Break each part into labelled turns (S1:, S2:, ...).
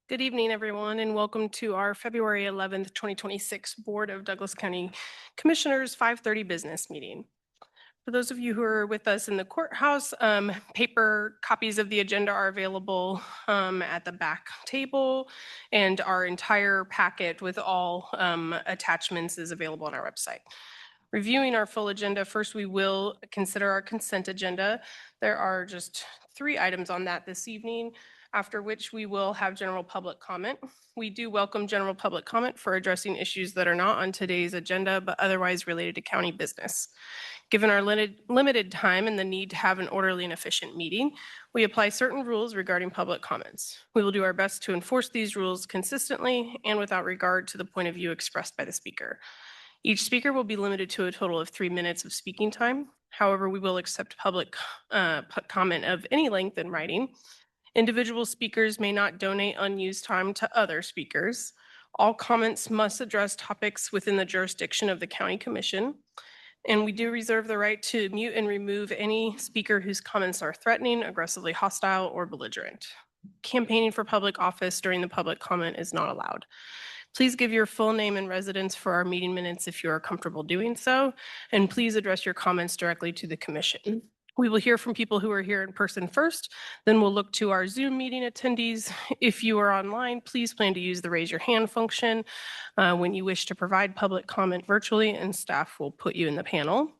S1: Good evening, everyone, and welcome to our February 11th, 2026 Board of Douglas County Commissioners 5:30 business meeting. For those of you who are with us in the courthouse, paper copies of the agenda are available at the back table, and our entire packet with all attachments is available on our website. Reviewing our full agenda, first we will consider our consent agenda. There are just 3 items on that this evening, after which we will have general public comment. We do welcome general public comment for addressing issues that are not on today's agenda, but otherwise related to county business. Given our limited time and the need to have an orderly and efficient meeting, we apply certain rules regarding public comments. We will do our best to enforce these rules consistently and without regard to the point of view expressed by the speaker. Each speaker will be limited to a total of 3 minutes of speaking time. However, we will accept public comment of any length in writing. Individual speakers may not donate unused time to other speakers. All comments must address topics within the jurisdiction of the county commission. And we do reserve the right to mute and remove any speaker whose comments are threatening, aggressively hostile, or belligerent. Campaigning for public office during the public comment is not allowed. Please give your full name and residence for our meeting minutes if you are comfortable doing so, and please address your comments directly to the commission. We will hear from people who are here in person first, then we'll look to our Zoom meeting attendees. If you are online, please plan to use the raise your hand function when you wish to provide public comment virtually, and staff will put you in the panel.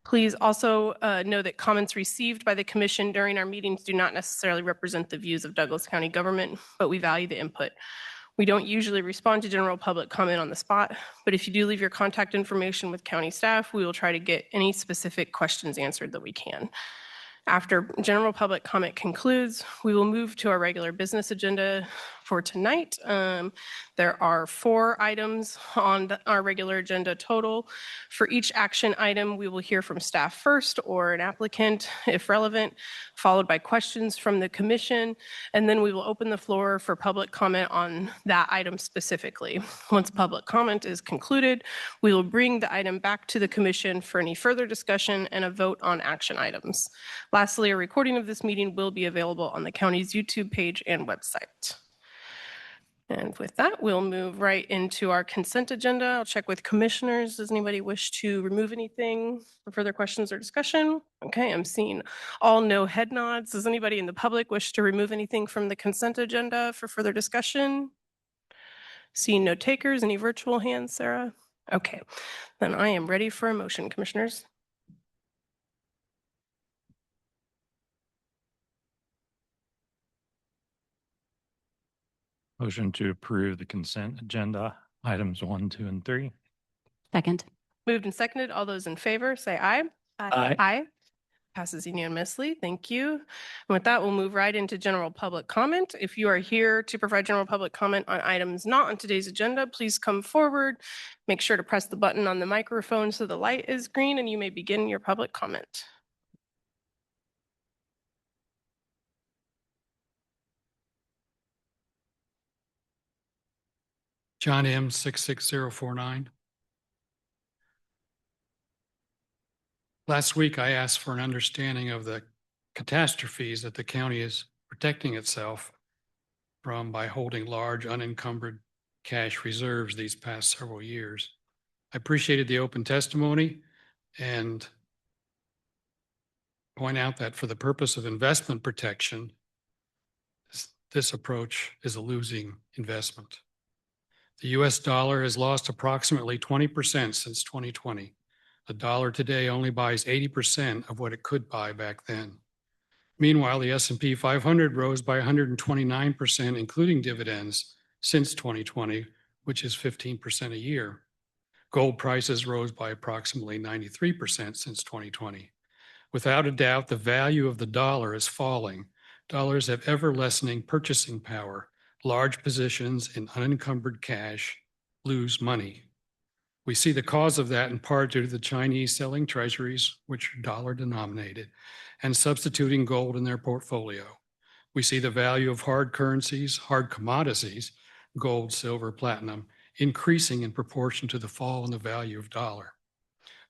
S1: Please also know that comments received by the commission during our meetings do not necessarily represent the views of Douglas County government, but we value the input. We don't usually respond to general public comment on the spot, but if you do leave your contact information with county staff, we will try to get any specific questions answered that we can. After general public comment concludes, we will move to our regular business agenda for tonight. There are 4 items on our regular agenda total. For each action item, we will hear from staff first or an applicant if relevant, followed by questions from the commission, and then we will open the floor for public comment on that item specifically. Once public comment is concluded, we will bring the item back to the commission for any further discussion and a vote on action items. Lastly, a recording of this meeting will be available on the county's YouTube page and website. And with that, we'll move right into our consent agenda. I'll check with commissioners. Does anybody wish to remove anything for further questions or discussion? Okay, I'm seeing all no head nods. Does anybody in the public wish to remove anything from the consent agenda for further discussion? Seeing no takers, any virtual hands, Sarah? Okay, then I am ready for a motion, commissioners.
S2: Motion to approve the consent agenda, items 1, 2, and 3.
S3: Second.
S1: Moved and seconded. All those in favor, say aye.
S2: Aye.
S1: Aye. Passes unanimously. Thank you. And with that, we'll move right into general public comment. If you are here to provide general public comment on items not on today's agenda, please come forward. Make sure to press the button on the microphone so the light is green and you may begin your public comment.
S4: John M. 66049. Last week, I asked for an understanding of the catastrophes that the county is protecting itself from by holding large unencumbered cash reserves these past several years. I appreciated the open testimony and point out that for the purpose of investment protection, this approach is a losing investment. The US dollar has lost approximately 20% since 2020. The dollar today only buys 80% of what it could buy back then. Meanwhile, the S&P 500 rose by 129%, including dividends, since 2020, which is 15% a year. Gold prices rose by approximately 93% since 2020. Without a doubt, the value of the dollar is falling. Dollars have ever lessening purchasing power. Large positions in unencumbered cash lose money. We see the cause of that in part due to the Chinese selling treasuries, which are dollar denominated, and substituting gold in their portfolio. We see the value of hard currencies, hard commodities, gold, silver, platinum, increasing in proportion to the fall in the value of dollar.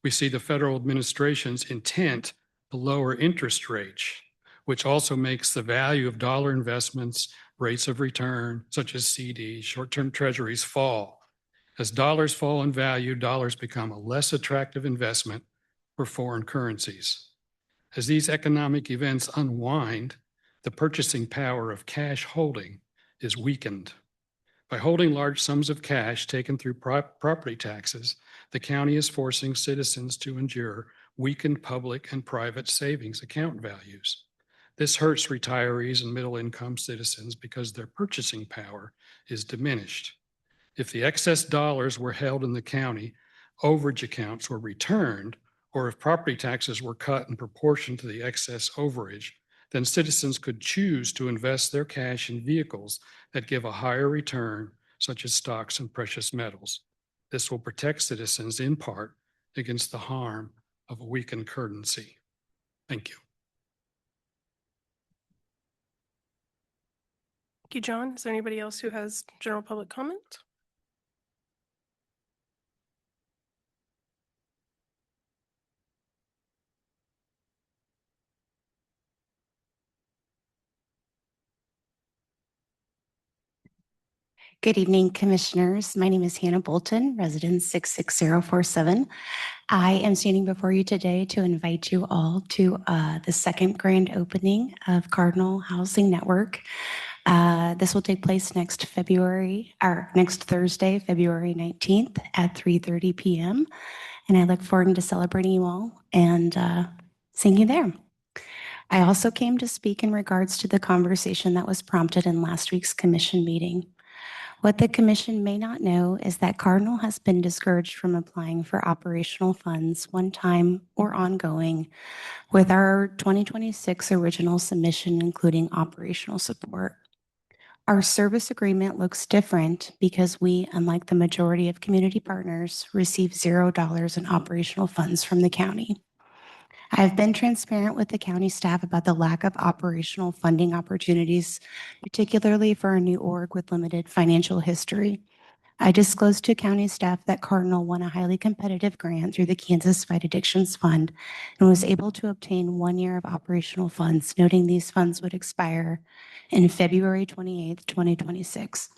S4: We see the federal administration's intent to lower interest rates, which also makes the value of dollar investments rates of return, such as CDs, short-term treasuries, fall. As dollars fall in value, dollars become a less attractive investment for foreign currencies. As these economic events unwind, the purchasing power of cash holding is weakened. By holding large sums of cash taken through property taxes, the county is forcing citizens to endure weakened public and private savings account values. This hurts retirees and middle-income citizens because their purchasing power is diminished. If the excess dollars were held in the county, overage accounts were returned, or if property taxes were cut in proportion to the excess overage, then citizens could choose to invest their cash in vehicles that give a higher return, such as stocks and precious metals. This will protect citizens in part against the harm of a weakened currency. Thank you.
S1: Thank you, John. Is there anybody else who has general public comment?
S3: Good evening, Commissioners. My name is Hannah Bolton, resident 66047. I am standing before you today to invite you all to the second grand opening of Cardinal Housing Network. This will take place next Thursday, February 19th at 3:30 p.m. And I look forward to celebrating you all and seeing you there. I also came to speak in regards to the conversation that was prompted in last week's commission meeting. What the commission may not know is that Cardinal has been discouraged from applying for operational funds one time or ongoing with our 2026 original submission, including operational support. Our service agreement looks different because we, unlike the majority of community partners, receive $0 in operational funds from the county. I have been transparent with the county staff about the lack of operational funding opportunities, particularly for a new org with limited financial history. I disclosed to county staff that Cardinal won a highly competitive grant through the Kansas Fight Addictions Fund and was able to obtain 1 year of operational funds, noting these funds would expire in February 28th, 2026.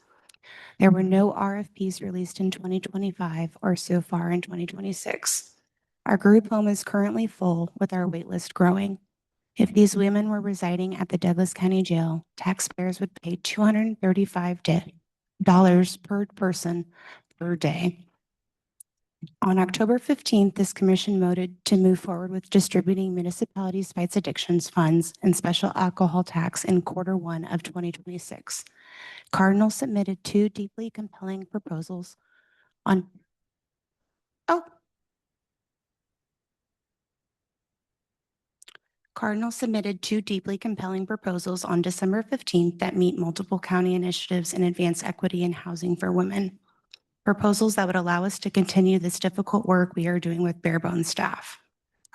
S3: There were no RFPs released in 2025 or so far in 2026. Our group home is currently full, with our waitlist growing. If these women were residing at the Douglas County Jail, taxpayers would pay $235 per person per day. On October 15th, this commission voted to move forward with distributing municipalities' fights addictions funds and special alcohol tax in Q1 of 2026. Cardinal submitted two deeply compelling proposals on Cardinal submitted two deeply compelling proposals on December 15th that meet multiple county initiatives and advance equity in housing for women. Proposals that would allow us to continue this difficult work we are doing with bare bones staff.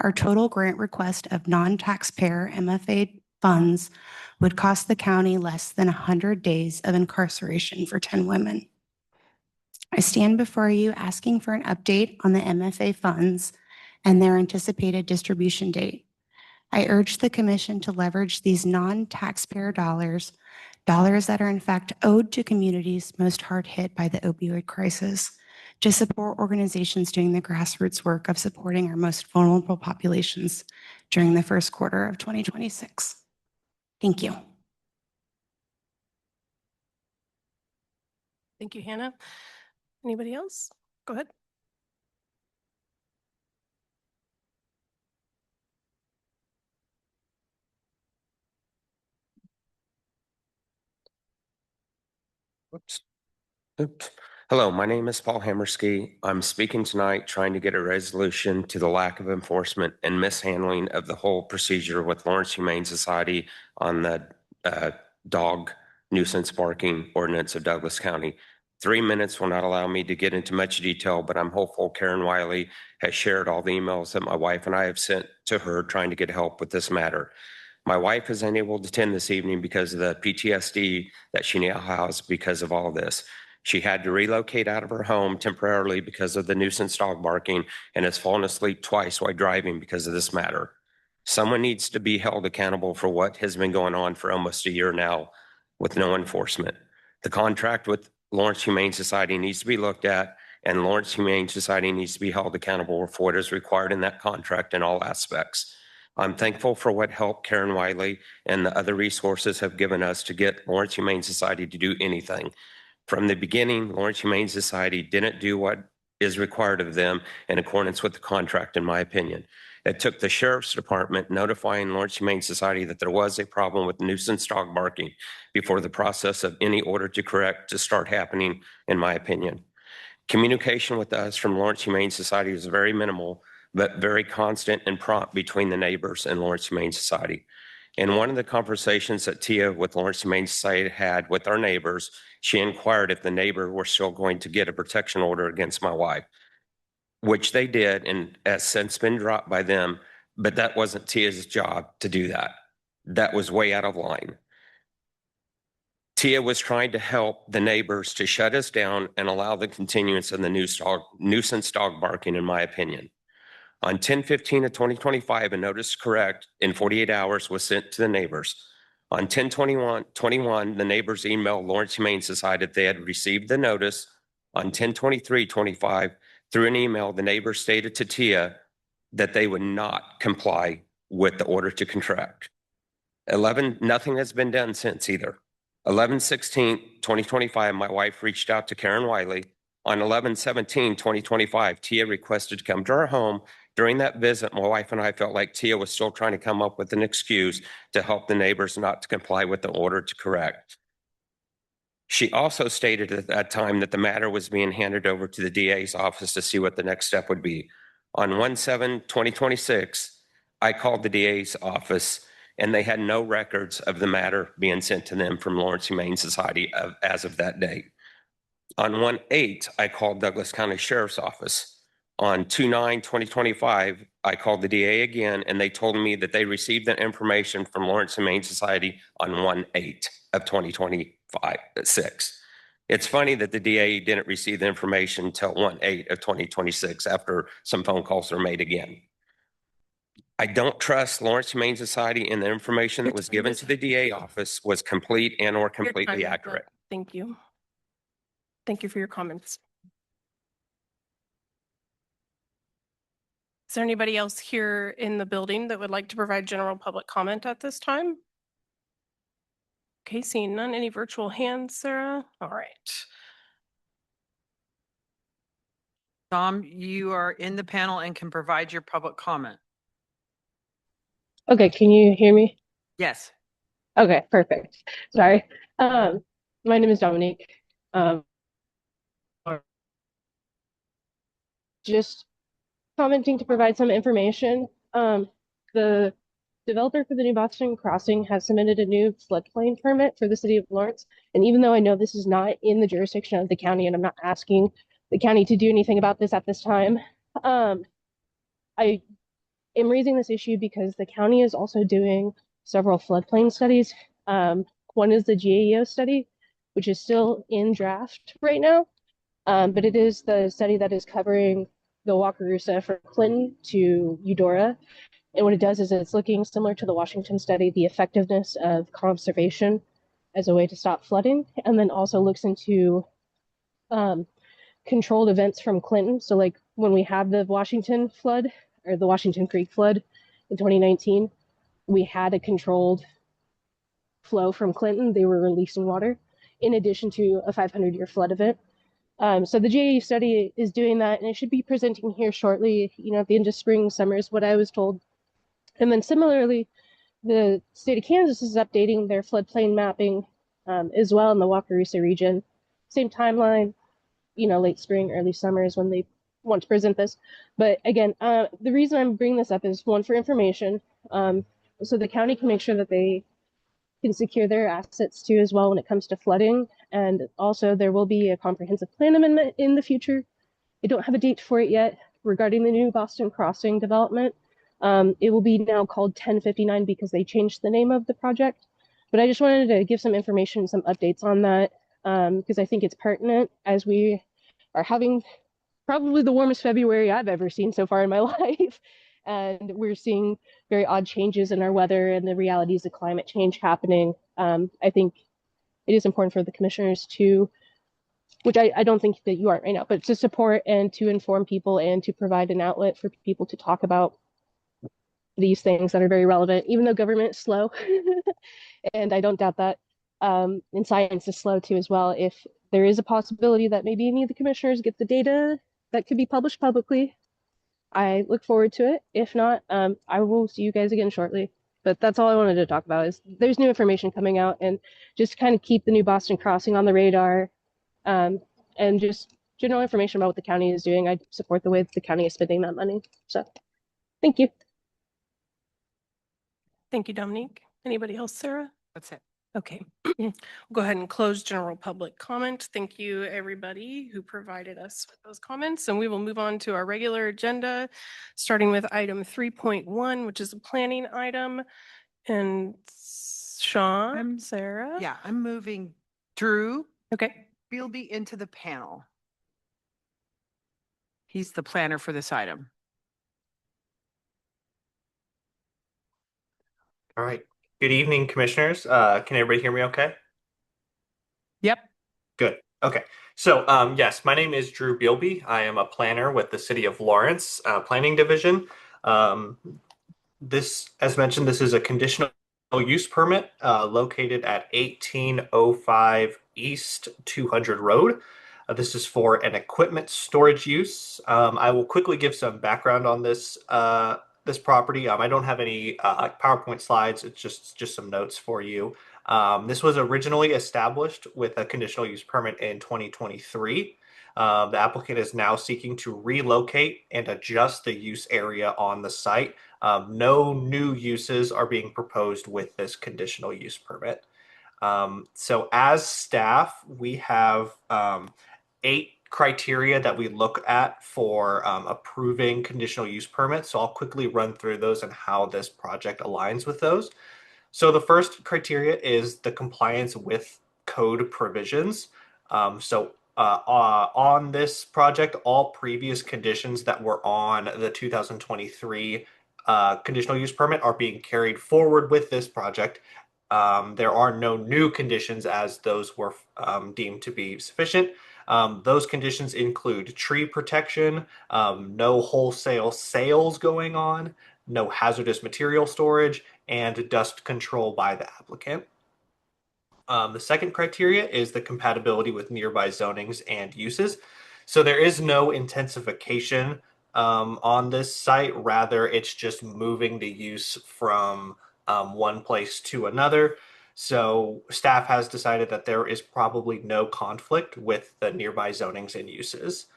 S3: Our total grant request of non-taxpayer MFA funds would cost the county less than 100 days of incarceration for 10 women. I stand before you asking for an update on the MFA funds and their anticipated distribution date. I urge the commission to leverage these non-taxpayer dollars that are in fact owed to communities most hard hit by the opioid crisis, to support organizations doing the grassroots work of supporting our most vulnerable populations during the first quarter of 2026. Thank you.
S1: Thank you, Hannah. Anybody else? Go ahead.
S5: Oops. Hello, my name is Paul Hammerski. I'm speaking tonight trying to get a resolution to the lack of enforcement and mishandling of the whole procedure with Lawrence Humane Society on the dog nuisance barking ordinance of Douglas County. 3 minutes will not allow me to get into much detail, but I'm hopeful Karen Wiley has shared all the emails that my wife and I have sent to her trying to get help with this matter. My wife is unable to attend this evening because of the PTSD that she now has because of all of this. She had to relocate out of her home temporarily because of the nuisance dog barking and has fallen asleep twice while driving because of this matter. Someone needs to be held accountable for what has been going on for almost a year now. with no enforcement. The contract with Lawrence Humane Society needs to be looked at, and Lawrence Humane Society needs to be held accountable for what is required in that contract in all aspects. I'm thankful for what help Karen Wiley and the other resources have given us to get Lawrence Humane Society to do anything. From the beginning, Lawrence Humane Society didn't do what is required of them in accordance with the contract, in my opinion. It took the sheriff's department notifying Lawrence Humane Society that there was a problem with nuisance dog barking before the process of any order to correct to start happening, in my opinion. Communication with us from Lawrence Humane Society was very minimal, but very constant and prompt between the neighbors and Lawrence Humane Society. In one of the conversations that Tia with Lawrence Humane Society had with our neighbors, she inquired if the neighbor were still going to get a protection order against my wife, which they did and has since been dropped by them, but that wasn't Tia's job to do that. That was way out of line. Tia was trying to help the neighbors to shut us down and allow the continuance of the nuisance dog barking, in my opinion. On 10/15 of 2025, a notice to correct in 48 hours was sent to the neighbors. On 10/21, the neighbors emailed Lawrence Humane Society that they had received the notice. On 10/23/25, through an email, the neighbors stated to Tia that they would not comply with the order to contract. Nothing has been done since either. 11/16/2025, my wife reached out to Karen Wiley. On 11/17/2025, Tia requested to come to our home. During that visit, my wife and I felt like Tia was still trying to come up with an excuse to help the neighbors not to comply with the order to correct. She also stated at that time that the matter was being handed over to the DA's office to see what the next step would be. On 1/7/2026, I called the DA's office and they had no records of the matter being sent to them from Lawrence Humane Society as of that date. On 1/8, I called Douglas County Sheriff's Office. On 2/9/2025, I called the DA again, and they told me that they received the information from Lawrence Humane Society on 1/8/2026. It's funny that the DA didn't receive the information until 1/8/2026 after some phone calls were made again. I don't trust Lawrence Humane Society, and the information that was given to the DA office was complete and or
S1: Your time
S5: completely
S1: is up.
S5: accurate.
S1: Thank you. Thank you for your comments. Is there anybody else here in the building that would like to provide general public comment at this time? Okay, seeing none. Any virtual hands, Sarah? All right.
S6: Tom, you are in the panel and can provide your public comment.
S7: Okay, can you hear me?
S6: Yes.
S7: Okay, perfect. Sorry. My name is Dominique. Just commenting to provide some information. The developer for the new Boston Crossing has submitted a new floodplain permit for the city of Lawrence. And even though I know this is not in the jurisdiction of the county, and I'm not asking the county to do anything about this at this time, I am raising this issue because the county is also doing several floodplain studies. One is the GAEO study, which is still in draft right now. But it is the study that is covering the Wakarusa from Clinton to Eudora. And what it does is it's looking similar to the Washington study, the effectiveness of conservation as a way to stop flooding, and then also looks into controlled events from Clinton. So like when we have the Washington flood or the Washington Creek flood in 2019, we had a controlled flow from Clinton. They were releasing water in addition to a 500-year flood event. So the GAE study is doing that, and it should be presenting here shortly, at the end of spring, summer is what I was told. And then similarly, the state of Kansas is updating their floodplain mapping as well in the Wakarusa region. Same timeline, late spring, early summer is when they want to present this. But again, the reason I'm bringing this up is one, for information, so the county can make sure that they can secure their assets too as well when it comes to flooding. And also there will be a comprehensive plan amendment in the future. I don't have a date for it yet regarding the new Boston Crossing development. It will be now called 1059 because they changed the name of the project. But I just wanted to give some information, some updates on that, because I think it's pertinent as we are having probably the warmest February I've ever seen so far in my life. And we're seeing very odd changes in our weather and the realities of climate change happening. I think it is important for the commissioners to, which I don't think that you are right now, but to support and to inform people and to provide an outlet for people to talk about these things that are very relevant, even though government is slow. And I don't doubt that. And science is slow too as well. If there is a possibility that maybe any of the commissioners get the data that could be published publicly, I look forward to it. If not, I will see you guys again shortly. But that's all I wanted to talk about is there's new information coming out, and just kind of keep the new Boston Crossing on the radar, and just general information about what the county is doing. I support the way that the county is spending that money. So thank you.
S1: Thank you, Dominique. Anybody else, Sarah?
S6: That's it.
S1: Okay, we'll go ahead and close general public comment. Thank you, everybody who provided us with those comments, and we will move on to our regular agenda, starting with item 3.1, which is a planning item. And Sean,
S6: I'm-
S1: Sarah?
S6: Yeah, I'm moving Drew
S1: Okay,
S6: Bealby into the panel. He's the planner for this item.
S8: All right. Good evening, commissioners. Can everybody hear me okay?
S6: Yep.
S8: Good. Okay. So, yes, my name is Drew Bealby. I am a planner with the City of Lawrence Planning Division. This, as mentioned, this is a conditional use permit located at 1805 East 200 Road. This is for an equipment storage use. I will quickly give some background on this this property. I don't have any PowerPoint slides. It's just some notes for you. This was originally established with a conditional use permit in 2023. The applicant is now seeking to relocate and adjust the use area on the site. No new uses are being proposed with this conditional use permit. So as staff, we have 8 criteria that we look at for approving conditional use permits. So I'll quickly run through those and how this project aligns with those. So the first criteria is the compliance with code provisions. On this project, all previous conditions that were on the 2023 conditional use permit are being carried forward with this project. There are no new conditions as those were deemed to be sufficient. Those conditions include tree protection, no wholesale sales going on, no hazardous material storage, and dust control by the applicant. The second criteria is the compatibility with nearby zonings and uses. So there is no intensification on this site. Rather, it's just moving the use from one place to another. So staff has decided that there is probably no conflict with the nearby zonings and uses.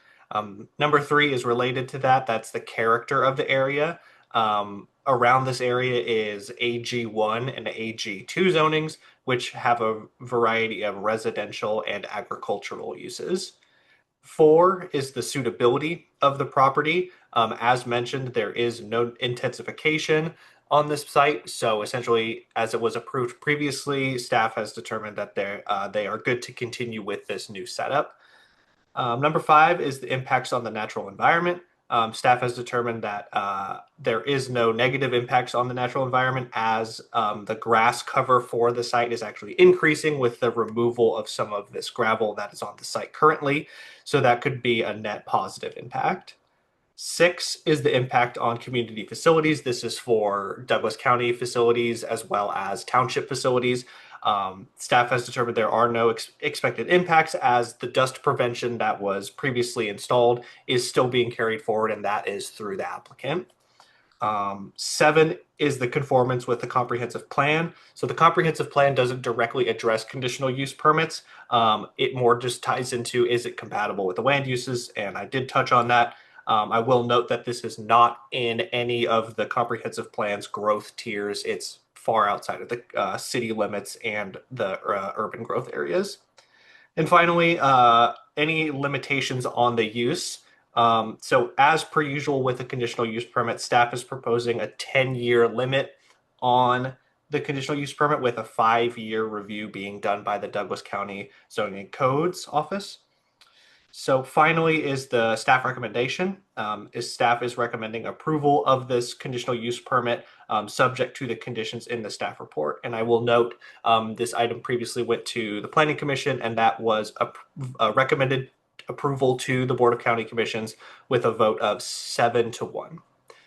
S8: Number 3 is related to that. That's the character of the area. Around this area is AG1 and AG2 zonings, which have a variety of residential and agricultural uses. 4 is the suitability of the property. As mentioned, there is no intensification on this site. So essentially, as it was approved previously, staff has determined that they are good to continue with this new setup. Number 5 is the impacts on the natural environment. Staff has determined that there is no negative impacts on the natural environment as the grass cover for the site is actually increasing with the removal of some of this gravel that is on the site currently. So that could be a net positive impact. 6 is the impact on community facilities. This is for Douglas County facilities as well as township facilities. Staff has determined there are no expected impacts as the dust prevention that was previously installed is still being carried forward, and that is through the applicant. 7 is the conformance with the comprehensive plan. So the comprehensive plan doesn't directly address conditional use permits. It more just ties into, is it compatible with the land uses? And I did touch on that. I will note that this is not in any of the comprehensive plan's growth tiers. It's far outside of the city limits and the urban growth areas. And finally, any limitations on the use. So as per usual with a conditional use permit, staff is proposing a 10-year limit on the conditional use permit with a 5-year review being done by the Douglas County Zoning and Codes Office. So finally is the staff recommendation. Staff is recommending approval of this conditional use permit, subject to the conditions in the staff report. And I will note, this item previously went to the Planning Commission, and that was recommended approval to the Board of County Commissions with a vote of 7-1.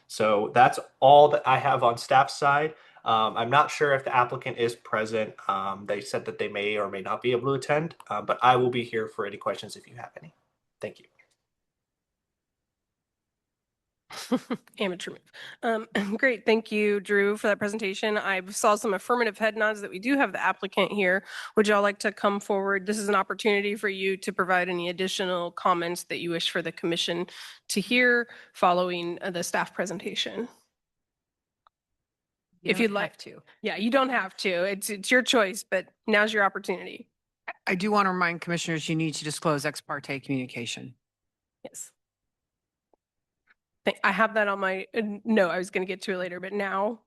S8: So that's all that I have on staff side. I'm not sure if the applicant is present. They said that they may or may not be able to attend, but I will be here for any questions if you have any. Thank you.
S1: Amateur move. Great. Thank you, Drew, for that presentation. I saw some affirmative head nods that we do have the applicant here. Would y'all like to come forward? This is an opportunity for you to provide any additional comments that you wish for the commission to hear following the staff presentation. If you'd like
S6: to.
S1: Yeah, you don't have to. It's your choice, but now's your opportunity.
S6: I do want to remind commissioners, you need to disclose ex parte communication.
S1: Yes. I have that on my, no, I was going to get to it later, but now.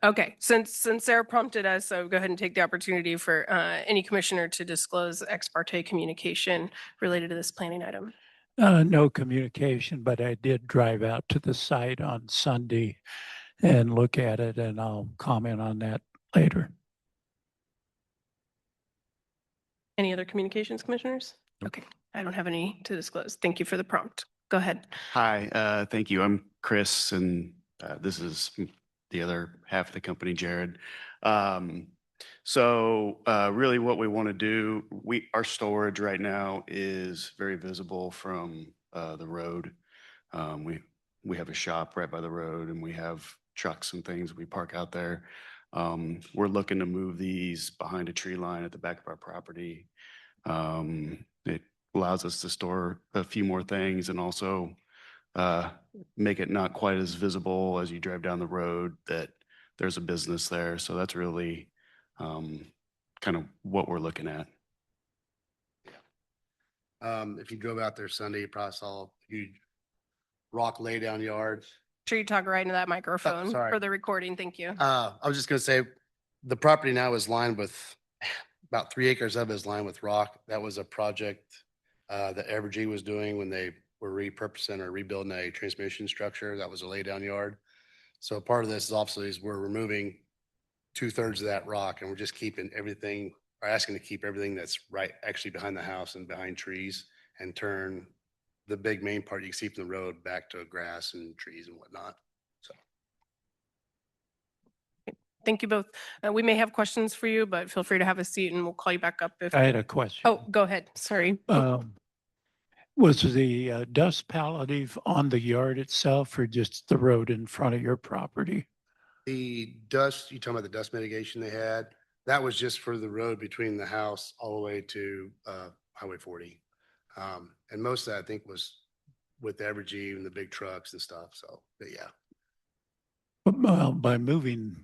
S1: Okay, since Sarah prompted us, so go ahead and take the opportunity for any commissioner to disclose ex parte communication related to this planning item.
S9: No communication, but I did drive out to the site on Sunday and look at it, and I'll comment on that later.
S1: Any other communications, commissioners? Okay, I don't have any to disclose. Thank you for the prompt. Go ahead.
S10: Hi, thank you. I'm Chris, and this is the other half of the company, Jared. So really what we want to do, our storage right now is very visible from the road. We have a shop right by the road, and we have trucks and things we park out there. We're looking to move these behind a tree line at the back of our property. It allows us to store a few more things and also make it not quite as visible as you drive down the road that there's a business there. So that's really kind of what we're looking at.
S11: If you drove out there Sunday, you probably saw a huge rock laydown yard.
S1: Sure you talk right into that microphone
S11: sorry.
S1: for the recording. Thank you.
S11: I was just gonna say, the property now is lined with, about 3 acres of it is lined with rock. That was a project that Evergy was doing when they were repurposing or rebuilding a transmission structure. That was a laydown yard. So part of this is obviously is we're removing 2/3 of that rock, and we're just keeping everything, or asking to keep everything that's right actually behind the house and behind trees, and turn the big main part you can see from the road back to grass and trees and whatnot. So
S1: Thank you both. We may have questions for you, but feel free to have a seat and we'll call you back up if.
S9: I had a question.
S1: Oh, go ahead. Sorry.
S9: Was the dust palliative on the yard itself or just the road in front of your property?
S11: the dust, you talking about the dust mitigation they had? That was just for the road between the house all the way to Highway 40. And most of that, I think, was with Evergy and the big trucks and stuff. So, but yeah.
S9: Well, by moving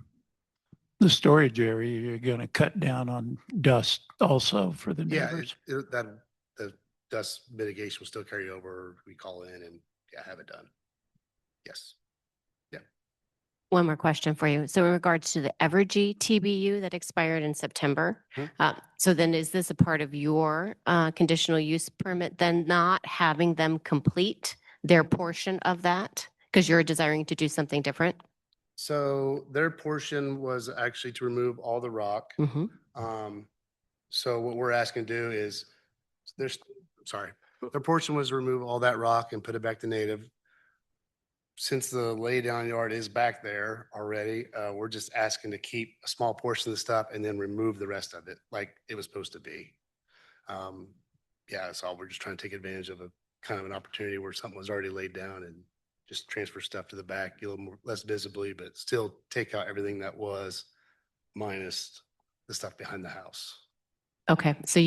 S9: the storage area, you're going to cut down on dust also for the
S11: Yeah,
S9: neighbors.
S11: that the dust mitigation will still carry over. We call in and have it done. Yes.
S12: One more question for you. So in regards to the Evergy TBU that expired in September, so then is this a part of your conditional use permit, then not having them complete their portion of that because you're desiring to do something different?
S11: So their portion was actually to remove all the rock. So what we're asking to do is their portion was to remove all that rock and put it back to native. Since the laydown yard is back there already, we're just asking to keep a small portion of the stuff and then remove the rest of it like it was supposed to be. Yeah, so we're just trying to take advantage of a kind of an opportunity where something was already laid down and just transfer stuff to the back, a little more, less visibly, but still take out everything that was minus the stuff behind the house.
S12: Okay, so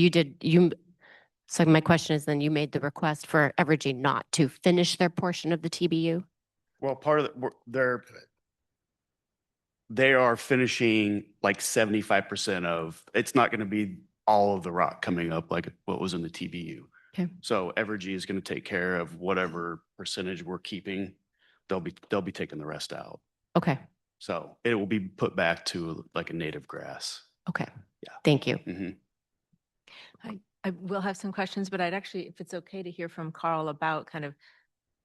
S12: so my question is then you made the request for Evergy not to finish their portion of the TBU?
S10: Well, part of they are finishing like 75% of, it's not going to be all of the rock coming up like what was in the TBU.
S12: Okay.
S10: So Evergy is going to take care of whatever percentage we're keeping. They'll be taking the rest out.
S12: Okay.
S10: So it will be put back to like a native grass.
S12: Okay.
S10: Yeah.
S12: Thank you.
S10: Mm-hmm.
S13: I will have some questions, but I'd actually, if it's okay to hear from Carl about kind of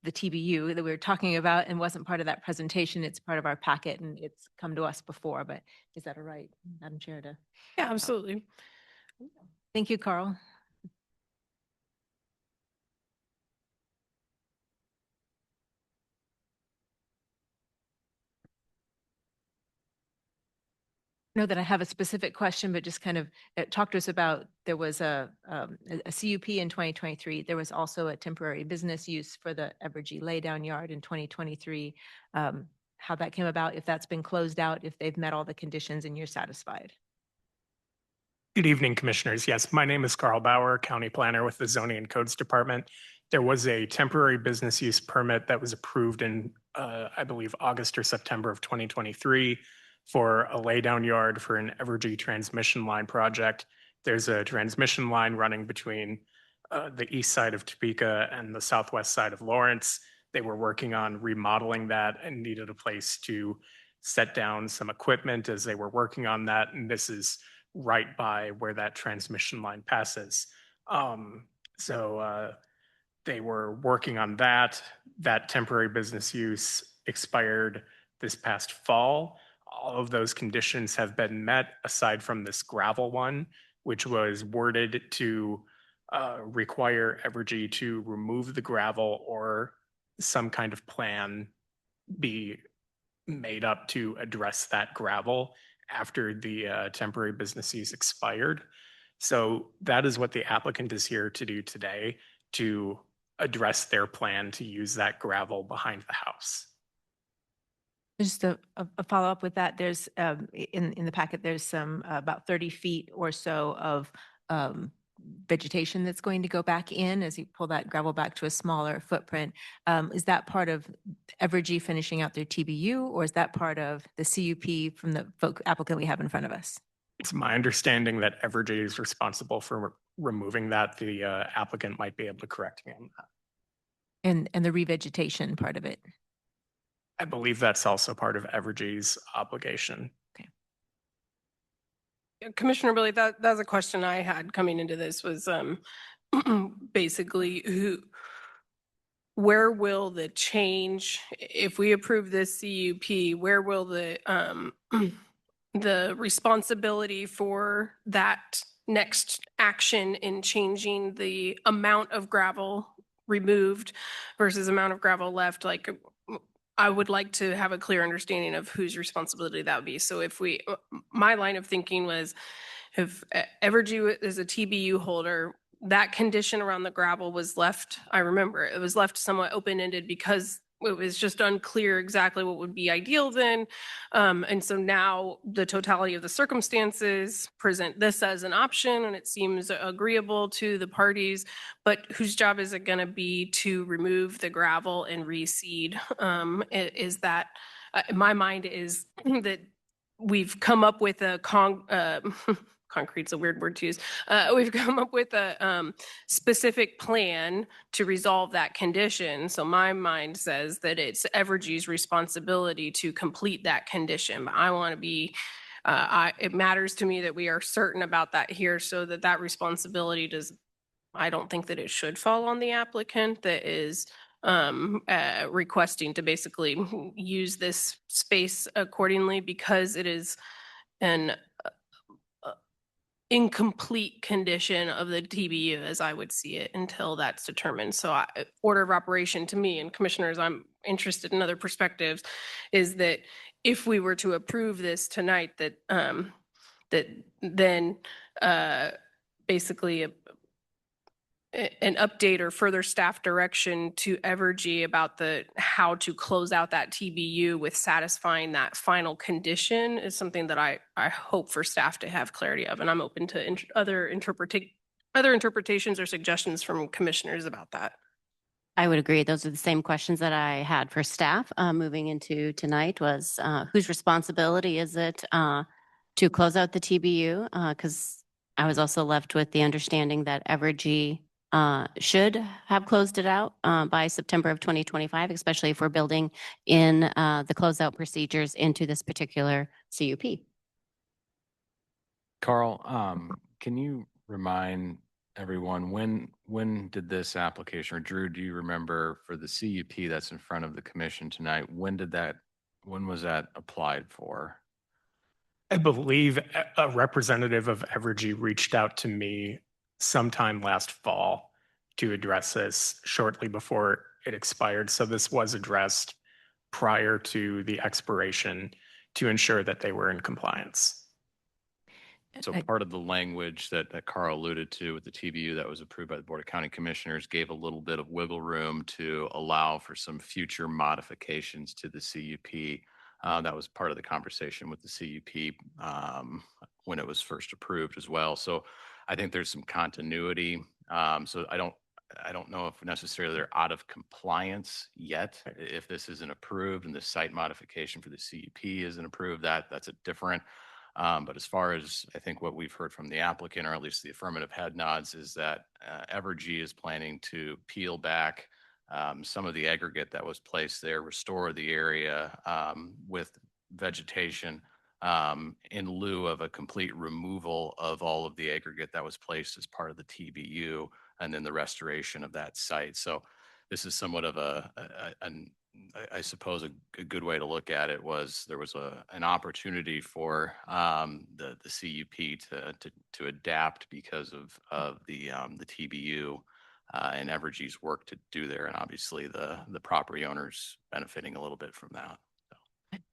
S13: the TBU that we were talking about and wasn't part of that presentation. It's part of our packet and it's come to us before, but is that all right, Madam Chair, to?
S1: Yeah, absolutely.
S13: Thank you, Carl. Know that I have a specific question, but just kind of talk to us about, there was a CUP in 2023. There was also a temporary business use for the Evergy laydown yard in 2023. How that came about, if that's been closed out, if they've met all the conditions and you're satisfied.
S14: Good evening, Commissioners. Yes, my name is Carl Bauer, County Planner with the Zoning and Codes Department. There was a temporary business use permit that was approved in, I believe, August or September of 2023 for a laydown yard for an Evergy transmission line project. There's a transmission line running between the east side of Topeka and the southwest side of Lawrence. They were working on remodeling that and needed a place to set down some equipment as they were working on that. And this is right by where that transmission line passes. So they were working on that. That temporary business use expired this past fall. All of those conditions have been met aside from this gravel one, which was worded to require Evergy to remove the gravel or some kind of plan be made up to address that gravel after the temporary business use expired. So that is what the applicant is here to do today, to address their plan to use that gravel behind the house.
S13: Just a follow-up with that, there's in the packet, there's some about 30 feet or so of vegetation that's going to go back in as you pull that gravel back to a smaller footprint. Is that part of Evergy finishing out their TBU, or is that part of the CUP from the applicant we have in front of us?
S14: It's my understanding that Evergy is responsible for removing that. The applicant might be able to correct me on that.
S13: And the revegetation part of it?
S14: I believe that's also part of Evergy's obligation.
S1: Commissioner Billy, that's a question I had coming into this was basically where will the change, if we approve this CUP, where will the the responsibility for that next action in changing the amount of gravel removed versus amount of gravel left, like I would like to have a clear understanding of whose responsibility that would be. So if we, my line of thinking was if Evergy is a TBU holder, that condition around the gravel was left, I remember it was left somewhat open-ended because it was just unclear exactly what would be ideal then. And so now the totality of the circumstances present this as an option and it seems agreeable to the parties, but whose job is it going to be to remove the gravel and reseed? Is that, in my mind, is that we've come up with a concrete's a weird word to use. We've come up with a specific plan to resolve that condition. So my mind says that it's Evergy's responsibility to complete that condition. But I want to be, it matters to me that we are certain about that here so that that responsibility does, I don't think that it should fall on the applicant that is requesting to basically use this space accordingly because it is an incomplete condition of the TBU as I would see it until that's determined. So order of operation to me, and commissioners, I'm interested in other perspectives, is that if we were to approve this tonight, that that then basically an update or further staff direction to Evergy about the how to close out that TBU with satisfying that final condition is something that I hope for staff to have clarity of, and I'm open to other interpretations or suggestions from commissioners about that.
S12: I would agree. Those are the same questions that I had for staff moving into tonight was whose responsibility is it to close out the TBU? Because I was also left with the understanding that Evergy should have closed it out by September of 2025, especially if we're building in the closeout procedures into this particular CUP.
S15: Carl, can you remind everyone. When did this application, or Drew, do you remember for the CUP that's in front of the commission tonight, when was that applied for?
S14: I believe a representative of Evergy reached out to me sometime last fall to address this shortly before it expired. So this was addressed prior to the expiration to ensure that they were in compliance.
S15: So part of the language that Carl alluded to with the TBU that was approved by the Board of County Commissioners gave a little bit of wiggle room to allow for some future modifications to the CUP. That was part of the conversation with the CUP when it was first approved as well. So I think there's some continuity. So I don't know if necessarily they're out of compliance yet. If this isn't approved and the site modification for the CUP isn't approved, that's a different. But as far as I think what we've heard from the applicant, or at least the affirmative head nods, is that Evergy is planning to peel back some of the aggregate that was placed there, restore the area with vegetation in lieu of a complete removal of all of the aggregate that was placed as part of the TBU, and then the restoration of that site. So this is somewhat of I suppose a good way to look at it was there was an opportunity for the CUP to adapt because of the TBU and Evergy's work to do there, and obviously the property owners benefiting a little bit from that.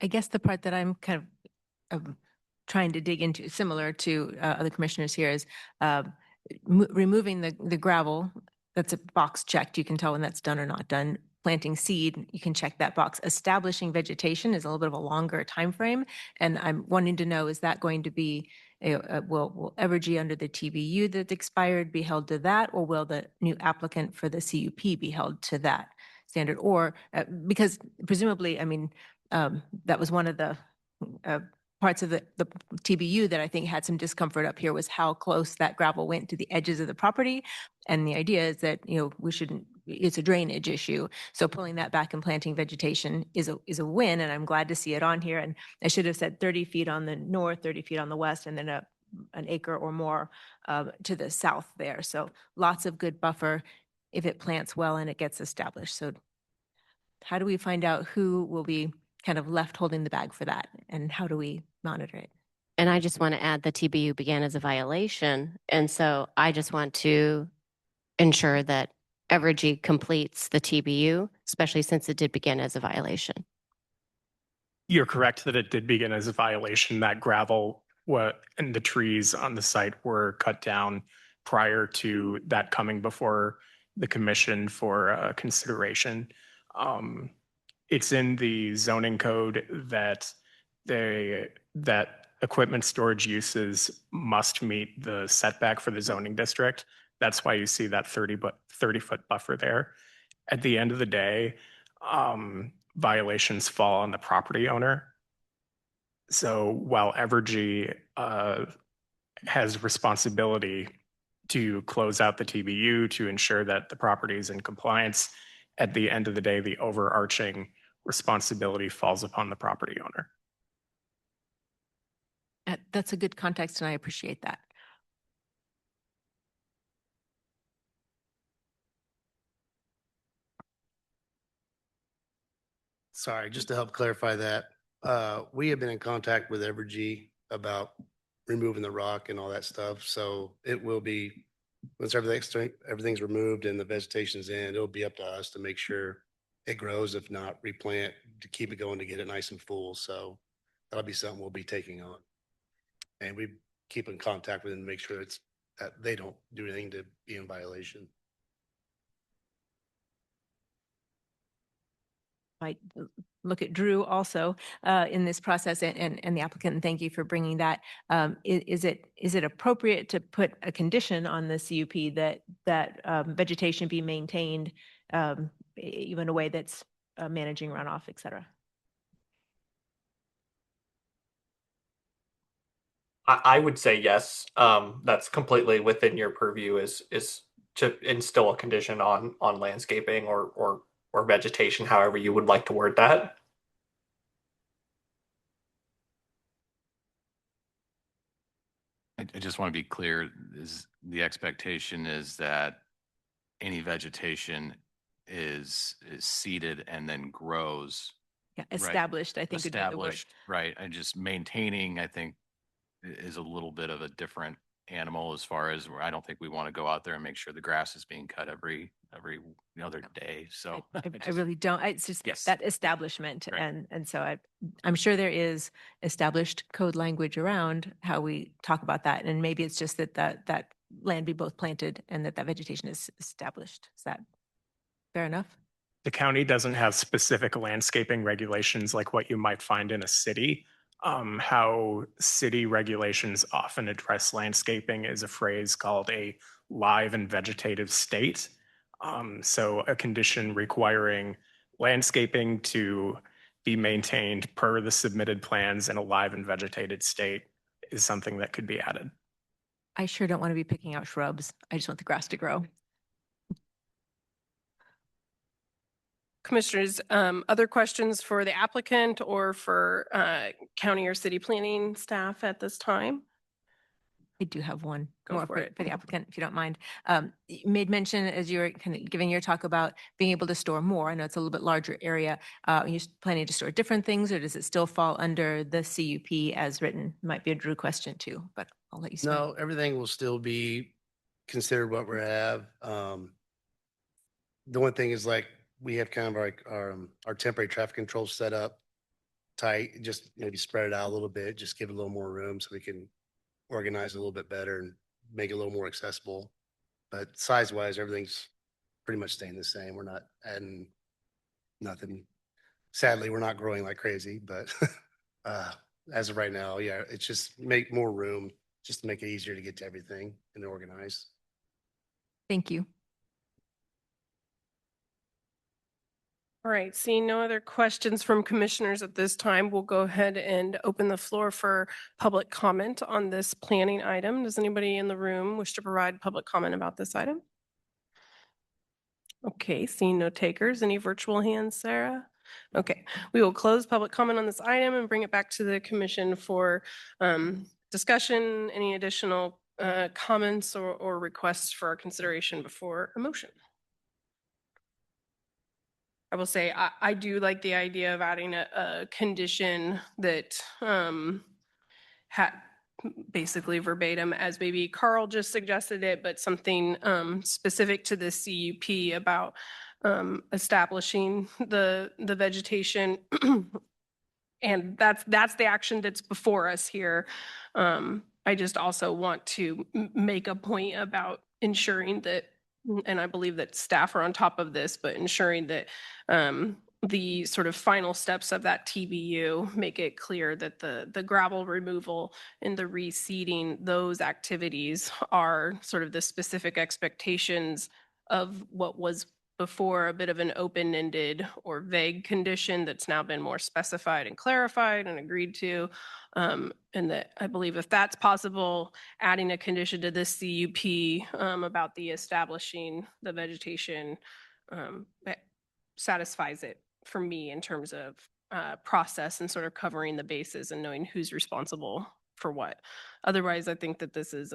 S13: I guess the part that I'm kind of trying to dig into, similar to other commissioners here, is removing the gravel. That's a box checked. You can tell when that's done or not done. Planting seed, you can check that box. Establishing vegetation is a little bit of a longer time frame, and I'm wanting to know, is that going to be will Evergy under the TBU that expired be held to that, or will the new applicant for the CUP be held to that standard? Or because presumably, I mean, that was one of the parts of the TBU that I think had some discomfort up here, was how close that gravel went to the edges of the property. And the idea is that, we shouldn't, it's a drainage issue. So pulling that back and planting vegetation is a win. And I'm glad to see it on here. And I should have said 30 feet on the north, 30 feet on the west, and then an acre or more to the south there. So lots of good buffer if it plants well and it gets established. So how do we find out who will be kind of left holding the bag for that, and how do we monitor it?
S12: And I just want to add the TBU began as a violation. And so I just want to ensure that Evergy completes the TBU, especially since it did begin as a violation.
S14: You're correct that it did begin as a violation. That gravel and the trees on the site were cut down prior to that coming before the commission for consideration. It's in the zoning code that equipment storage uses must meet the setback for the zoning district. That's why you see that 30-foot buffer there. At the end of the day, violations fall on the property owner. So while Evergy has responsibility to close out the TBU to ensure that the property is in compliance, at the end of the day, the overarching responsibility falls upon the property owner.
S13: That's a good context, and I appreciate that.
S11: Sorry, just to help clarify that, we have been in contact with Evergy about removing the rock and all that stuff. So it will be, once everything's removed and the vegetation's in, it'll be up to us to make sure it grows. If not, replant to keep it going to get it nice and full. So that'll be something we'll be taking on. And we keep in contact with them to make sure that they don't do anything to be in violation.
S13: Might look at Drew also in this process, and the applicant, and thank you for bringing that. Is it appropriate to put a condition on the CUP that vegetation be maintained even in a way that's managing runoff, et cetera?
S8: I would say yes. That's completely within your purview is to instill a condition on landscaping or vegetation, however you would like to word that.
S15: I just want to be clear, is the expectation is that any vegetation is seeded and then grows.
S13: Yeah,
S15: right?
S13: established, I think would be the word.
S15: Established, right, and just maintaining, I think, is a little bit of a different animal as far as where I don't think we want to go out there and make sure the grass is being cut every other day, so.
S13: I really don't. It's just
S15: Yes.
S13: that establishment.
S15: Right.
S13: And so I'm sure there is established code language around how we talk about that. And maybe it's just that land be both planted and that vegetation is established. Is that fair enough?
S14: The county doesn't have specific landscaping regulations like what you might find in a city. How city regulations often address landscaping is a phrase called a live and vegetative state. So a condition requiring landscaping to be maintained per the submitted plans in a live and vegetated state is something that could be added.
S13: I sure don't want to be picking out shrubs. I just want the grass to grow.
S1: Commissioners, other questions for the applicant or for county or city planning staff at this time?
S13: I do have one
S1: Go
S13: more
S1: for it.
S13: for the applicant, if you don't mind. You made mention as you were kind of giving your talk about being able to store more. I know it's a little bit larger area. Are you planning to store different things, or does it still fall under the CUP as written? Might be a Drew question too, but I'll let you speak.
S11: No, everything will still be considered what we have. The one thing is like, we have kind of our temporary traffic control set up tight, just maybe spread it out a little bit, just give it a little more room so we can organize a little bit better and make it a little more accessible. But size wise, everything's pretty much staying the same. We're not adding nothing. Sadly, we're not growing like crazy, but as of right now, yeah, it's just make more room just to make it easier to get to everything and organize.
S13: Thank you.
S1: All right, seeing no other questions from commissioners at this time, we'll go ahead and open the floor for public comment on this planning item. Does anybody in the room wish to provide public comment about this item? Okay, seeing no takers. Any virtual hands, Sarah? Okay, we will close public comment on this item and bring it back to the commission for discussion. Any additional comments or requests for our consideration before a motion? I will say, I do like the idea of adding a condition that had basically verbatim as maybe Carl just suggested it, but something specific to the CUP about establishing the vegetation. And that's the action that's before us here. I just also want to make a point about ensuring that, and I believe that staff are on top of this, but ensuring that the sort of final steps of that TBU make it clear that the gravel removal and the reseeding, those activities are sort of the specific expectations of what was before a bit of an open-ended or vague condition that's now been more specified and clarified and agreed to. And that I believe if that's possible, adding a condition to this CUP about the establishing the vegetation that satisfies it for me in terms of process and sort of covering the bases and knowing who's responsible for what. Otherwise, I think that this is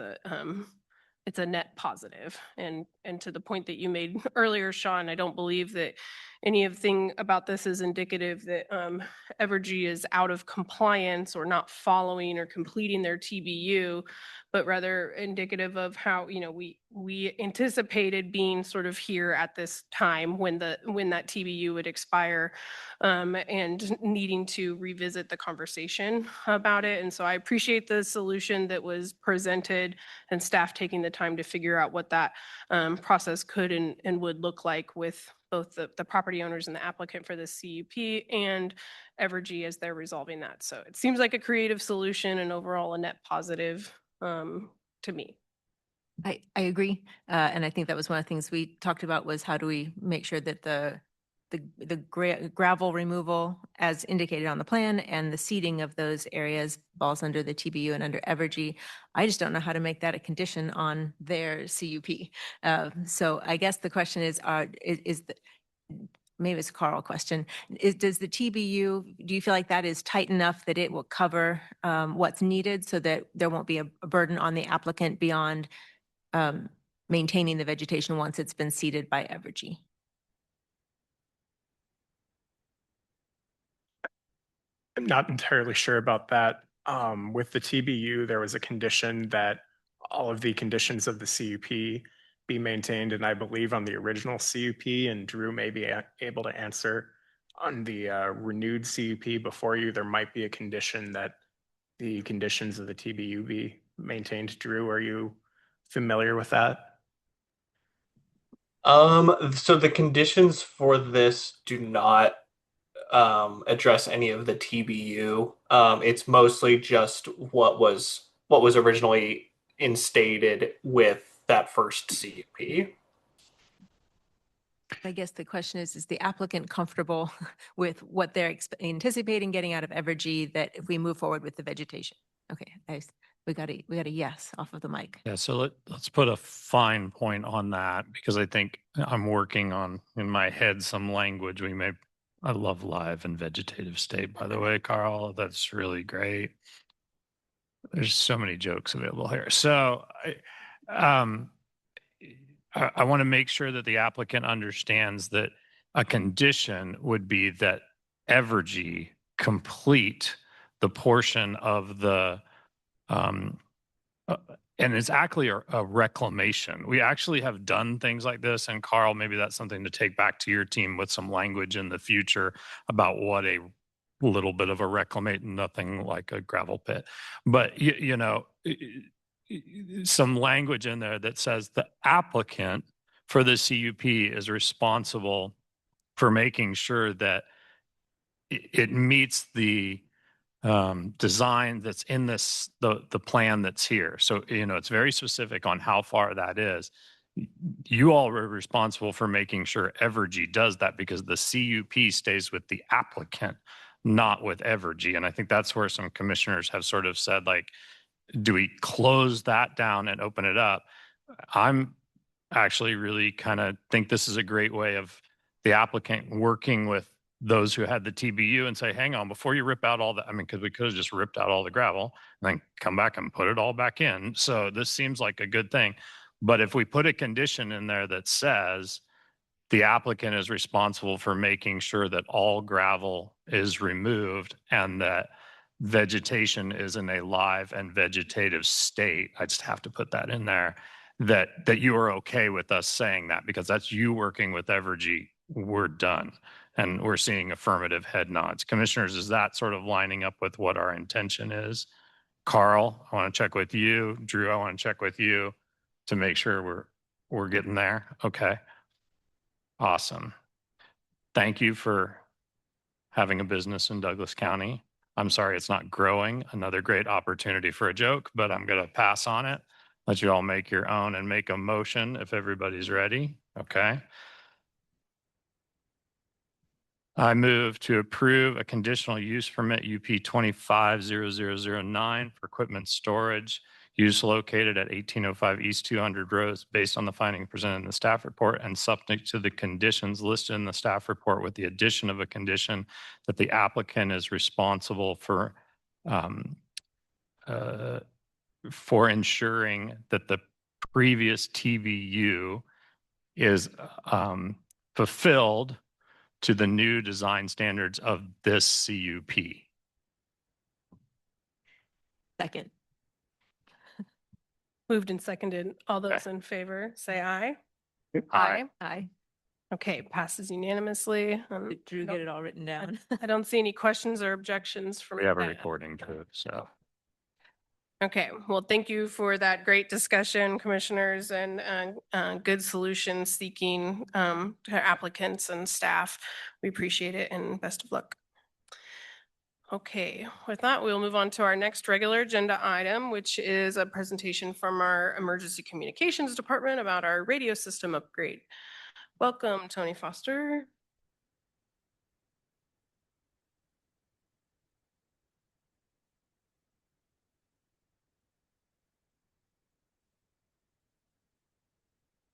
S1: it's a net positive. And to the point that you made earlier, Sean, I don't believe that anything about this is indicative that Evergy is out of compliance or not following or completing their TBU, but rather indicative of how, we anticipated being sort of here at this time when that TBU would expire, and needing to revisit the conversation about it. And so I appreciate the solution that was presented and staff taking the time to figure out what that process could and would look like with both the property owners and the applicant for the CUP and Evergy as they're resolving that. So it seems like a creative solution and overall a net positive to me.
S13: I agree. And I think that was one of the things we talked about was how do we make sure that the gravel removal as indicated on the plan and the seeding of those areas falls under the TBU and under Evergy. I just don't know how to make that a condition on their CUP. So I guess the question is maybe it's a Carl question. Does the TBU, do you feel like that is tight enough that it will cover what's needed so that there won't be a burden on the applicant beyond maintaining the vegetation once it's been seeded by Evergy?
S14: I'm not entirely sure about that. With the TBU, there was a condition that all of the conditions of the CUP be maintained, and I believe on the original CUP, and Drew may be able to answer on the renewed CUP before you, there might be a condition that the conditions of the TBU be maintained. Drew, are you familiar with that?
S8: So the conditions for this do not address any of the TBU. It's mostly just what was originally instated with that first CUP.
S13: I guess the question is the applicant comfortable with what they're anticipating getting out of Evergy, that if we move forward with the vegetation? Okay, we got a yes off of the mic.
S2: Yeah, so let's put a fine point on that because I think I'm working on in my head some language I love live and vegetative state, by the way, Carl. That's really great. There's so many jokes available here. So I want to make sure that the applicant understands that a condition would be that Evergy complete the portion of the and it's actually a reclamation. We actually have done things like this. And Carl, maybe that's something to take back to your team with some language in the future about what a little bit of a reclamation, nothing like a gravel pit. But, some language in there that says the applicant for the CUP is responsible for making sure that it meets the design that's in the plan that's here. So, it's very specific on how far that is. You all are responsible for making sure Evergy does that because the CUP stays with the applicant, not with Evergy. And I think that's where some commissioners have sort of said, like, do we close that down and open it up? I'm actually really kind of think this is a great way of the applicant working with those who had the TBU and say, hang on, before you rip out all that, because we could have just ripped out all the gravel and then come back and put it all back in. So this seems like a good thing. But if we put a condition in there that says the applicant is responsible for making sure that all gravel is removed and that vegetation is in a live and vegetative state, I just have to put that in there, that you are okay with us saying that because that's you working with Evergy. We're done. And we're seeing affirmative head nods. Commissioners, is that sort of lining up with what our intention is? Carl, I want to check with you. Drew, I want to check with you to make sure we're getting there. Okay. Awesome. Thank you for having a business in Douglas County. I'm sorry it's not growing. Another great opportunity for a joke, but I'm going to pass on it. Let you all make your own and make a motion if everybody's ready. Okay. I move to approve a conditional use permit UP 250009 for equipment storage use located at 1805 East 200 Road based on the finding presented in the staff report and subject to the conditions listed in the staff report with the addition of a condition that the applicant is responsible for ensuring that the previous TBU is fulfilled to the new design standards of this CUP.
S13: Second.
S1: Moved and seconded. All those in favor, say aye.
S13: Aye.
S1: Okay, passes unanimously.
S13: Did Drew get it all written down?
S1: I don't see any questions or objections from.
S2: We have a recording too, so.
S1: Okay, well, thank you for that great discussion, commissioners, and good solution seeking to applicants and staff. We appreciate it and best of luck. Okay, with that, we'll move on to our next regular agenda item, which is a presentation from our Emergency Communications Department about our radio system upgrade. Welcome, Tony Foster.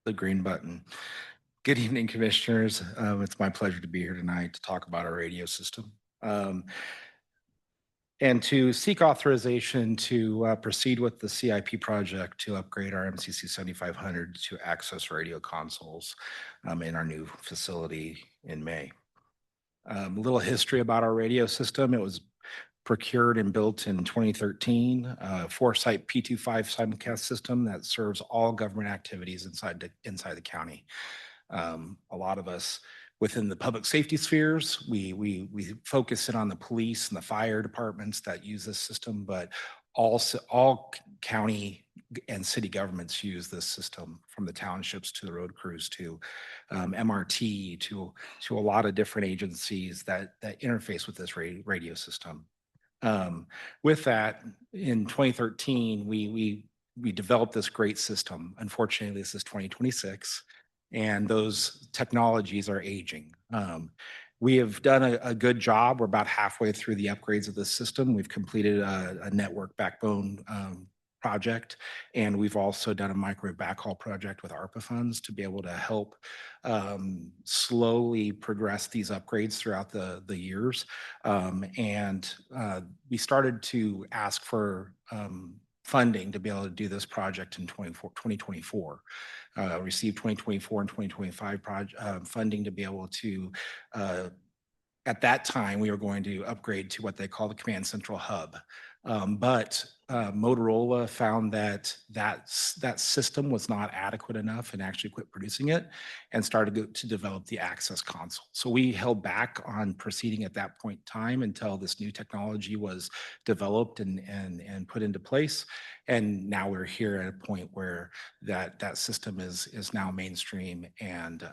S16: The green button. Good evening, Commissioners. It's my pleasure to be here tonight to talk about our radio system. And to seek authorization to proceed with the CIP project to upgrade our MCC 7500 to access radio consoles in our new facility in May. A little history about our radio system. It was procured and built in 2013, a 4-site P25 simulcast system that serves all government activities inside the county. A lot of us within the public safety spheres, we focus in on the police and the fire departments that use this system, but also all county and city governments use this system, from the townships to the road crews to MRT to a lot of different agencies that interface with this radio system. With that, in 2013, we developed this great system. Unfortunately, this is 2026. And those technologies are aging. We have done a good job. We're about halfway through the upgrades of this system. We've completed a network backbone project, and we've also done a microwave backhaul project with ARPA funds to be able to help slowly progress these upgrades throughout the years. We started to ask for funding to be able to do this project in 2024. Received 2024 and 2025 funding to be able to, at that time, we were going to upgrade to what they call the Command Central Hub. But Motorola found that system was not adequate enough and actually quit producing it and started to develop the access console. So we held back on proceeding at that point in time until this new technology was developed and put into place. And now we're here at a point where that system is now mainstream. And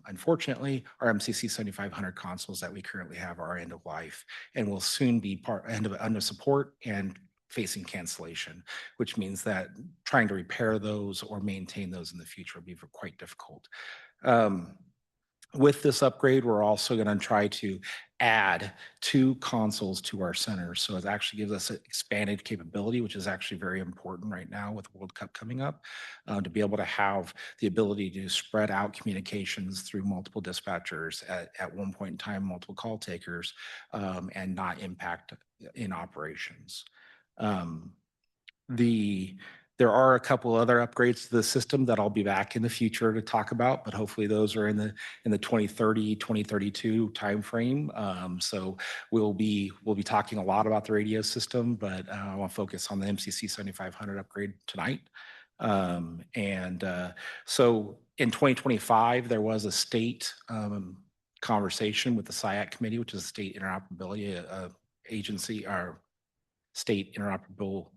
S16: unfortunately, our MCC 7500 consoles that we currently have are end of life and will soon be end of support and facing cancellation, which means that trying to repair those or maintain those in the future will be quite difficult. With this upgrade, we're also going to try to add 2 consoles to our center. So it actually gives us an expanded capability, which is actually very important right now with World Cup coming up, to be able to have the ability to spread out communications through multiple dispatchers at one point in time, multiple call takers, and not impact in operations. There are a couple other upgrades to the system that I'll be back in the future to talk about, but hopefully those are in the 2030, 2032 timeframe. So we'll be talking a lot about the radio system, but I want to focus on the MCC 7500 upgrade tonight. So in 2025, there was a state conversation with the SIAC committee, which is a state interoperability agency, or state interoperable.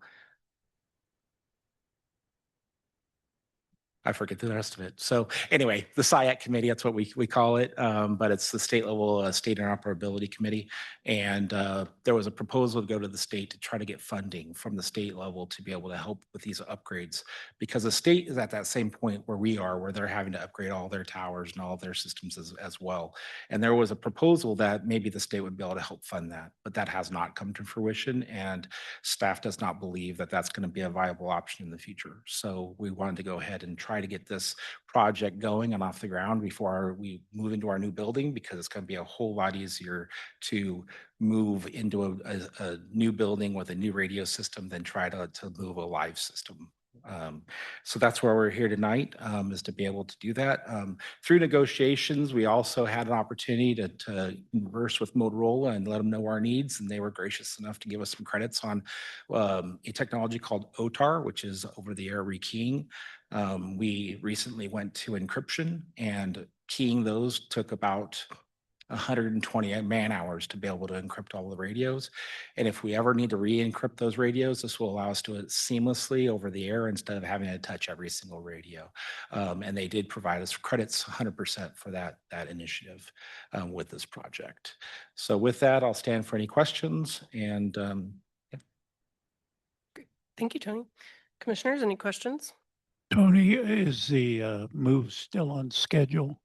S16: I forget the rest of it. So anyway, the SIAC committee, that's what we call it, but it's the state level state interoperability committee. And there was a proposal to go to the state to try to get funding from the state level to be able to help with these upgrades, because the state is at that same point where we are, where they're having to upgrade all their towers and all their systems as well. And there was a proposal that maybe the state would be able to help fund that, but that has not come to fruition. And staff does not believe that that's going to be a viable option in the future. So we wanted to go ahead and try to get this project going and off the ground before we move into our new building, because it's going to be a whole lot easier to move into a new building with a new radio system than try to move a live system. So that's where we're here tonight, is to be able to do that. Through negotiations, we also had an opportunity to converse with Motorola and let them know our needs, and they were gracious enough to give us some credits on a technology called OTAR, which is over-the-air rekeying. We recently went to encryption, and keying those took about 120 man hours to be able to encrypt all the radios. And if we ever need to re-encrypt those radios, this will allow us to do it seamlessly over the air instead of having to touch every single radio. And they did provide us credits 100% for that initiative with this project. So with that, I'll stand for any questions. And yeah.
S1: Thank you, Tony. Commissioners, any questions?
S9: Tony, is the move still on schedule?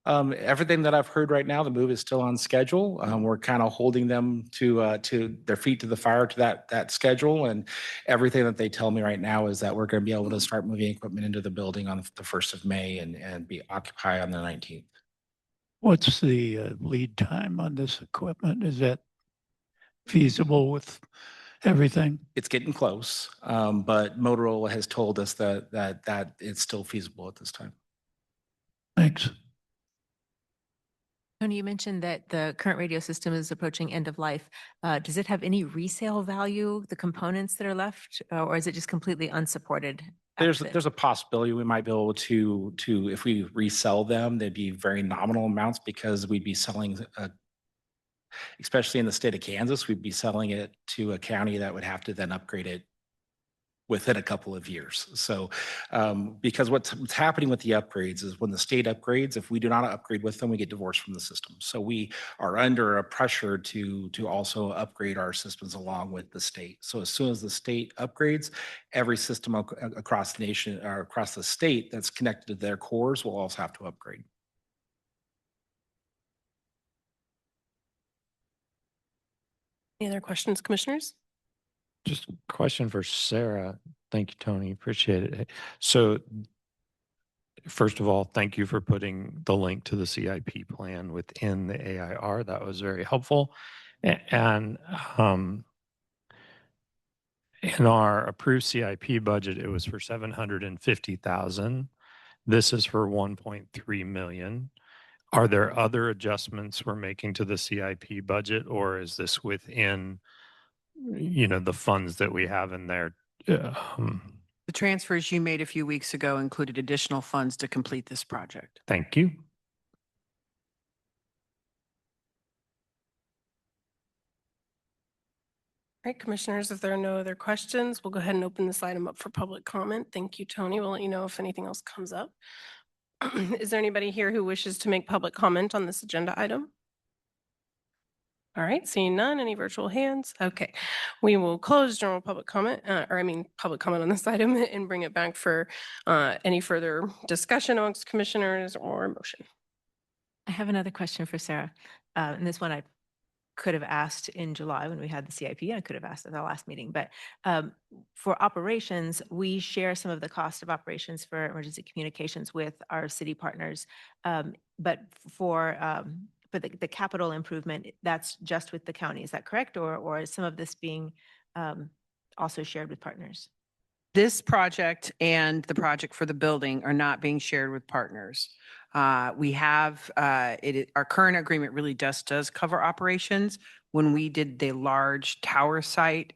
S16: Everything that I've heard right now, the move is still on schedule. We're kind of holding them to their feet to the fire to that schedule. And everything that they tell me right now is that we're going to be able to start moving equipment into the building on the 1st of May and be occupied on the 19th.
S9: What's the lead time on this equipment? Is that feasible with everything?
S16: It's getting close, but Motorola has told us that it's still feasible at this time.
S9: Thanks.
S13: Tony, you mentioned that the current radio system is approaching end of life. Does it have any resale value, the components that are left, or is it just completely unsupported?
S16: There's a possibility we might be able to if we resell them, they'd be very nominal amounts because we'd be selling, especially in the state of Kansas, we'd be selling it to a county that would have to then upgrade it within a couple of years. So because what's happening with the upgrades is when the state upgrades, if we do not upgrade with them, we get divorced from the system. So we are under a pressure to also upgrade our systems along with the state. So as soon as the state upgrades, every system across the nation or across the state that's connected to their cores will also have to upgrade.
S1: Any other questions, commissioners?
S2: Just a question for Sarah. Thank you, Tony. Appreciate it. So first of all, thank you for putting the link to the CIP plan within the AIR. That was very helpful. And in our approved CIP budget, it was for 750,000. This is for 1.3 million. Are there other adjustments we're making to the CIP budget, or is this within the funds that we have in there?
S6: The transfers you made a few weeks ago included additional funds to complete this project.
S2: Thank you.
S1: All right, commissioners, if there are no other questions, we'll go ahead and open this item up for public comment. Thank you, Tony. We'll let you know if anything else comes up. Is there anybody here who wishes to make public comment on this agenda item? All right, seeing none, any virtual hands? Okay, we will close general public comment, public comment on this item and bring it back for any further discussion amongst commissioners or motion.
S13: I have another question for Sarah. And this one I could have asked in July when we had the CIP, and I could have asked at our last meeting. But for operations, we share some of the cost of operations for emergency communications with our city partners. But for the capital improvement, that's just with the county. Is that correct? Or is some of this being also shared with partners?
S6: This project and the project for the building are not being shared with partners. We have, our current agreement really just does cover operations. When we did the large tower site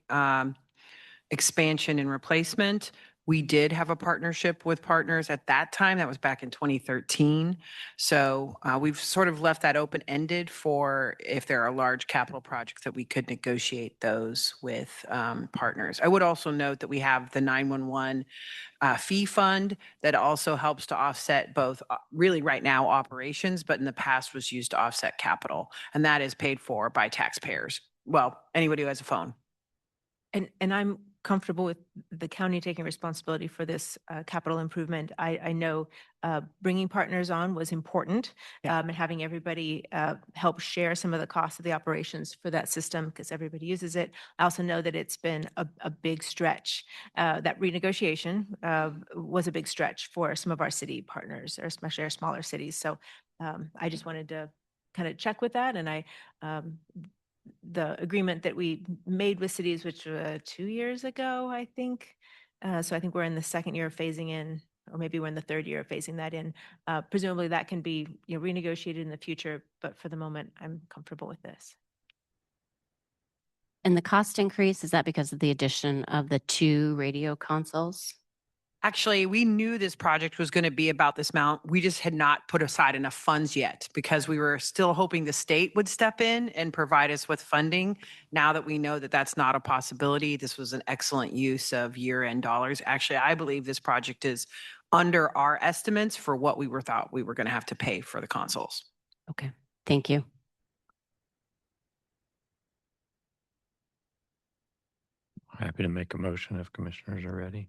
S6: expansion and replacement, we did have a partnership with partners at that time. That was back in 2013. So we've sort of left that open-ended for if there are large capital projects that we could negotiate those with partners. I would also note that we have the 911 fee fund that also helps to offset both really right now operations, but in the past was used to offset capital. And that is paid for by taxpayers. Well, anybody who has a phone.
S13: And I'm comfortable with the county taking responsibility for this capital improvement. I know bringing partners on was important, and having everybody help share some of the costs of the operations for that system because everybody uses it. I also know that it's been a big stretch. That renegotiation was a big stretch for some of our city partners, or especially our smaller cities. So I just wanted to kind of check with that. And the agreement that we made with cities, which was 2 years ago, I think. So I think we're in the second year of phasing in, or maybe we're in the third year of phasing that in. Presumably that can be renegotiated in the future, but for the moment, I'm comfortable with this.
S12: And the cost increase, is that because of the addition of the 2 radio consoles?
S6: Actually, we knew this project was going to be about this amount. We just had not put aside enough funds yet because we were still hoping the state would step in and provide us with funding. Now that we know that that's not a possibility, this was an excellent use of year-end dollars. Actually, I believe this project is under our estimates for what we thought we were going to have to pay for the consoles.
S12: Okay, thank you.
S2: Happy to make a motion if commissioners are ready.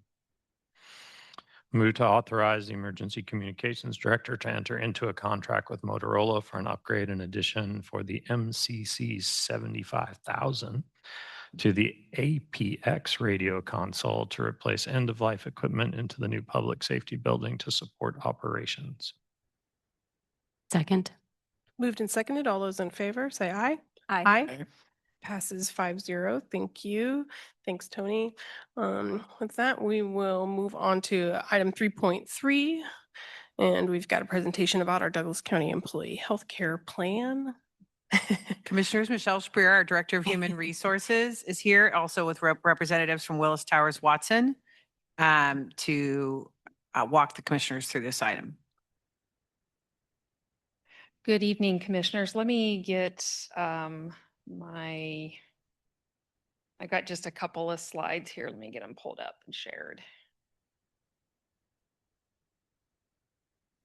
S2: Move to authorize the Emergency Communications Director to enter into a contract with Motorola for an upgrade and addition for the MCC 75,000 to the APX radio console to replace end-of-life equipment into the new public safety building to support operations.
S12: Second.
S1: Moved and seconded. All those in favor, say aye.
S13: Aye.
S1: Passes 5-0. Thank you. Thanks, Tony. With that, we will move on to item 3.3. And we've got a presentation about our Douglas County Employee Healthcare Plan.
S6: Commissioners, Michelle Spreer, our Director of Human Resources, is here, also with representatives from Willis Towers Watson to walk the commissioners through this item.
S17: Good evening, Commissioners. Let me get I got just a couple of slides here. Let me get them pulled up and shared.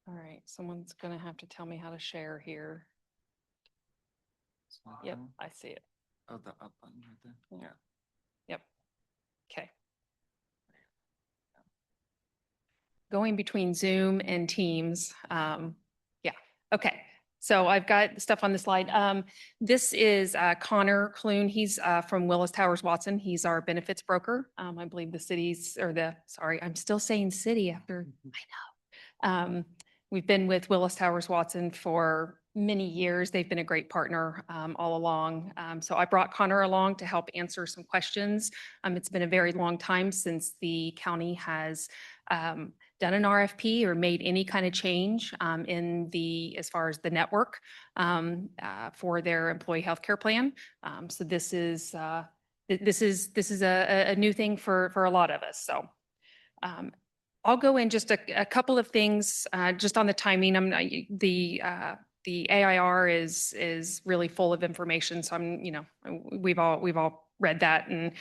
S17: All right, someone's going to have to tell me how to share here. Yep, I see it.
S18: Oh, the up button right there.
S17: Yeah. Yep. Okay. Going between Zoom and Teams. Yeah. Okay. So I've got stuff on the slide. This is Connor Clune. He's from Willis Towers Watson. He's our benefits broker. I believe the city's sorry, I'm still saying city after I know. We've been with Willis Towers Watson for many years. They've been a great partner all along. So I brought Connor along to help answer some questions. It's been a very long time since the county has done an RFP or made any kind of change as far as the network for their employee healthcare plan. So this is a new thing for a lot of us. So I'll go in just a couple of things just on the timing. The AIR is really full of information. So we've all read that and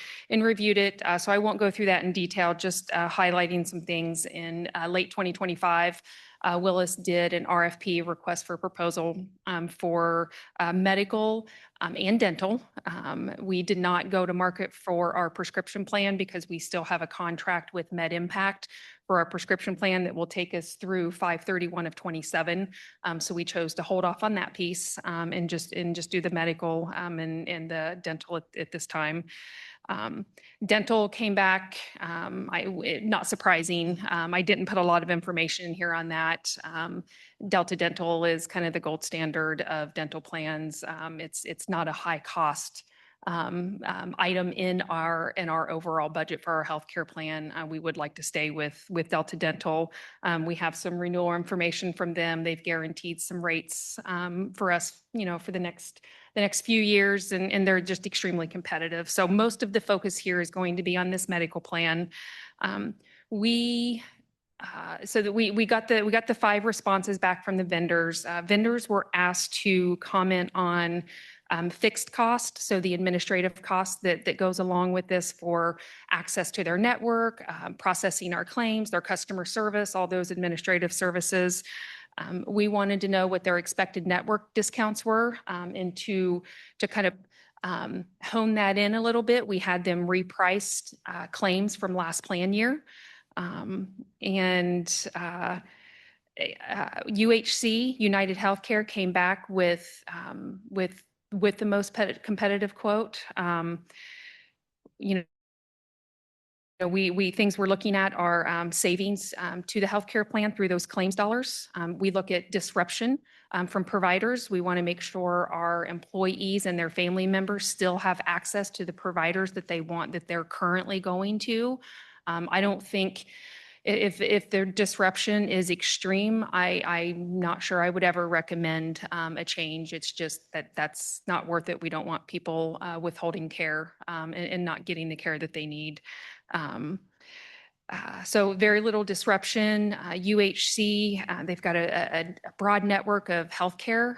S17: reviewed it. So I won't go through that in detail, just highlighting some things. In late 2025, Willis did an RFP, request for proposal, for medical and dental. We did not go to market for our prescription plan because we still have a contract with MedImpact for our prescription plan that will take us through 5/31 of 27. So we chose to hold off on that piece and just do the medical and the dental at this time. Dental came back, not surprising. I didn't put a lot of information in here on that. Delta Dental is kind of the gold standard of dental plans. It's not a high cost item in our overall budget for our healthcare plan. We would like to stay with Delta Dental. We have some renewal information from them. They've guaranteed some rates for us, for the next few years, and they're just extremely competitive. So most of the focus here is going to be on this medical plan. We got the 5 responses back from the vendors. Vendors were asked to comment on fixed cost, so the administrative cost that goes along with this for access to their network, processing our claims, their customer service, all those administrative services. We wanted to know what their expected network discounts were, and to kind of hone that in a little bit. We had them repriced claims from last plan year. UHC, United Healthcare, came back with the most competitive quote. Things we're looking at are savings to the healthcare plan through those claims dollars. We look at disruption from providers. We want to make sure our employees and their family members still have access to the providers that they want, that they're currently going to. I don't think if their disruption is extreme, I'm not sure I would ever recommend a change. It's just that's not worth it. We don't want people withholding care and not getting the care that they need. So very little disruption. UHC, they've got a broad network of healthcare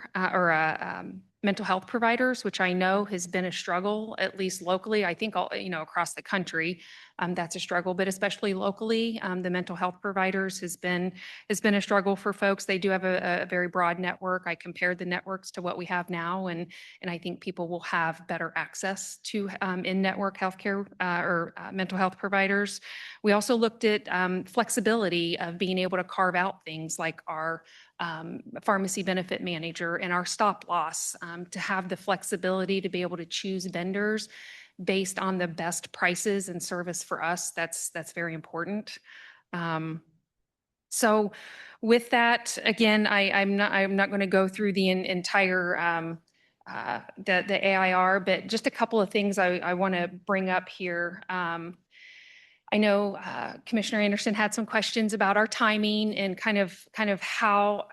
S17: mental health providers, which I know has been a struggle, at least locally, I think across the country. that's a struggle, but especially locally, the mental health providers has been a struggle for folks. They do have a very broad network. I compared the networks to what we have now, and I think people will have better access to in-network healthcare or mental health providers. We also looked at flexibility of being able to carve out things like our pharmacy benefit manager and our stop loss to have the flexibility to be able to choose vendors based on the best prices and service for us. That's very important. So with that, again, I'm not going to go through the entire the AIR, but just a couple of things I want to bring up here. I know Commissioner Anderson had some questions about our timing and kind of how,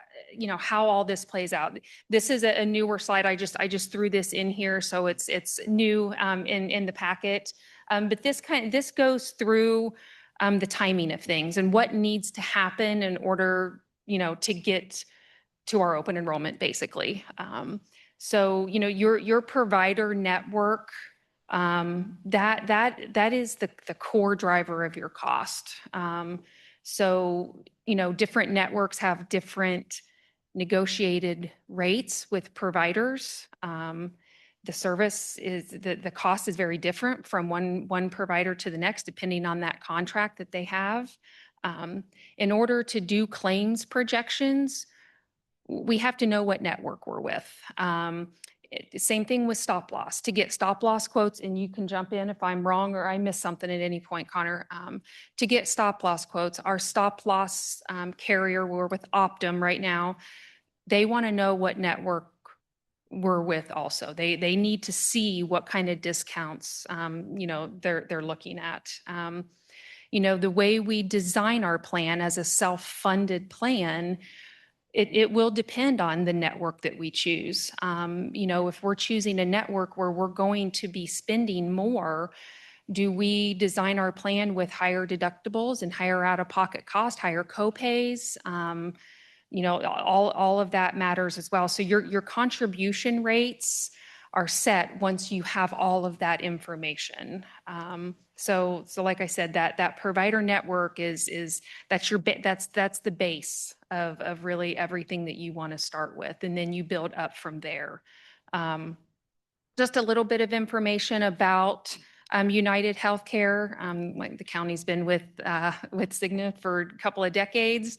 S17: how all this plays out. This is a newer slide. I just threw this in here, so it's new in the packet. But this goes through the timing of things and what needs to happen in order, to get to our open enrollment, basically. So, your provider network, that is the core driver of your cost. So, different networks have different negotiated rates with providers. The service is, the cost is very different from one provider to the next, depending on that contract that they have. In order to do claims projections, we have to know what network we're with. Same thing with stop loss. To get stop loss quotes, and you can jump in if I'm wrong or I miss something at any point, Connor. To get stop loss quotes, our stop loss carrier, we're with Optum right now. They want to know what network we're with also. They need to see what kind of discounts they're looking at. The way we design our plan as a self-funded plan, it will depend on the network that we choose. If we're choosing a network where we're going to be spending more, do we design our plan with higher deductibles and higher out-of-pocket cost, higher copays? All of that matters as well. So your contribution rates are set once you have all of that information. So like I said, that provider network that's the base of really everything that you want to start with, and then you build up from there. Just a little bit of information about United Healthcare. The county's been with Cigna for a couple of decades.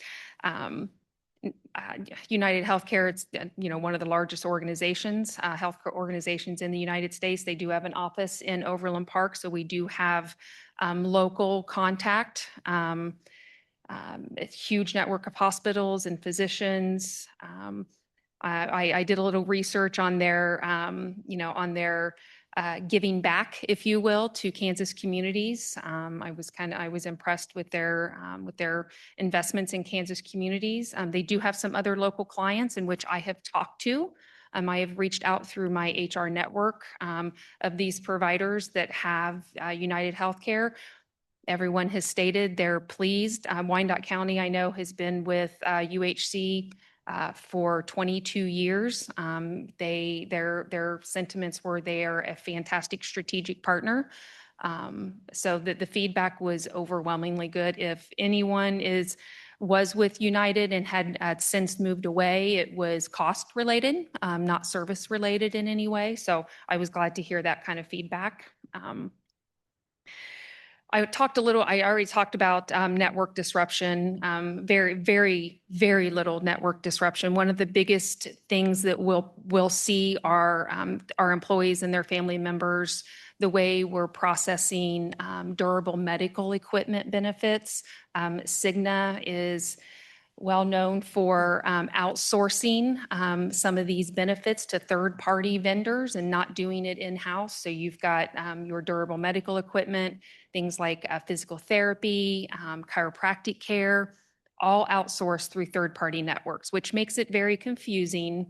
S17: United Healthcare, it's one of the largest organizations, healthcare organizations in the United States. They do have an office in Overland Park, so we do have local contact. A huge network of hospitals and physicians. I did a little research on their, on their giving back, if you will, to Kansas communities. I was impressed with their investments in Kansas communities. They do have some other local clients in which I have talked to. I have reached out through my HR network of these providers that have United Healthcare. Everyone has stated they're pleased. Wyandotte County, I know, has been with UHC for 22 years. Their sentiments were they are a fantastic strategic partner. So the feedback was overwhelmingly good. If anyone was with United and had since moved away, it was cost related, not service related in any way. So I was glad to hear that kind of feedback. I already talked about network disruption, very, very, very little network disruption. One of the biggest things that we'll see are our employees and their family members, the way we're processing durable medical equipment benefits. Cigna is well known for outsourcing some of these benefits to third-party vendors and not doing it in-house. So you've got your durable medical equipment, things like physical therapy, chiropractic care, all outsourced through third-party networks, which makes it very confusing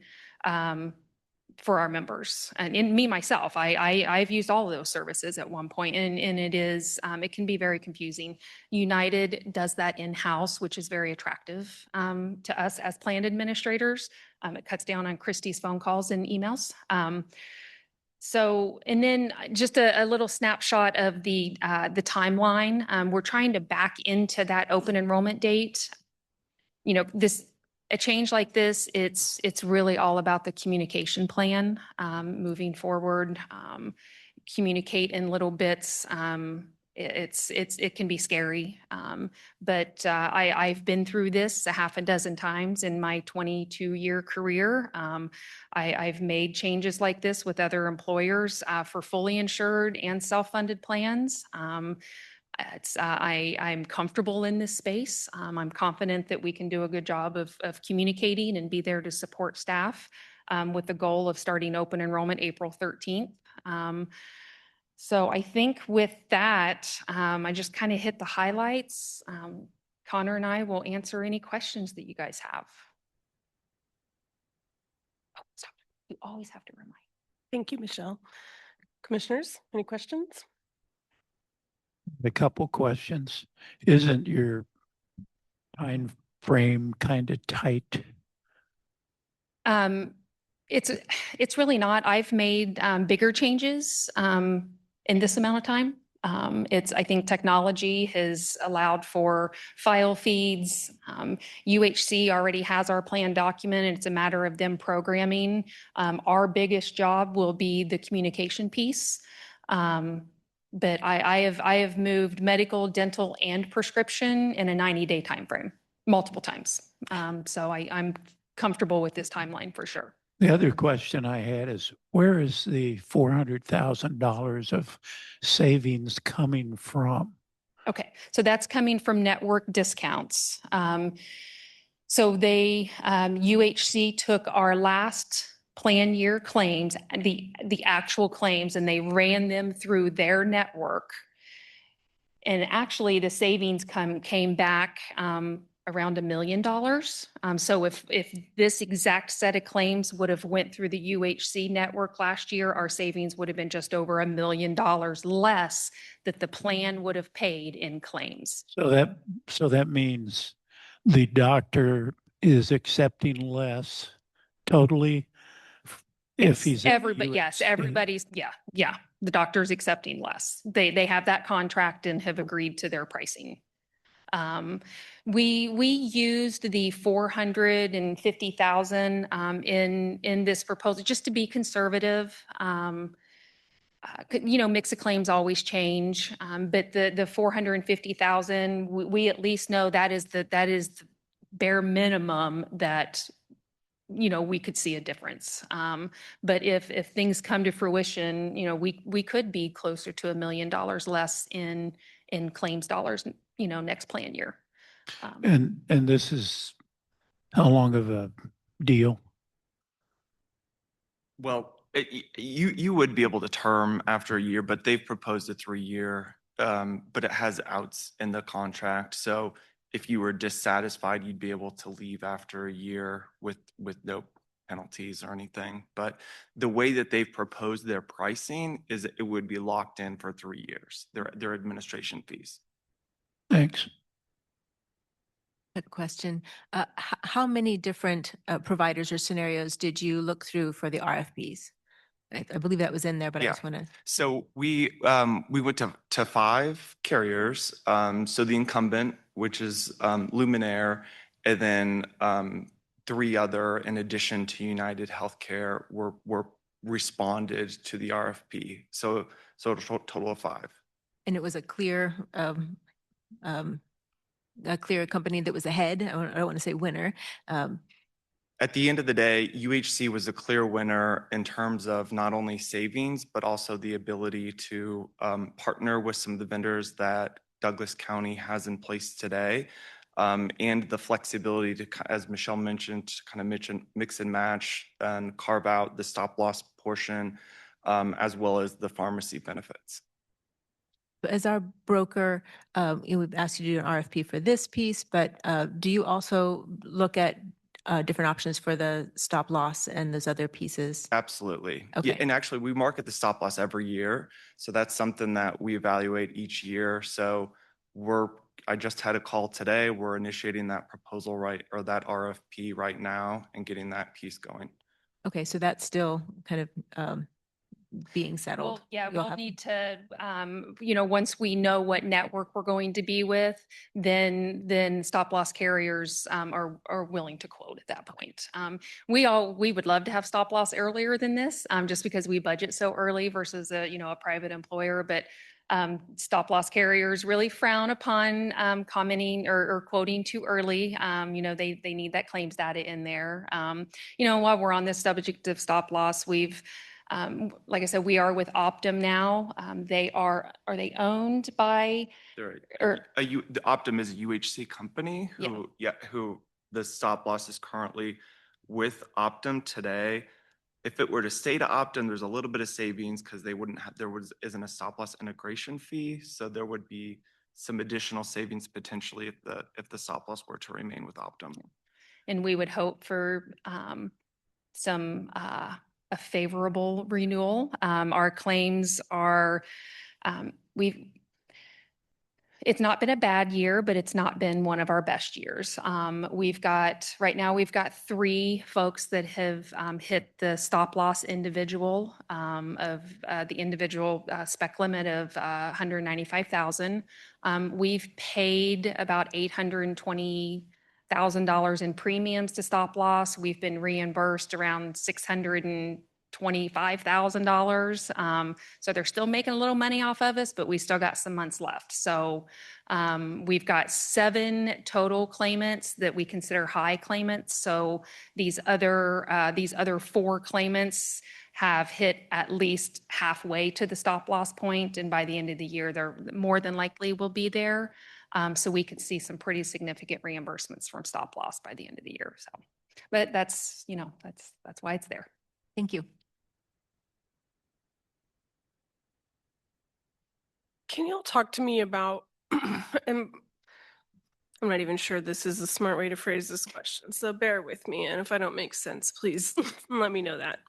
S17: for our members. And in me, myself, I've used all of those services at one point, and it can be very confusing. United does that in-house, which is very attractive to us as plan administrators. It cuts down on Christy's phone calls and emails. So, and then just a little snapshot of the timeline. We're trying to back into that open enrollment date. You know, a change like this, it's really all about the communication plan, moving forward, communicate in little bits. It can be scary. But I've been through this a half a dozen times in my 22-year career. I've made changes like this with other employers for fully insured and self-funded plans. I'm comfortable in this space. I'm confident that we can do a good job of communicating and be there to support staff with the goal of starting open enrollment April 13th. So I think with that, I just kind of hit the highlights. Connor and I will answer any questions that you guys have. Oh, stop. You always have to remind.
S1: Thank you, Michelle. Commissioners, any questions?
S9: A couple questions. Isn't your time frame kind of tight?
S17: It's really not. I've made bigger changes in this amount of time. I think technology has allowed for file feeds. UHC already has our plan document, and it's a matter of them programming. Our biggest job will be the communication piece. But I have moved medical, dental, and prescription in a 90-day time frame, multiple times. So I'm comfortable with this timeline for sure.
S9: The other question I had is, where is the $400,000 of savings coming from?
S17: Okay, so that's coming from network discounts. So UHC took our last plan year claims, the actual claims, and they ran them through their network. And actually the savings came back around $1 million. So if this exact set of claims would have went through the UHC network last year, our savings would have been just over $1 million less that the plan would have paid in claims.
S9: So that means the doctor is accepting less totally if he's
S17: everybody, yes, everybody's, yeah. The doctor's accepting less. They have that contract and have agreed to their pricing. We used the 450,000 in this proposal just to be conservative. Mix of claims always change, but the 450,000, we at least know that is the bare minimum that we could see a difference. But if things come to fruition, we could be closer to $1 million less in claims dollars, next plan year.
S9: And this is how long of a deal?
S19: Well, you would be able to term after a year, but they've proposed a 3-year, but it has outs in the contract. So if you were dissatisfied, you'd be able to leave after a year with no penalties or anything. But the way that they've proposed their pricing is it would be locked in for 3 years, their administration fees.
S9: Thanks.
S13: Good question. How many different providers or scenarios did you look through for the RFPs? I believe that was in there, but I just want to.
S19: So we went to 5 carriers. So the incumbent, which is Luminaire, and then 3 other, in addition to United Healthcare, were responded to the RFP. So a total of 5.
S13: And it was a clear company that was ahead. I don't want to say winner.
S19: At the end of the day, UHC was a clear winner in terms of not only savings, but also the ability to partner with some of the vendors that Douglas County has in place today, and the flexibility to, as Michelle mentioned, kind of mix and match and carve out the stop loss portion, as well as the pharmacy benefits.
S13: As our broker, we've asked you to do an RFP for this piece, but do you also look at different options for the stop loss and those other pieces?
S19: Absolutely.
S13: Okay.
S19: Yeah, and actually we market the stop loss every year. So that's something that we evaluate each year. So I just had a call today. We're initiating that proposal that RFP right now and getting that piece going.
S13: Okay, so that's still kind of being settled?
S17: Well, yeah,
S13: You'll
S17: we'll
S13: have-
S17: need to, once we know what network we're going to be with, then stop loss carriers are willing to quote at that point. We would love to have stop loss earlier than this, just because we budget so early versus a private employer, but stop loss carriers really frown upon commenting or quoting too early. They need that claims data in there. While we're on this subject of stop loss, we've like I said, we are with Optum now. Are they owned by,
S19: The Optum is a UHC company
S17: Yeah.
S19: who the stop loss is currently with Optum today. If it were to stay to Optum, there's a little bit of savings because isn't a stop loss integration fee. So there would be some additional savings potentially if the stop loss were to remain with Optum.
S17: and we would hope for a favorable renewal. Our claims are, it's not been a bad year, but it's not been one of our best years. Right now we've got 3 folks that have hit the stop loss individual of the individual spec limit of $195,000. We've paid about $820,000 in premiums to stop loss. We've been reimbursed around $625,000. So they're still making a little money off of us, but we still got some months left. So we've got 7 total claimants that we consider high claimants. So these other 4 claimants have hit at least halfway to the stop loss point, and by the end of the year, they're more than likely will be there. So we could see some pretty significant reimbursements from stop loss by the end of the year. So, but that's why it's there.
S13: Thank you.
S1: Can y'all talk to me about, and I'm not even sure this is a smart way to phrase this question, so bear with me. And if I don't make sense, please let me know that.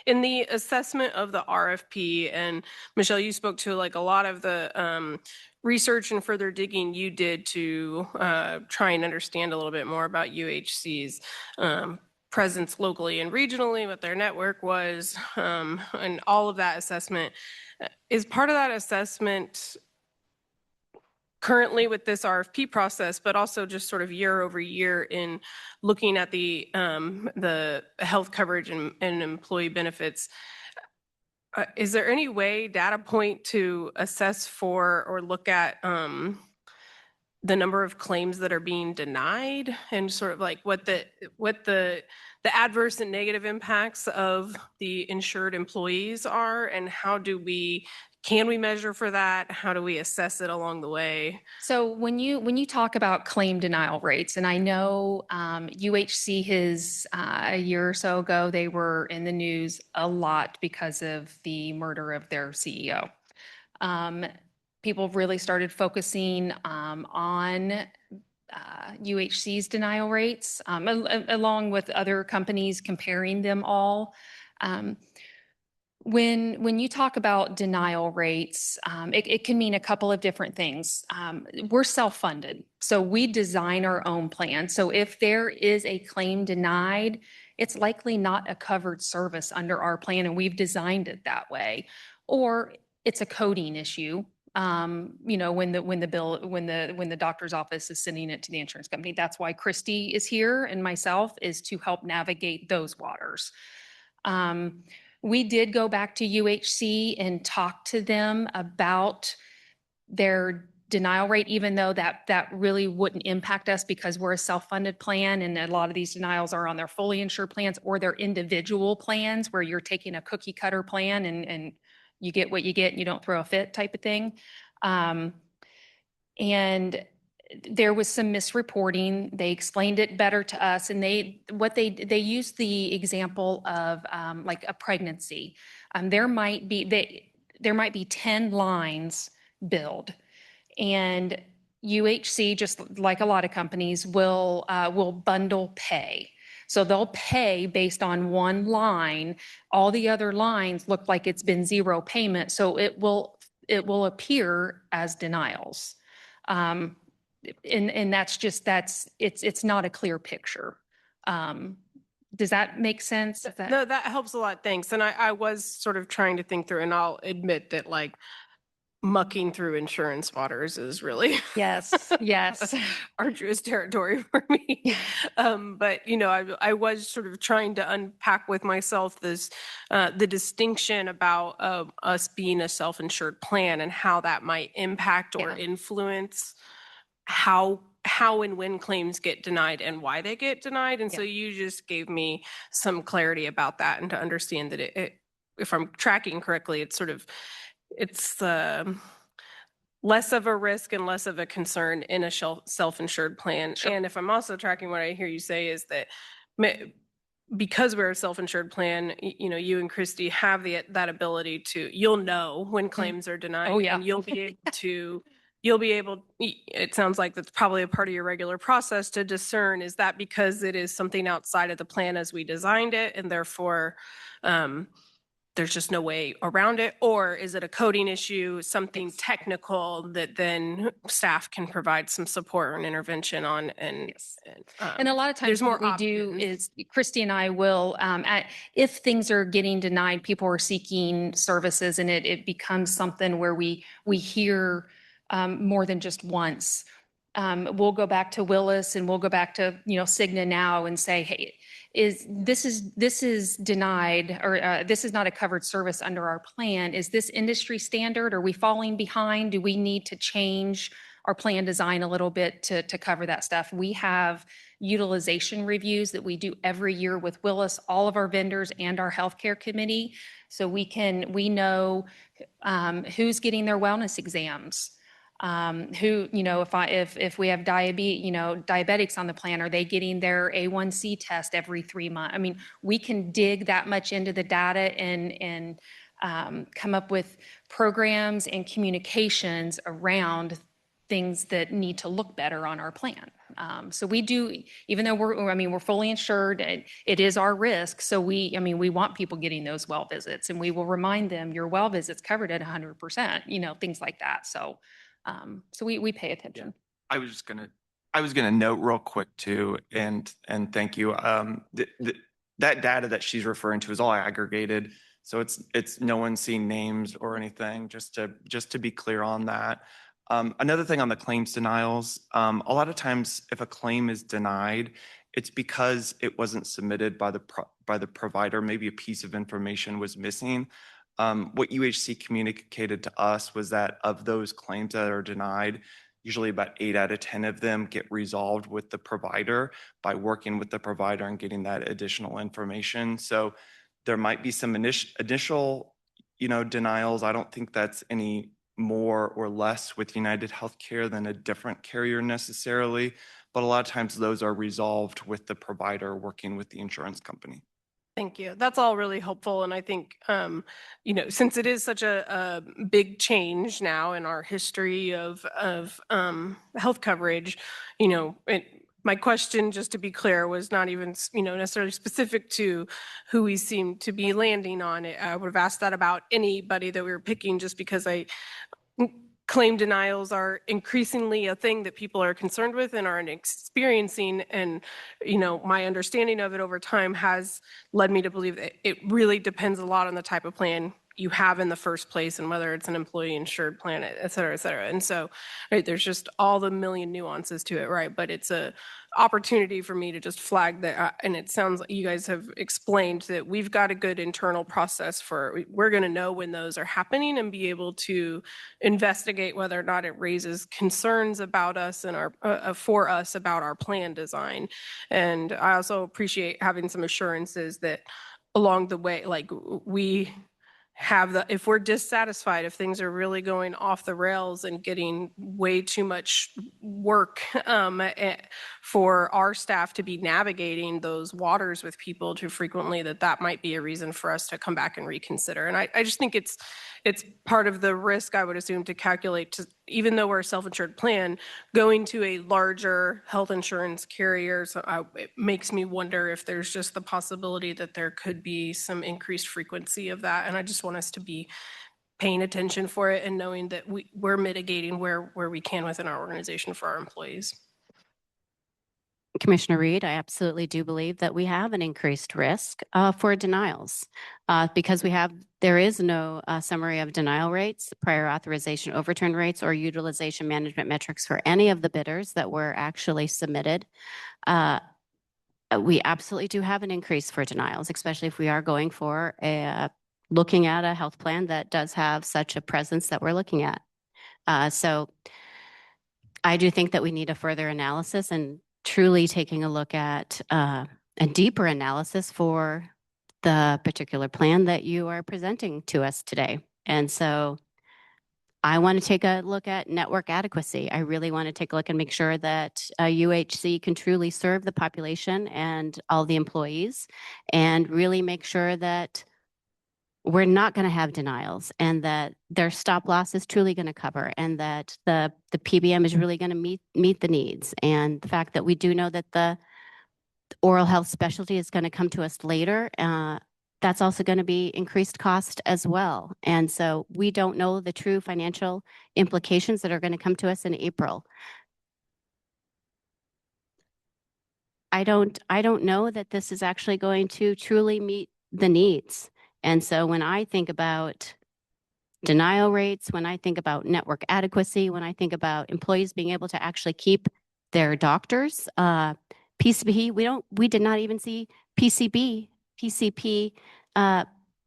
S1: In the assessment of the RFP, and Michelle, you spoke to like a lot of the research and further digging you did to try and understand a little bit more about UHC's presence locally and regionally, what their network was, and all of that assessment. Is part of that assessment currently with this RFP process, but also just sort of year over year in looking at the health coverage and employee benefits? Is there any way, data point to assess for or look at the number of claims that are being denied and sort of like what the adverse and negative impacts of the insured employees are, and can we measure for that? How do we assess it along the way?
S17: So when you talk about claim denial rates, and I know UHC a year or so ago, they were in the news a lot because of the murder of their CEO. People really started focusing on UHC's denial rates, along with other companies, comparing them all. When you talk about denial rates, it can mean a couple of different things. We're self-funded, so we design our own plan. So if there is a claim denied, it's likely not a covered service under our plan, and we've designed it that way. Or it's a coding issue. When the doctor's office is sending it to the insurance company. That's why Christy is here and myself is to help navigate those waters. We did go back to UHC and talk to them about their denial rate, even though that really wouldn't impact us because we're a self-funded plan, and a lot of these denials are on their fully insured plans or their individual plans where you're taking a cookie cutter plan and you get what you get and you don't throw a fit type of thing. And there was some misreporting. They explained it better to us, and they used the example of like a pregnancy. There might be 10 lines billed, and UHC, just like a lot of companies, will bundle pay. So they'll pay based on one line. All the other lines look like it's been zero payment, so it will appear as denials. And it's not a clear picture. Does that make sense? Is that-
S1: No, that helps a lot. Thanks. And I was sort of trying to think through, and I'll admit that like mucking through insurance waters is really
S17: Yes, yes.
S1: arduous territory for me. But you know, I was sort of trying to unpack with myself this the distinction about us being a self-insured plan and how that might impact or influence how and when claims get denied and why they get denied. And so you just gave me some clarity about that, and to understand that if I'm tracking correctly, it's sort of it's less of a risk and less of a concern in a self-insured plan. And if I'm also tracking, what I hear you say is that because we're a self-insured plan, you know, you and Christy have that ability to, you'll know when claims are denied.
S17: Oh, yeah.
S1: And you'll be able, it sounds like that's probably a part of your regular process to discern, is that because it is something outside of the plan as we designed it, and therefore there's just no way around it? Or is it a coding issue, something technical that then staff can provide some support and intervention on? And
S17: And a lot of times
S1: there's more
S17: what we do is Christy and I will, if things are getting denied, people are seeking services, and it becomes something where we hear more than just once. We'll go back to Willis, and we'll go back to, you know, Cigna now and say, hey, this is denied, or this is not a covered service under our plan. Is this industry standard? Are we falling behind? Do we need to change our plan design a little bit to cover that stuff? We have utilization reviews that we do every year with Willis, all of our vendors, and our healthcare committee. So we know who's getting their wellness exams. Who, you know, if we have diabetics on the plan, are they getting their A1C test every 3 months? I mean, we can dig that much into the data and come up with programs and communications around things that need to look better on our plan. So we do, even though we're fully insured, it is our risk. So we want people getting those well visits, and we will remind them your well visit's covered at 100%, you know, things like that. So we pay attention.
S19: I was gonna note real quick too, and thank you. That data that she's referring to is all aggregated, so it's no one seeing names or anything. Just to be clear on that. Another thing on the claims denials, a lot of times if a claim is denied, it's because it wasn't submitted by the provider. Maybe a piece of information was missing. What UHC communicated to us was that of those claims that are denied, usually about 8 out of 10 of them get resolved with the provider by working with the provider and getting that additional information. So there might be some initial, you know, denials. I don't think that's any more or less with United Healthcare than a different carrier necessarily, but a lot of times those are resolved with the provider working with the insurance company.
S1: Thank you. That's all really helpful. And I think, you know, since it is such a big change now in our history of health coverage, you know, my question, just to be clear, was not even, you know, necessarily specific to who we seem to be landing on. I would have asked that about anybody that we were picking, just because claim denials are increasingly a thing that people are concerned with and are experiencing. And, you know, my understanding of it over time has led me to believe that it really depends a lot on the type of plan you have in the first place, and whether it's an employee insured plan, et cetera, et cetera. And so, right, there's just all the million nuances to it, right? But it's a opportunity for me to just flag that. And it sounds like you guys have explained that we've got a good internal process we're going to know when those are happening and be able to investigate whether or not it raises concerns about us and for us about our plan design. And I also appreciate having some assurances that along the way, like we have if we're dissatisfied, if things are really going off the rails and getting way too much work for our staff to be navigating those waters with people too frequently, that might be a reason for us to come back and reconsider. And I just think it's part of the risk, I would assume, to calculate, even though we're a self-insured plan, going to a larger health insurance carrier. So it makes me wonder if there's just the possibility that there could be some increased frequency of that. And I just want us to be paying attention for it and knowing that we're mitigating where we can within our organization for our employees.
S12: Commissioner Reed, I absolutely do believe that we have an increased risk for denials because there is no summary of denial rates, prior authorization overturn rates, or utilization management metrics for any of the bidders that were actually submitted. We absolutely do have an increase for denials, especially if we are going for looking at a health plan that does have such a presence that we're looking at. So I do think that we need a further analysis and truly taking a look at a deeper analysis for the particular plan that you are presenting to us today. And so I want to take a look at network adequacy. I really want to take a look and make sure that UHC can truly serve the population and all the employees, and really make sure that we're not going to have denials, and that their stop loss is truly going to cover, and that the PBM is really going to meet the needs. And the fact that we do know that the oral health specialty is going to come to us later, that's also going to be increased cost as well. And so we don't know the true financial implications that are going to come to us in April. I don't know that this is actually going to truly meet the needs. And so when I think about denial rates, when I think about network adequacy, when I think about employees being able to actually keep their doctors, PCP, we did not even see PCP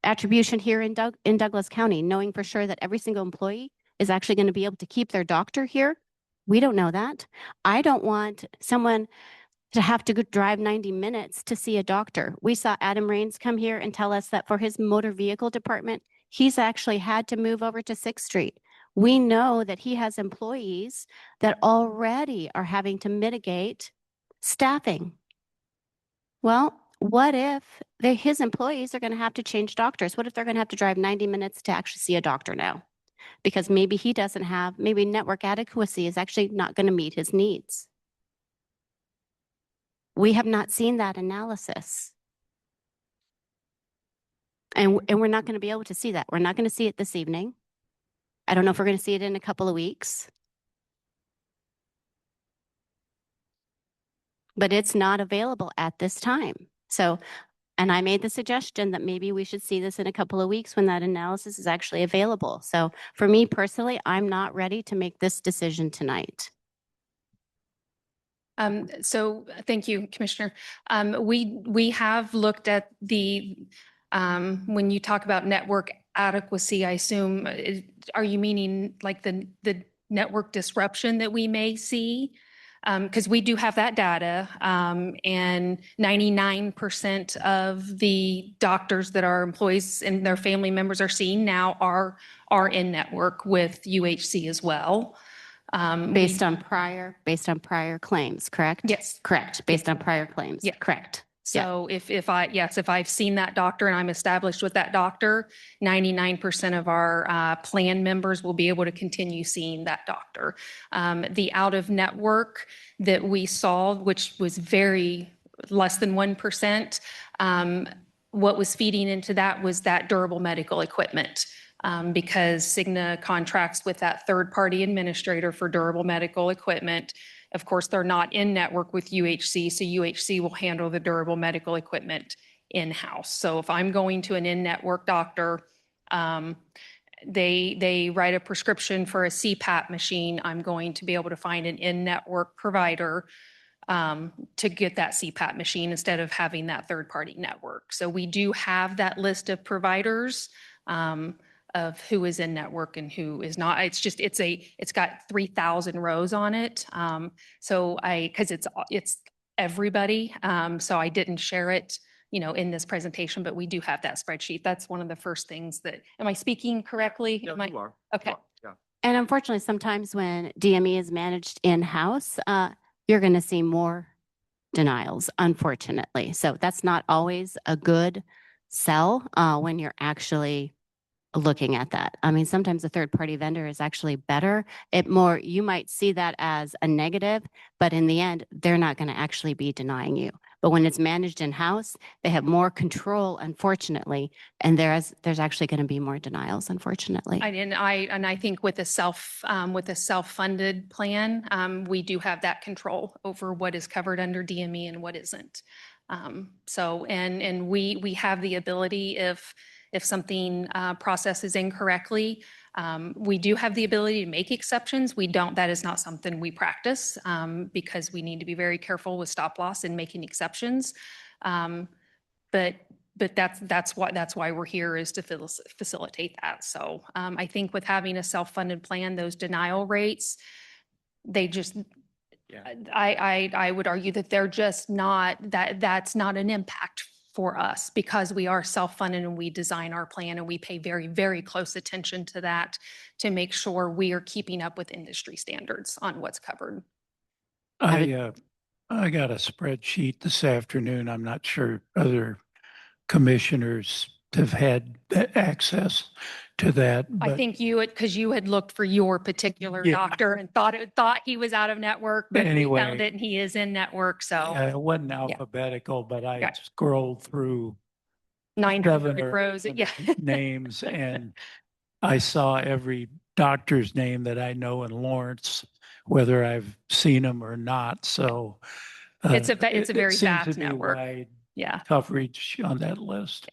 S12: attribution here in Douglas County, knowing for sure that every single employee is actually going to be able to keep their doctor here. We don't know that. I don't want someone to have to drive 90 minutes to see a doctor. We saw Adam Rains come here and tell us that for his motor vehicle department, he's actually had to move over to 6th Street. We know that he has employees that already are having to mitigate staffing. Well, what if his employees are going to have to change doctors? What if they're going to have to drive 90 minutes to actually see a doctor now? Because maybe maybe network adequacy is actually not going to meet his needs. We have not seen that analysis. And we're not going to be able to see that. We're not going to see it this evening. I don't know if we're going to see it in a couple of weeks. But it's not available at this time. So, and I made the suggestion that maybe we should see this in a couple of weeks when that analysis is actually available. So for me personally, I'm not ready to make this decision tonight.
S17: So thank you, Commissioner. We have looked at when you talk about network adequacy, I assume, are you meaning like the network disruption that we may see? Because we do have that data, and 99% of the doctors that our employees and their family members are seeing now are in network with UHC as well.
S12: Based on prior claims, correct?
S17: Yes.
S12: Correct. Based on prior claims.
S17: Yeah.
S12: Correct.
S17: So if I've seen that doctor and I'm established with that doctor, 99% of our plan members will be able to continue seeing that doctor. The out of network that we saw, which was very less than 1%, what was feeding into that was that durable medical equipment. Because Cigna contracts with that third-party administrator for durable medical equipment. Of course, they're not in network with UHC, so UHC will handle the durable medical equipment in-house. So if I'm going to an in-network doctor, they write a prescription for a CPAP machine, I'm going to be able to find an in-network provider to get that CPAP machine instead of having that third-party network. So we do have that list of providers of who is in network and who is not. It's got 3,000 rows on it. Because it's everybody. So I didn't share it, in this presentation, but we do have that spreadsheet. That's one of the first things am I speaking correctly?
S15: Yeah, you are.
S17: Okay.
S15: Yeah.
S12: And unfortunately, sometimes when DME is managed in-house, you're going to see more denials, unfortunately. So that's not always a good sell when you're actually looking at that. I mean, sometimes a third-party vendor is actually better. You might see that as a negative, but in the end, they're not going to actually be denying you. But when it's managed in-house, they have more control, unfortunately, and there's actually going to be more denials, unfortunately.
S17: I think with a self-funded plan, we do have that control over what is covered under DME and what isn't. And we have the ability if something processes incorrectly, we do have the ability to make exceptions. That is not something we practice because we need to be very careful with stop loss and making exceptions. But that's why we're here, is to facilitate that. So I think with having a self-funded plan, those denial rates, I would argue that they're just not, that's not an impact for us because we are self-funded and we design our plan and we pay very, very close attention to that to make sure we are keeping up with industry standards on what's covered.
S9: I got a spreadsheet this afternoon. I'm not sure other commissioners have had access to that.
S17: I think because you had looked for your particular doctor and thought he was out of network, but
S9: anyway,
S17: we found it and he is in network. So
S9: it wasn't alphabetical, but I scrolled through
S17: 900 rows.
S9: Names, and I saw every doctor's name that I know in Lawrence, whether I've seen them or not. So
S17: it's a very vast network.
S9: Wide coverage on that list.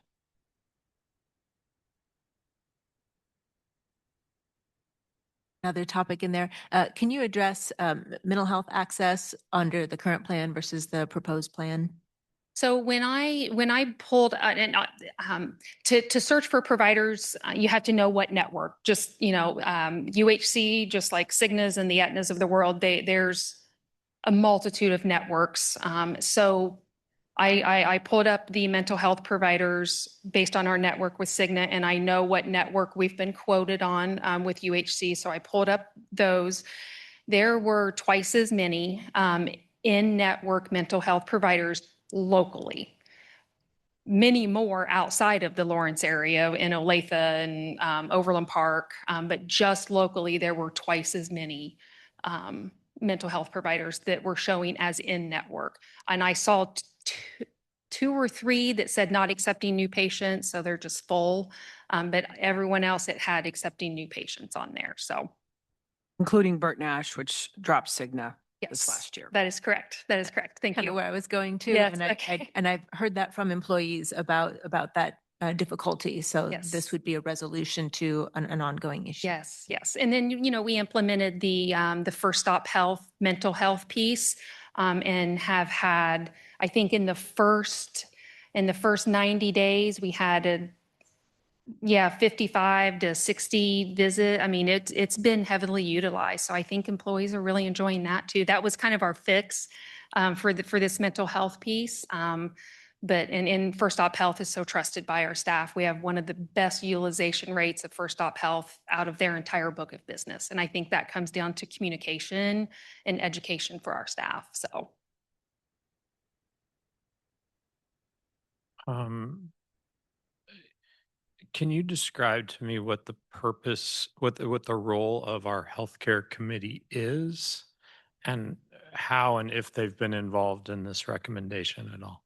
S13: Another topic in there. Can you address mental health access under the current plan versus the proposed plan?
S17: So when I pulled to search for providers, you have to know what network. Just UHC, just like Cignas and the Aetnas of the world, there's a multitude of networks. So I pulled up the mental health providers based on our network with Cigna, and I know what network we've been quoted on with UHC. So I pulled up those. There were twice as many in-network mental health providers locally. Many more outside of the Lawrence area in Olathe and Overland Park, but just locally there were twice as many mental health providers that were showing as in-network. And I saw two or three that said not accepting new patients, so they're just full. But everyone else that had accepting new patients on there. So,
S6: including Burt Nash, which dropped Cigna this last year.
S17: That is correct. That is correct. Thank you.
S13: Where I was going to,
S17: yes,
S13: and I've heard that from employees about that difficulty. So this would be a resolution to an ongoing issue.
S17: Yes, yes. And then we implemented the First Stop Health mental health piece, and have had, I think in the first 90 days we had 55 to 60 visit. I mean, it's been heavily utilized. So I think employees are really enjoying that too. That was kind of our fix for this mental health piece. But in First Stop Health is so trusted by our staff. We have one of the best utilization rates of First Stop Health out of their entire book of business. And I think that comes down to communication and education for our staff. So.
S2: Can you describe to me what the purpose, what the role of our healthcare committee is, and how and if they've been involved in this recommendation at all?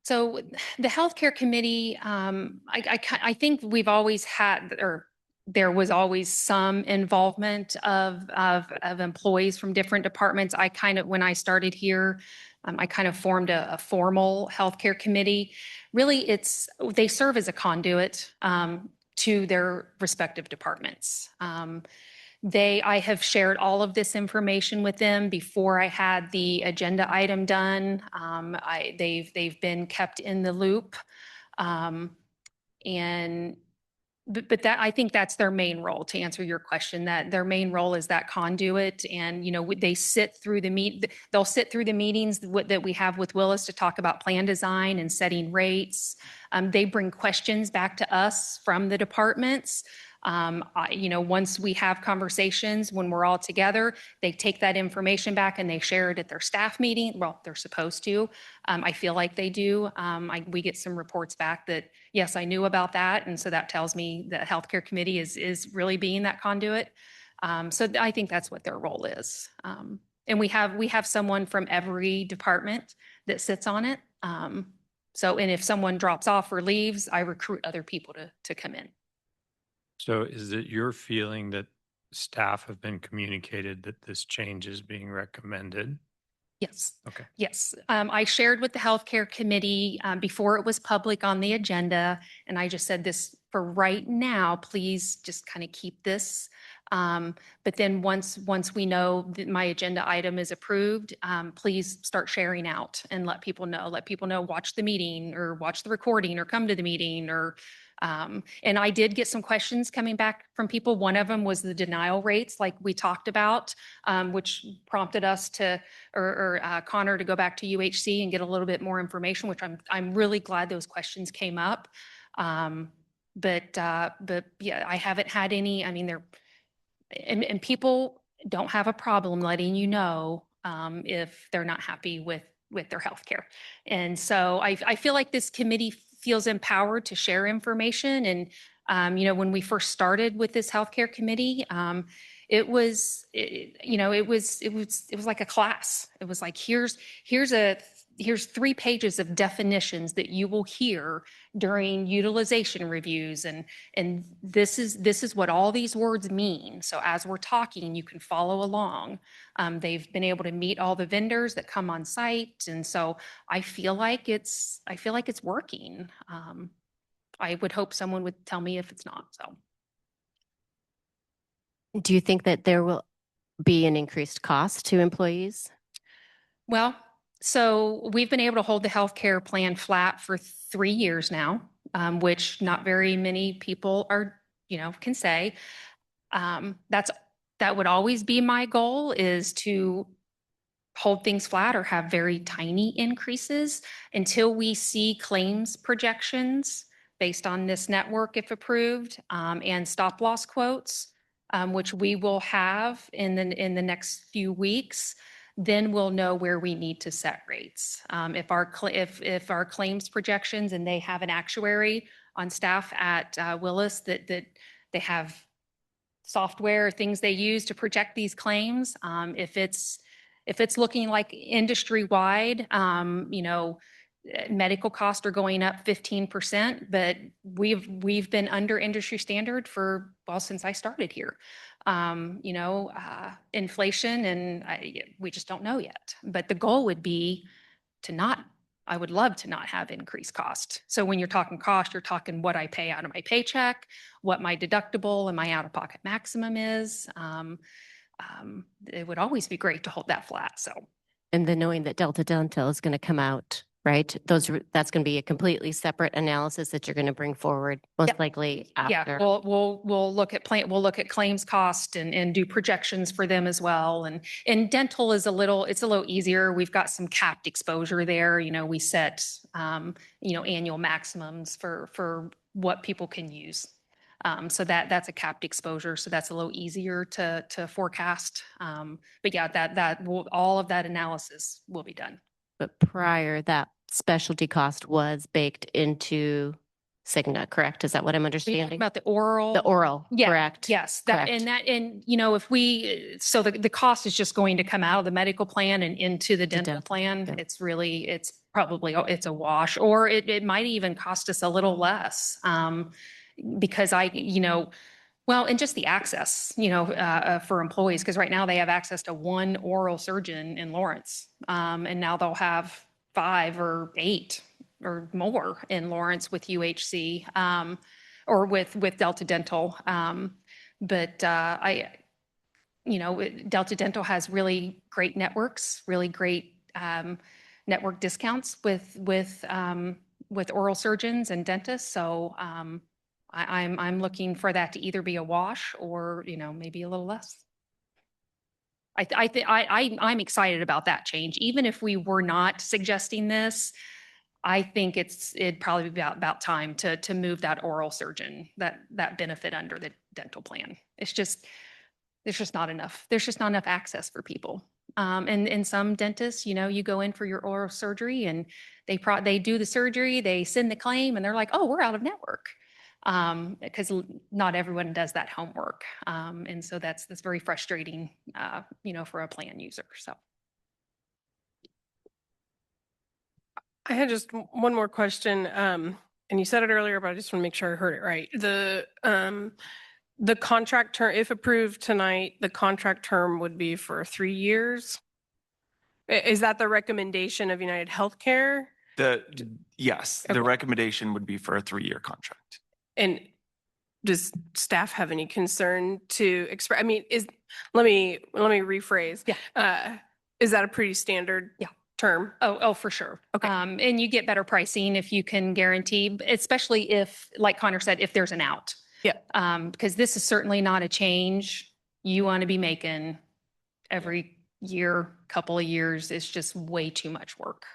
S17: So the healthcare committee, I think we've always had, or there was always some involvement of employees from different departments. When I started here, I kind of formed a formal healthcare committee. Really, they serve as a conduit to their respective departments. I have shared all of this information with them before I had the agenda item done. They've been kept in the loop, but that, I think that's their main role, to answer your question. That their main role is that conduit, and they sit through they'll sit through the meetings that we have with Willis to talk about plan design and setting rates. They bring questions back to us from the departments. Once we have conversations, when we're all together, they take that information back and they share it at their staff meeting. Well, they're supposed to. I feel like they do. We get some reports back that, yes, I knew about that. And so that tells me that healthcare committee is really being that conduit. So I think that's what their role is. And we have someone from every department that sits on it. So, and if someone drops off or leaves, I recruit other people to come in.
S2: So is it your feeling that staff have been communicated that this change is being recommended?
S17: Yes.
S2: Okay.
S17: Yes. I shared with the healthcare committee before it was public on the agenda, and I just said this for right now, please just kind of keep this. But then once we know that my agenda item is approved, please start sharing out and let people know. Let people know, watch the meeting or watch the recording or come to the meeting or and I did get some questions coming back from people. One of them was the denial rates, like we talked about, which prompted us to, or Connor to go back to UHC and get a little bit more information, which I'm really glad those questions came up. But yeah, I haven't had any. I mean, and people don't have a problem letting you know if they're not happy with their healthcare. And so I feel like this committee feels empowered to share information. And you know, when we first started with this healthcare committee, it was like a class. It was like, here's 3 pages of definitions that you will hear during utilization reviews. And this is what all these words mean. So as we're talking, you can follow along. They've been able to meet all the vendors that come on site. And so I feel like it's working. I would hope someone would tell me if it's not. So.
S12: Do you think that there will be an increased cost to employees?
S17: Well, so we've been able to hold the healthcare plan flat for 3 years now, which not very many people can say. That would always be my goal, is to hold things flat or have very tiny increases until we see claims projections based on this network, if approved, and stop loss quotes, which we will have in the next few weeks. Then we'll know where we need to set rates. If our claims projections, and they have an actuary on staff at Willis that they have software, things they use to project these claims. If it's looking like industry-wide, medical costs are going up 15%, but we've been under industry standard since I started here. Inflation, and we just don't know yet. But the goal would be I would love to not have increased cost. So when you're talking cost, you're talking what I pay out of my paycheck, what my deductible and my out-of-pocket maximum is. It would always be great to hold that flat. So.
S12: And then knowing that Delta Dental is going to come out, right? That's going to be a completely separate analysis that you're going to bring forward, most likely after.
S17: Yeah, we'll look at claims cost and do projections for them as well. And dental is it's a little easier. We've got some capped exposure there. We set annual maximums for what people can use. So that's a capped exposure. So that's a little easier to forecast. But yeah, all of that analysis will be done.
S12: But prior, that specialty cost was baked into Cigna, correct? Is that what I'm understanding?
S17: About the oral?
S12: The oral,
S17: yeah,
S12: correct.
S17: Yes.
S12: Correct.
S17: So the cost is just going to come out of the medical plan and into the dental plan.
S12: Yeah.
S17: It's probably a wash, or it might even cost us a little less. Because and just the access, for employees, because right now they have access to one oral surgeon in Lawrence. And now they'll have 5 or 8 or more in Lawrence with UHC, or with Delta Dental. But Delta Dental has really great networks, really great network discounts with oral surgeons and dentists. So I'm looking for that to either be a wash or maybe a little less. I'm excited about that change. Even if we were not suggesting this, I think it'd probably be about time to move that oral surgeon, that benefit under the dental plan. There's just not enough. There's just not enough access for people. And some dentists, you go in for your oral surgery and they do the surgery, they send the claim, and they're like, oh, we're out of network. Because not everyone does that homework. And so that's very frustrating, for a plan user. So.
S1: I had just one more question. And you said it earlier, but I just want to make sure I heard it right. The contract term, if approved tonight, the contract term would be for 3 years. Is that the recommendation of United Healthcare?
S19: Yes,
S1: Okay.
S19: the recommendation would be for a 3-year contract.
S1: And does staff have any concern to express? I mean, let me rephrase.
S17: Yeah.
S1: Is that a pretty standard term?
S17: Oh, for sure.
S1: Okay.
S17: And you get better pricing if you can guarantee, especially if, like Connor said, if there's an out.
S1: Yeah.
S17: Because this is certainly not a change you want to be making every year, couple of years. It's just way too much work.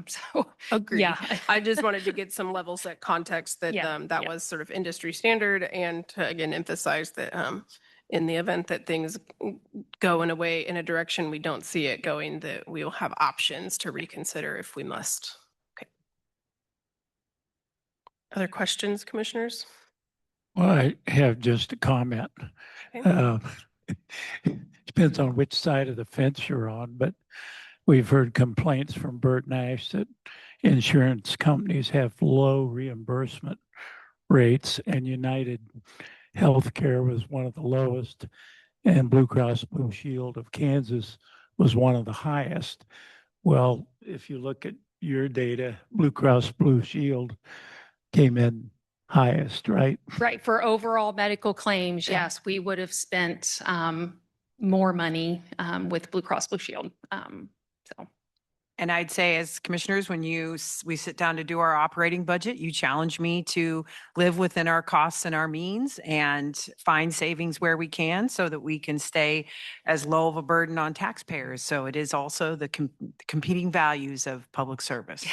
S17: So
S1: Agreed.
S17: yeah.
S1: I just wanted to get some level set context that that was sort of industry standard, and to again emphasize that in the event that things go in a direction we don't see it going, that we will have options to reconsider if we must. Okay. Other questions, commissioners?
S9: Well, I have just a comment.
S1: Okay.
S9: Depends on which side of the fence you're on, but we've heard complaints from Bert Nash that insurance companies have low reimbursement rates, and United Healthcare was one of the lowest, and Blue Cross Blue Shield of Kansas was one of the highest. Well, if you look at your data, Blue Cross Blue Shield came in highest, right?
S17: Right. For overall medical claims, yes, we would have spent more money with Blue Cross Blue Shield. So.
S6: And I'd say as commissioners, when we sit down to do our operating budget, you challenge me to live within our costs and our means and find savings where we can so that we can stay as low of a burden on taxpayers. So it is also the competing values of public service.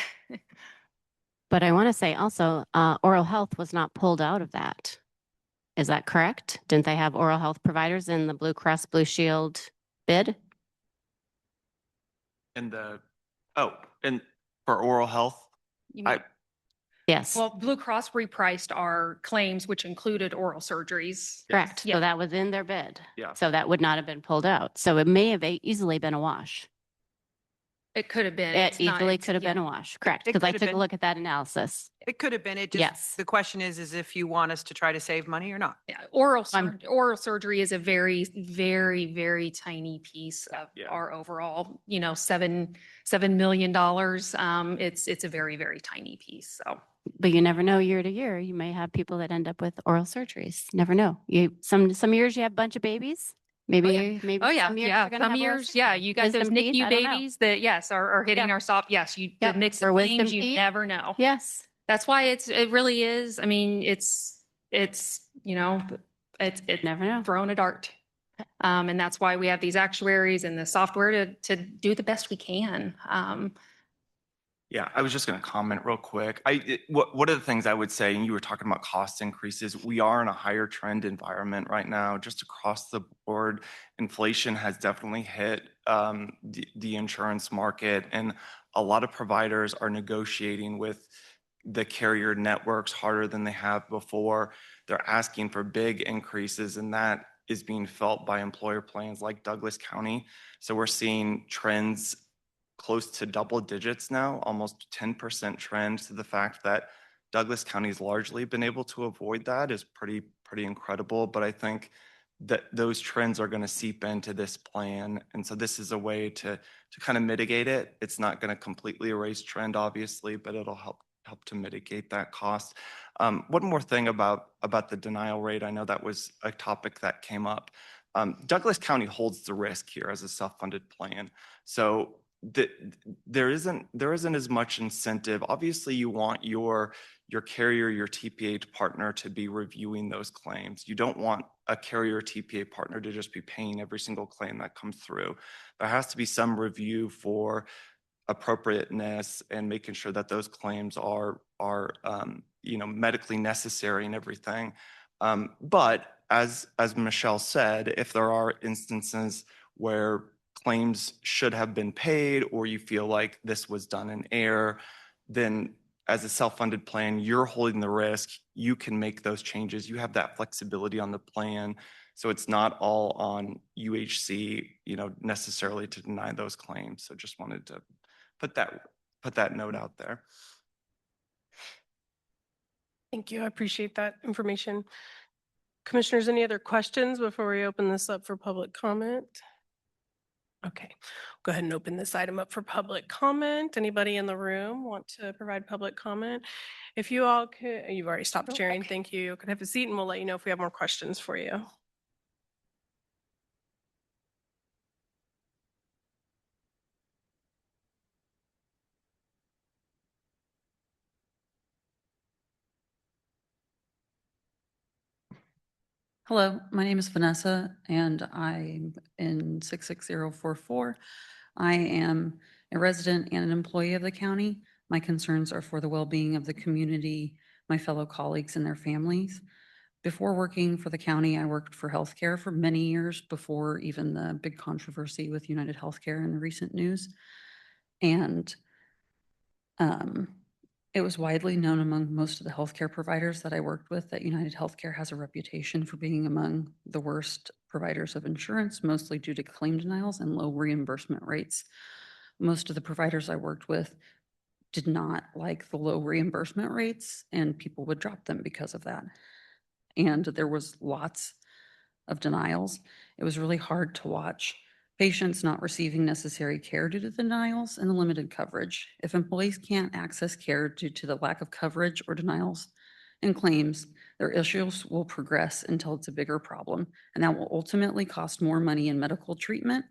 S12: But I want to say also, oral health was not pulled out of that. Is that correct? Didn't they have oral health providers in the Blue Cross Blue Shield bid?
S19: And for oral health,
S12: Yes.
S17: Well, Blue Cross repriced our claims, which included oral surgeries.
S12: Correct.
S17: Yeah.
S12: So that was in their bid.
S19: Yeah.
S12: So that would not have been pulled out. So it may have easily been a wash.
S17: It could have been.
S12: It easily could have been a wash. Correct.
S6: It
S12: Because I
S6: could have
S12: took a
S6: been.
S12: look at that analysis.
S6: It could have been. It just,
S12: Yes.
S6: the question is if you want us to try to save money or not.
S17: Yeah, oral surgery is a very, very, very tiny piece of our overall, $7 million. It's a very, very tiny piece. So.
S12: But you never know, year to year, you may have people that end up with oral surgeries. Never know. Some years you have a bunch of babies. Maybe
S17: Oh yeah,
S12: some years
S17: yeah.
S12: you're gonna
S17: Some
S12: have oral
S17: years, yeah. You got those
S12: wisdom teeth,
S17: NICU
S12: I don't know.
S17: babies that, yes, are hitting our soft. Yes, the mix
S12: Or
S17: of
S12: wisdom
S17: names, you
S12: teeth.
S17: never know.
S12: Yes.
S17: That's why it really is. I mean, it's
S12: Never know.
S17: throwing a dart. And that's why we have these actuaries and the software to do the best we can.
S19: Yeah, I was just going to comment real quick. One of the things I would say, and you were talking about cost increases, we are in a higher trend environment right now, just across the board. Inflation has definitely hit the insurance market, and a lot of providers are negotiating with the carrier networks harder than they have before. They're asking for big increases, and that is being felt by employer plans like Douglas County. So we're seeing trends close to double digits now, almost 10% trend. To the fact that Douglas County has largely been able to avoid that is pretty incredible. But I think that those trends are going to seep into this plan. And so this is a way to kind of mitigate it. It's not going to completely erase trend, obviously, but it'll help to mitigate that cost. One more thing about the denial rate. I know that was a topic that came up. Douglas County holds the risk here as a self-funded plan. So there isn't as much incentive. Obviously, you want your carrier, your TPA partner to be reviewing those claims. You don't want a carrier TPA partner to just be paying every single claim that comes through. There has to be some review for appropriateness and making sure that those claims are medically necessary and everything. But as Michelle said, if there are instances where claims should have been paid, or you feel like this was done in error, then as a self-funded plan, you're holding the risk. You can make those changes. You have that flexibility on the plan. So it's not all on UHC, necessarily to deny those claims. So just wanted to put that put that note out there.
S1: Thank you. I appreciate that information. Commissioners, any other questions before we open this up for public comment? Okay, go ahead and open this item up for public comment. Anybody in the room want to provide public comment? If you all could, you've already stopped sharing. Thank you. You could have a seat and we'll let you know if we have more questions for you.
S20: Hello, my name is Vanessa and I'm in 66044. I am a resident and an employee of the county. My concerns are for the well-being of the community, my fellow colleagues and their families. Before working for the county, I worked for healthcare for many years before even the big controversy with United Healthcare in the recent news. And it was widely known among most of the healthcare providers that I worked with that United Healthcare has a reputation for being among the worst providers of insurance, mostly due to claim denials and low reimbursement rates. Most of the providers I worked with did not like the low reimbursement rates, and people would drop them because of that. And there was lots of denials. It was really hard to watch patients not receiving necessary care due to the denials and the limited coverage. If employees can't access care due to the lack of coverage or denials and claims, their issues will progress until it's a bigger problem. And that will ultimately cost more money in medical treatment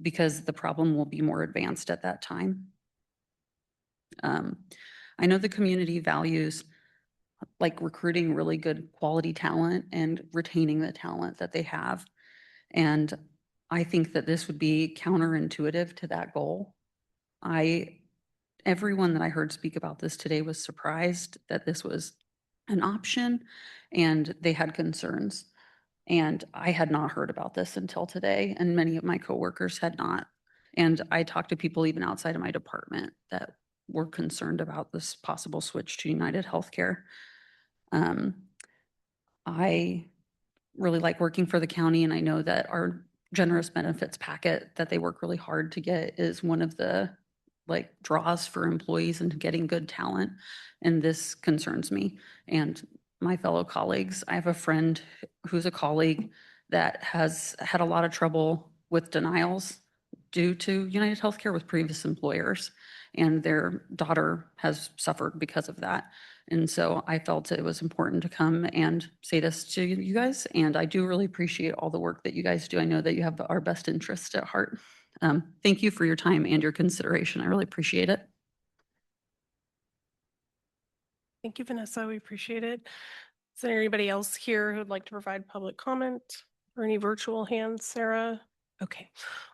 S20: because the problem will be more advanced at that time. I know the community values like recruiting really good quality talent and retaining the talent that they have. And I think that this would be counterintuitive to that goal. Everyone that I heard speak about this today was surprised that this was an option and they had concerns. And I had not heard about this until today, and many of my coworkers had not. And I talked to people even outside of my department that were concerned about this possible switch to United Healthcare. I really like working for the county, and I know that our generous benefits packet that they work really hard to get is one of the draws for employees into getting good talent. And this concerns me and my fellow colleagues. I have a friend who's a colleague that has had a lot of trouble with denials due to United Healthcare with previous employers, and their daughter has suffered because of that. And so I felt it was important to come and say this to you guys. And I do really appreciate all the work that you guys do. I know that you have our best interest at heart. Thank you for your time and your consideration. I really appreciate it.
S1: Thank you, Vanessa. We appreciate it. Is there anybody else here who would like to provide public comment or any virtual hands, Sarah? Okay,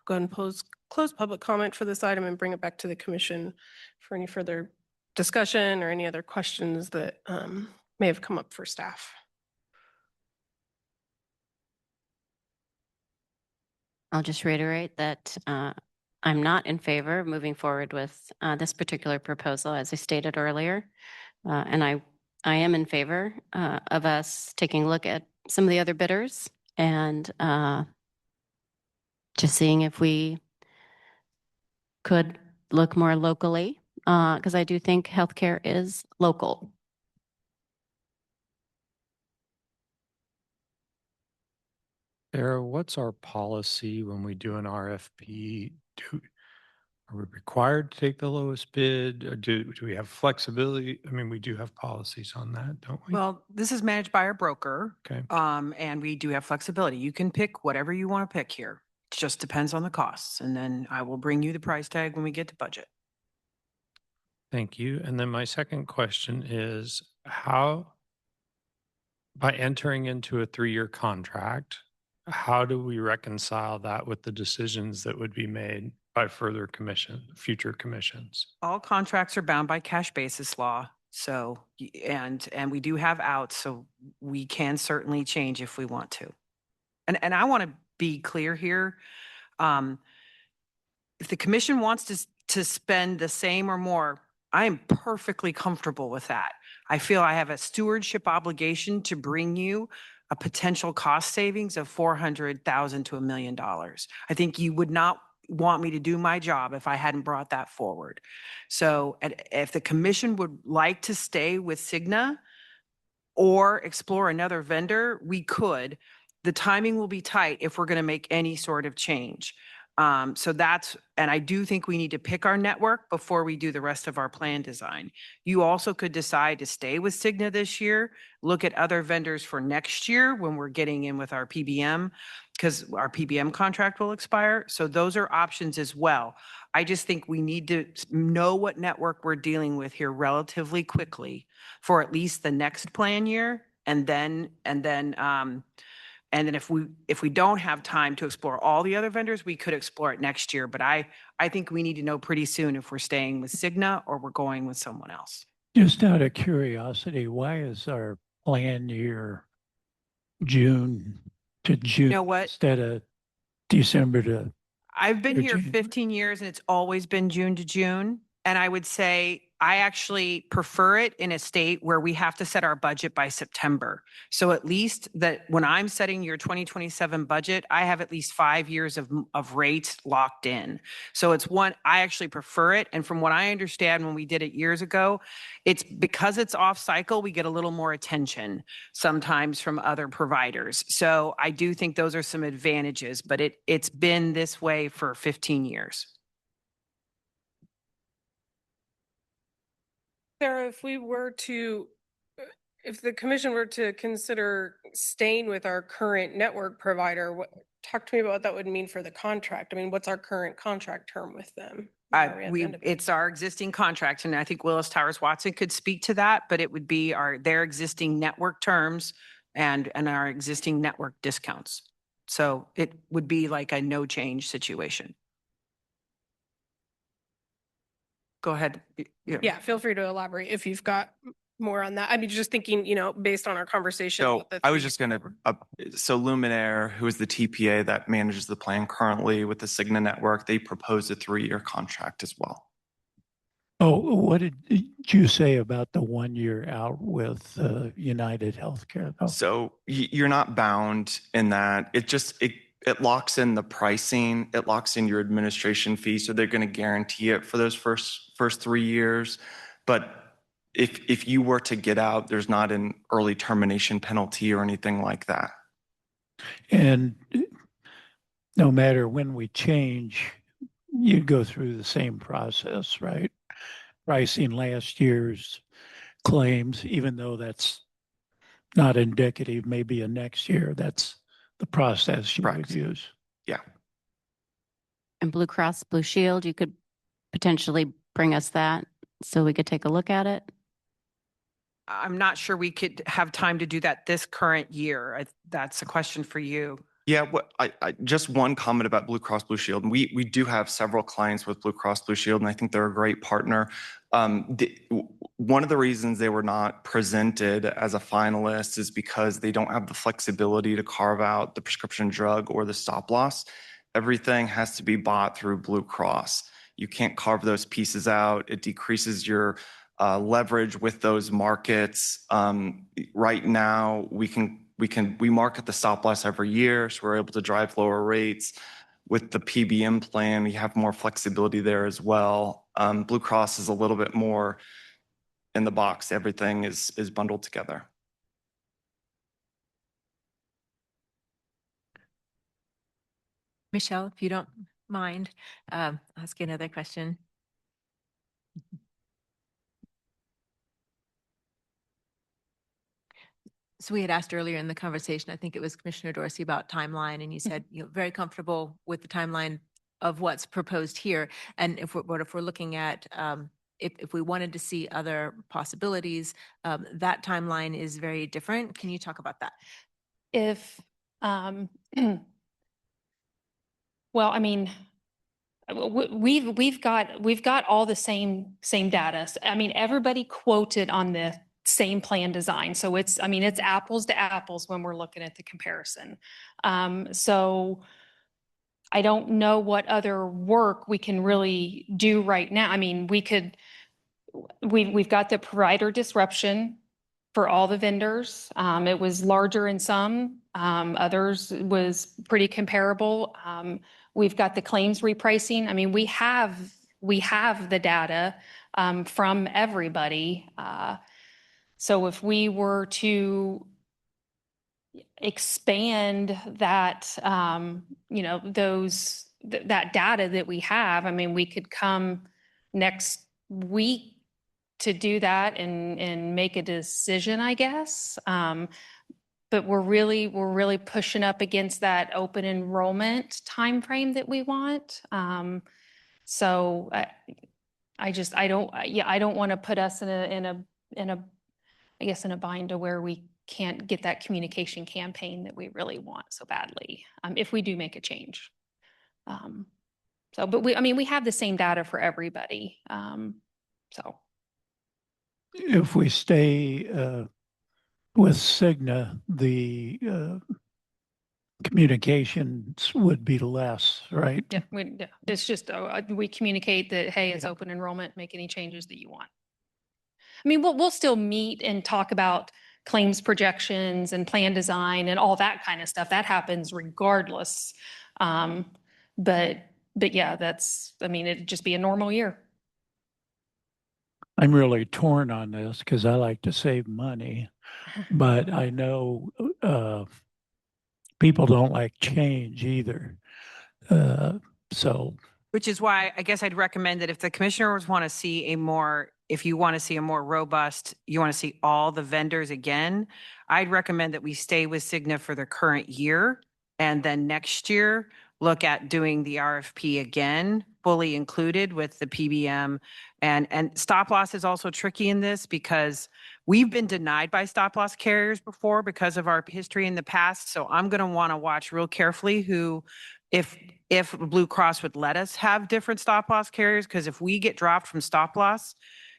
S1: go ahead and close public comment for this item and bring it back to the commission for any further discussion or any other questions that may have come up for staff.
S12: I'll just reiterate that I'm not in favor of moving forward with this particular proposal, as I stated earlier. And I am in favor of us taking a look at some of the other bidders and just seeing if we could look more locally, because I do think healthcare is local.
S2: Sarah, what's our policy when we do an RFP? Are we required to take the lowest bid? Or do we have flexibility? I mean, we do have policies on that, don't we?
S6: Well, this is managed by our broker.
S2: Okay.
S6: And we do have flexibility. You can pick whatever you want to pick here. It just depends on the costs. And then I will bring you the price tag when we get to budget.
S2: Thank you. And then my second question is how, by entering into a 3-year contract, how do we reconcile that with the decisions that would be made by future commissions?
S6: All contracts are bound by cash basis law. So, and we do have outs, so we can certainly change if we want to. And I want to be clear here. If the commission wants to spend the same or more, I am perfectly comfortable with that. I feel I have a stewardship obligation to bring you a potential cost savings of $400,000 to $1 million. I think you would not, want me to do my job if I hadn't brought that forward. So if the commission would like to stay with Cigna or explore another vendor, we could. The timing will be tight if we're going to make any sort of change. So and I do think we need to pick our network before we do the rest of our plan design. You also could decide to stay with Cigna this year, look at other vendors for next year when we're getting in with our PBM, because our PBM contract will expire. So those are options as well. I just think we need to know what network we're dealing with here relatively quickly for at least the next plan year. And then if we don't have time to explore all the other vendors, we could explore it next year. But I think we need to know pretty soon if we're staying with Cigna or we're going with someone else.
S9: Just out of curiosity, why is our plan year June to June instead of December to?
S6: I've been here
S9: June?
S6: 15 years and it's always been June to June. And I would say I actually prefer it in a state where we have to set our budget by September. So at least that when I'm setting your 2027 budget, I have at least 5 years of rates locked in. So I actually prefer it. And from what I understand, when we did it years ago, it's because it's off cycle, we get a little more attention sometimes from other providers. So I do think those are some advantages, but it's been this way for 15 years.
S1: Sarah, if the commission were to consider staying with our current network provider, talk to me about what that would mean for the contract. I mean, what's our current contract term with them?
S6: It's our existing contract, and I think Willis Towers Watson could speak to that, but it would be their existing network terms and our existing network discounts. So it would be like a no change situation. Go ahead.
S1: Yeah, feel free to elaborate if you've got more on that. I mean, just thinking, based on our conversation.
S19: So I was just going to, so Luminaire, who is the TPA that manages the plan currently with the Cigna network, they proposed a 3-year contract as well.
S9: Oh, what did you say about the 1 year out with United Healthcare? though?
S19: So you're not bound in that. It locks in the pricing, it locks in your administration fee. So they're going to guarantee it for those first 3 years. But if you were to get out, there's not an early termination penalty or anything like that.
S9: And no matter when we change, you go through the same process, right? Pricing last year's claims, even though that's not indicative, maybe a next year, that's the process you would use.
S19: Yeah.
S12: And Blue Cross Blue Shield, you could potentially bring us that so we could take a look at it.
S6: I'm not sure we could have time to do that this current year. That's a question for you.
S19: Yeah, I just one comment about Blue Cross Blue Shield. We do have several clients with Blue Cross Blue Shield, and I think they're a great partner. One of the reasons they were not presented as a finalist is because they don't have the flexibility to carve out the prescription drug or the stop loss. Everything has to be bought through Blue Cross. You can't carve those pieces out. It decreases your leverage with those markets. Right now, we market the stop loss every year, so we're able to drive lower rates. With the PBM plan, we have more flexibility there as well. Blue Cross is a little bit more in the box. Everything is bundled together.
S13: Michelle, if you don't mind, ask you another question. So we had asked earlier in the conversation, I think it was Commissioner Dorsey, about timeline, and you said very comfortable with the timeline of what's proposed here. And if we're looking at if we wanted to see other possibilities, that timeline is very different. Can you talk about that?
S17: Well, I mean, we've got all the same data. I mean, everybody quoted on the same plan design. So it's apples to apples when we're looking at the comparison. So I don't know what other work we can really do right now. I mean, we've got the provider disruption for all the vendors. It was larger in some, others was pretty comparable. We've got the claims repricing. I mean, we have the data from everybody. So if we were to expand that, that data that we have, I mean, we could come next week to do that and make a decision, I guess. But we're really pushing up against that open enrollment timeframe that we want. So I don't want to put us in a bind to where we can't get that communication campaign that we really want so badly, if we do make a change. But we have the same data for everybody. So.
S9: If we stay with Cigna, the communications would be less, right?
S17: Yeah, it's just, we communicate that, hey, it's open enrollment, make any changes that you want. I mean, we'll still meet and talk about claims projections and plan design and all that kind of stuff. That happens regardless. But yeah, it'd just be a normal year.
S9: I'm really torn on this because I like to save money, but I know people don't like change either.
S6: Which is why I guess I'd recommend that if the commissioners want to see if you want to see a more robust, you want to see all the vendors again, I'd recommend that we stay with Cigna for the current year. And then next year, look at doing the RFP again, fully included with the PBM. And stop loss is also tricky in this because we've been denied by stop loss carriers before because of our history in the past. So I'm going to want to watch real carefully if Blue Cross would let us have different stop loss carriers, because if we get dropped from stop loss,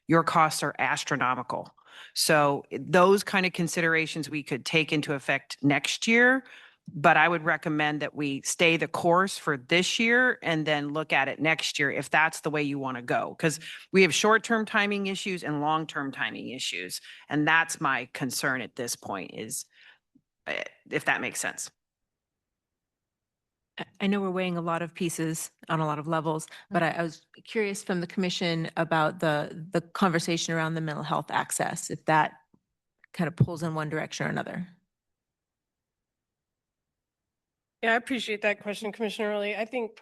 S6: your costs are astronomical. So those kind of considerations we could take into effect next year. But I would recommend that we stay the course for this year and then look at it next year if that's the way you want to go. Because we have short-term timing issues and long-term timing issues. And that's my concern at this point is, if that makes sense.
S13: I know we're weighing a lot of pieces on a lot of levels, but I was curious from the commission about the conversation around the mental health access, if that kind of pulls in one direction or another.
S1: Yeah, I appreciate that question, Commissioner Early. I think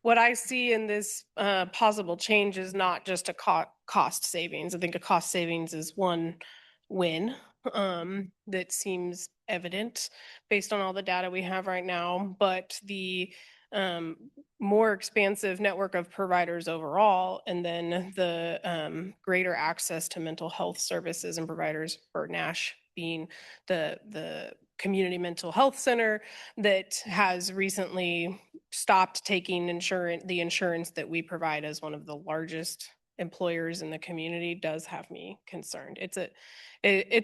S1: what I see in this possible change is not just a cost savings. I think a cost savings is one win that seems evident based on all the data we have right now, but the more expansive network of providers overall, and then the greater access to mental health services and providers, for NASH being the community mental health center that has recently stopped taking the insurance that we provide as one of the largest employers in the community, does have me concerned. It's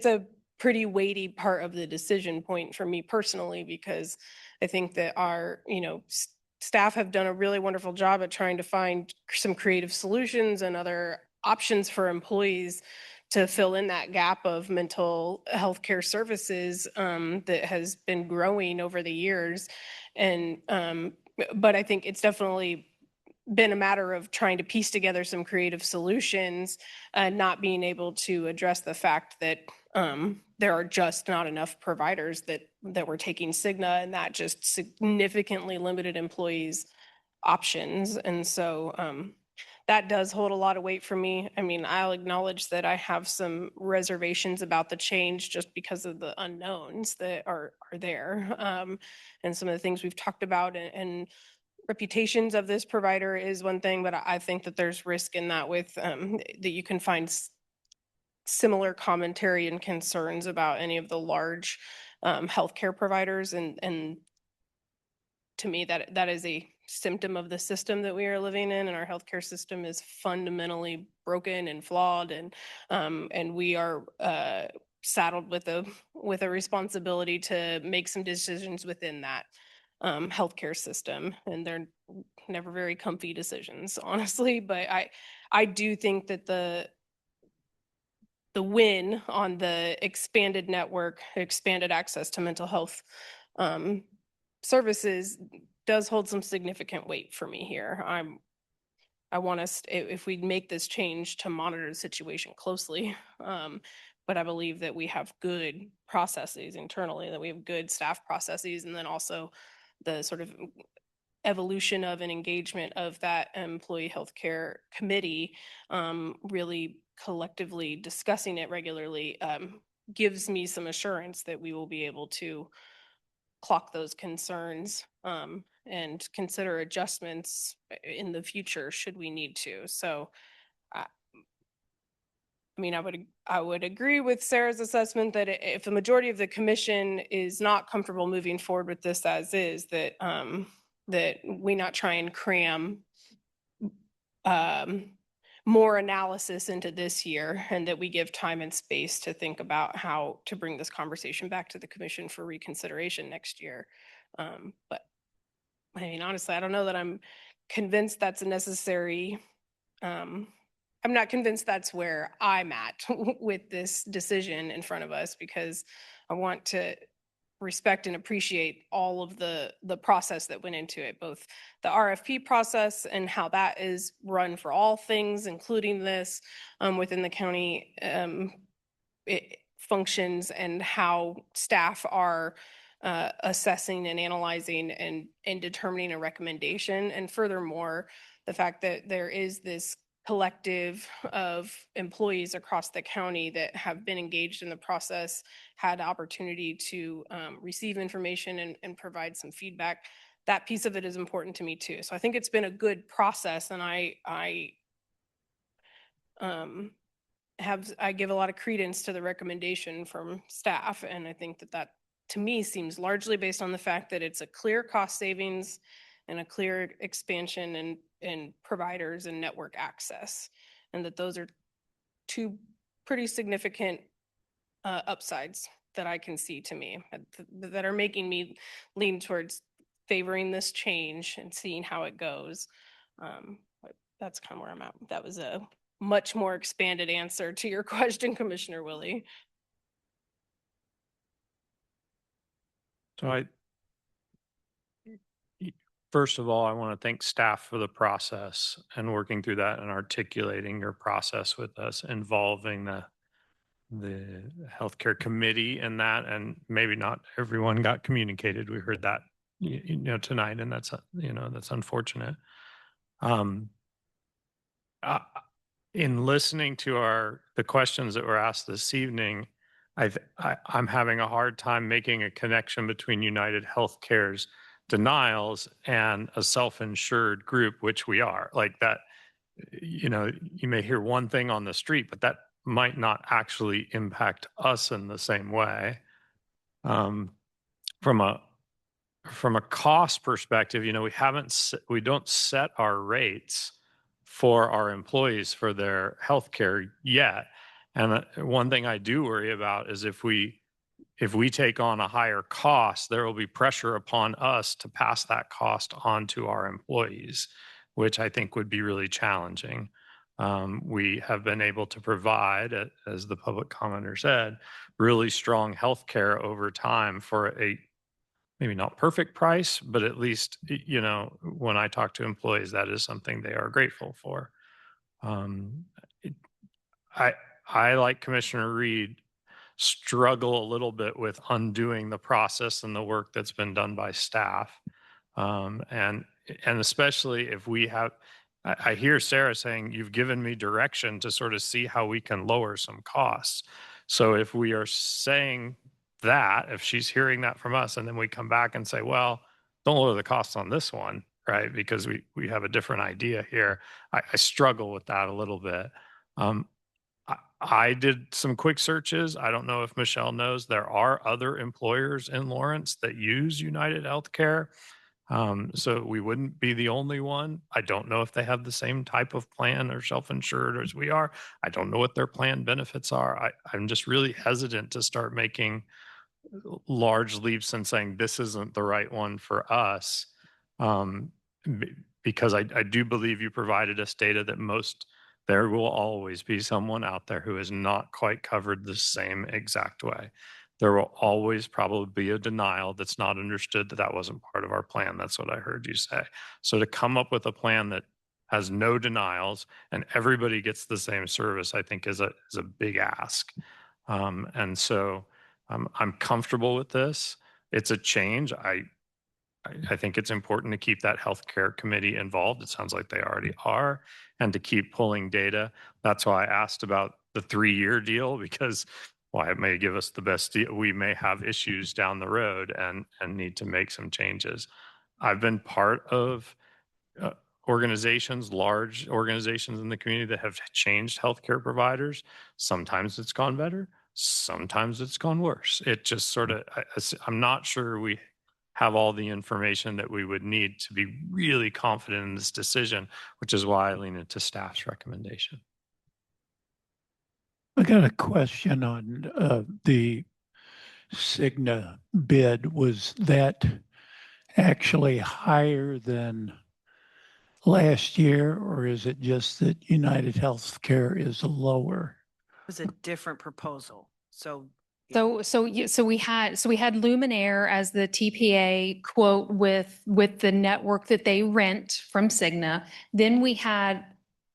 S1: a pretty weighty part of the decision point for me personally, because I think that our, staff have done a really wonderful job at trying to find some creative solutions and other options for employees to fill in that gap of mental health care services that has been growing over the years. And, but I think it's definitely been a matter of trying to piece together some creative solutions, not being able to address the fact that there are just not enough providers that were taking Cigna, and that just significantly limited employees' options. And so that does hold a lot of weight for me. I mean, I'll acknowledge that I have some reservations about the change just because of the unknowns that are there, and some of the things we've talked about, and reputations of this provider is one thing, but I think that there's risk in that with that you can find similar commentary and concerns about any of the large healthcare providers, and to me that is a symptom of the system that we are living in, and our healthcare system is fundamentally broken and flawed, and we are saddled with a responsibility to make some decisions within that healthcare system, and they're never very comfy decisions, honestly. But I do think that the win on the expanded network, expanded access to mental health services does hold some significant weight for me here. I want us, if we make this change, to monitor the situation closely. But I believe that we have good processes internally, that we have good staff processes, and then also the sort of evolution of an engagement of that employee healthcare committee, really collectively discussing it regularly, gives me some assurance that we will be able to clock those concerns and consider adjustments in the future should we need to. So, I mean, I would agree with Sarah's assessment that if the majority of the commission is not comfortable moving forward with this as is, that that we not try and cram more analysis into this year, and that we give time and space to think about how to bring this conversation back to the commission for reconsideration next year. But I mean, honestly, I don't know that I'm convinced that's a necessary. I'm not convinced that's where I'm at with this decision in front of us, because I want to respect and appreciate all of the process that went into it, both the RFP process and how that is run for all things, including this within the county functions, and how staff are assessing and analyzing and determining a recommendation. And furthermore, the fact that there is this collective of employees across the county that have been engaged in the process, had opportunity to receive information and provide some feedback. That piece of it is important to me too. So I think it's been a good process, and I give a lot of credence to the recommendation from staff. And I think that to me seems largely based on the fact that it's a clear cost savings and a clear expansion in providers and network access, and that those are two pretty significant upsides that I can see to me, that are making me lean towards favoring this change and seeing how it goes. But that's kind of where I'm at. That was a much more expanded answer to your question, Commissioner Willie.
S2: So first of all, I want to thank staff for the process and working through that and articulating your process with us, involving the healthcare committee in that. And maybe not everyone got communicated. We heard that, tonight, and that's, that's unfortunate. In listening to the questions that were asked this evening, I'm having a hard time making a connection between United Healthcare's denials and a self-insured group, which we are. Like that, you may hear one thing on the street, but that might not actually impact us in the same way. From a cost perspective, we don't set our rates for our employees for their health care yet. And one thing I do worry about is if we take on a higher cost, there will be pressure upon us to pass that cost on to our employees, which I think would be really challenging. We have been able to provide, as the public commenter said, really strong healthcare over time for a maybe not perfect price, but at least, when I talk to employees, that is something they are grateful for. I, like Commissioner Reed, struggle a little bit with undoing the process and the work that's been done by staff. And especially if I hear Sarah saying, you've given me direction to sort of see how we can lower some costs. So if we are saying that, if she's hearing that from us, and then we come back and say, well, don't lower the costs on this one, right? Because we have a different idea here. I struggle with that a little bit. I did some quick searches. I don't know if Michelle knows, there are other employers in Lawrence that use United Healthcare. So we wouldn't be the only one. I don't know if they have the same type of plan or self-insured as we are. I don't know what their plan benefits are. I'm just really hesitant to start making large leaps and saying this isn't the right one for us. Because I do believe you provided us data that most There will always be someone out there who is not quite covered the same exact way. There will always probably be a denial that's not understood that that wasn't part of our plan. That's what I heard you say. So to come up with a plan that has no denials and everybody gets the same service, I think is a big ask. And so I'm comfortable with this. It's a change. I think it's important to keep that healthcare committee involved. It sounds like they already are, and to keep pulling data. That's why I asked about the 3-year deal, because it may give us the best deal. We may have issues down the road and need to make some changes. I've been part of organizations, large organizations in the community that have changed healthcare providers. Sometimes it's gone better. Sometimes it's gone worse. It just sort of, I'm not sure we have all the information that we would need to be really confident in this decision, which is why I lean into staff's recommendation.
S9: I got a question on the Cigna bid. Was that actually higher than last year, or is it just that United Healthcare is lower?
S6: It was a different proposal. So
S17: we had Luminaire as the TPA quote with the network that they rent from Cigna. Then we had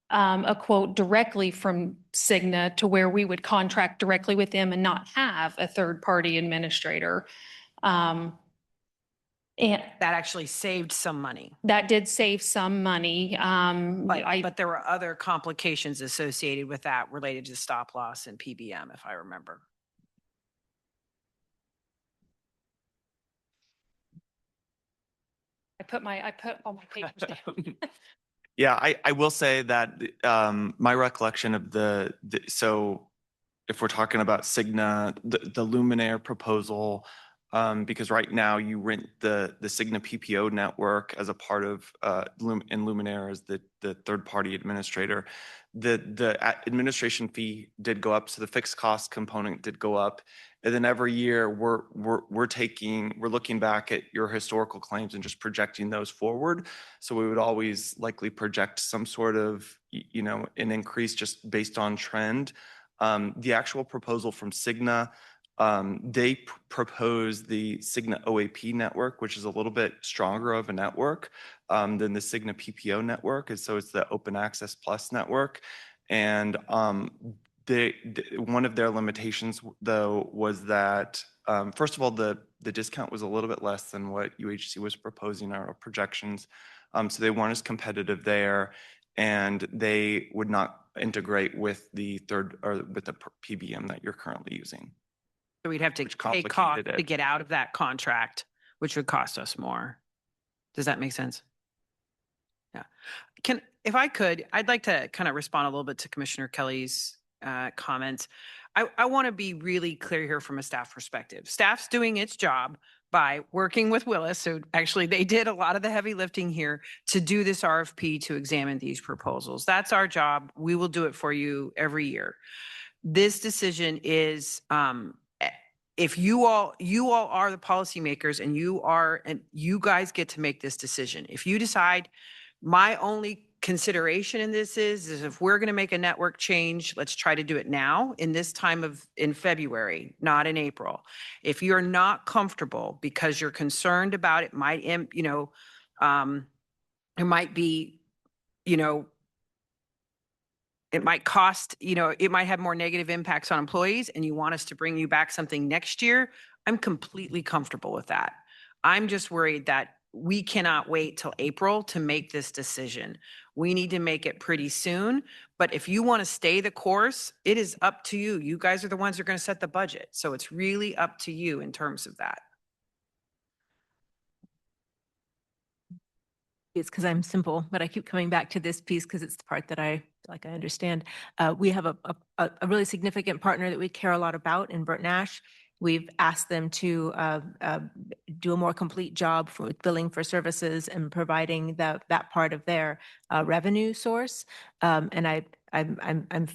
S17: a quote directly from Cigna to where we would contract directly with them and not have a third party administrator. And
S6: that actually saved some money.
S17: That did save some money.
S6: But there were other complications associated with that related to stop loss and PBM, if I remember.
S17: I put all my papers down.
S19: Yeah, I will say that my recollection of so if we're talking about Cigna, the Luminaire proposal, because right now you rent the Cigna PPO network as a part of and Luminaire as the third party administrator. The administration fee did go up, so the fixed cost component did go up. And then every year we're looking back at your historical claims and just projecting those forward. So we would always likely project some sort of, an increase just based on trend. The actual proposal from Cigna, they propose the Cigna OAP network, which is a little bit stronger of a network than the Cigna PPO network. And so it's the Open Access Plus network. And one of their limitations, though, was that, first of all, the discount was a little bit less than what UHC was proposing our projections. So they weren't as competitive there, and they would not integrate with the PBM that you're currently using.
S6: So we'd have to pay cost to get out of that contract, which would cost us more. Does that make sense? Yeah. If I could, I'd like to kind of respond a little bit to Commissioner Kelly's comments. I want to be really clear here from a staff perspective. Staff's doing its job by working with Willis. So actually they did a lot of the heavy lifting here to do this RFP to examine these proposals. That's our job. We will do it for you every year. This decision is, if you all are the policymakers and you guys get to make this decision. If you decide my only consideration in this is if we're going to make a network change, let's try to do it now in February, not in April. If you're not comfortable because you're concerned about it might, it might be, it might cost, it might have more negative impacts on employees and you want us to bring you back something next year, I'm completely comfortable with that. I'm just worried that we cannot wait till April to make this decision. We need to make it pretty soon. But if you want to stay the course, it is up to you. You guys are the ones who are going to set the budget. So it's really up to you in terms of that.
S13: It's because I'm simple, but I keep coming back to this piece because it's the part that I understand. We have a really significant partner that we care a lot about in Bert Nash. We've asked them to do a more complete job with billing for services and providing that part of their revenue source. And I'm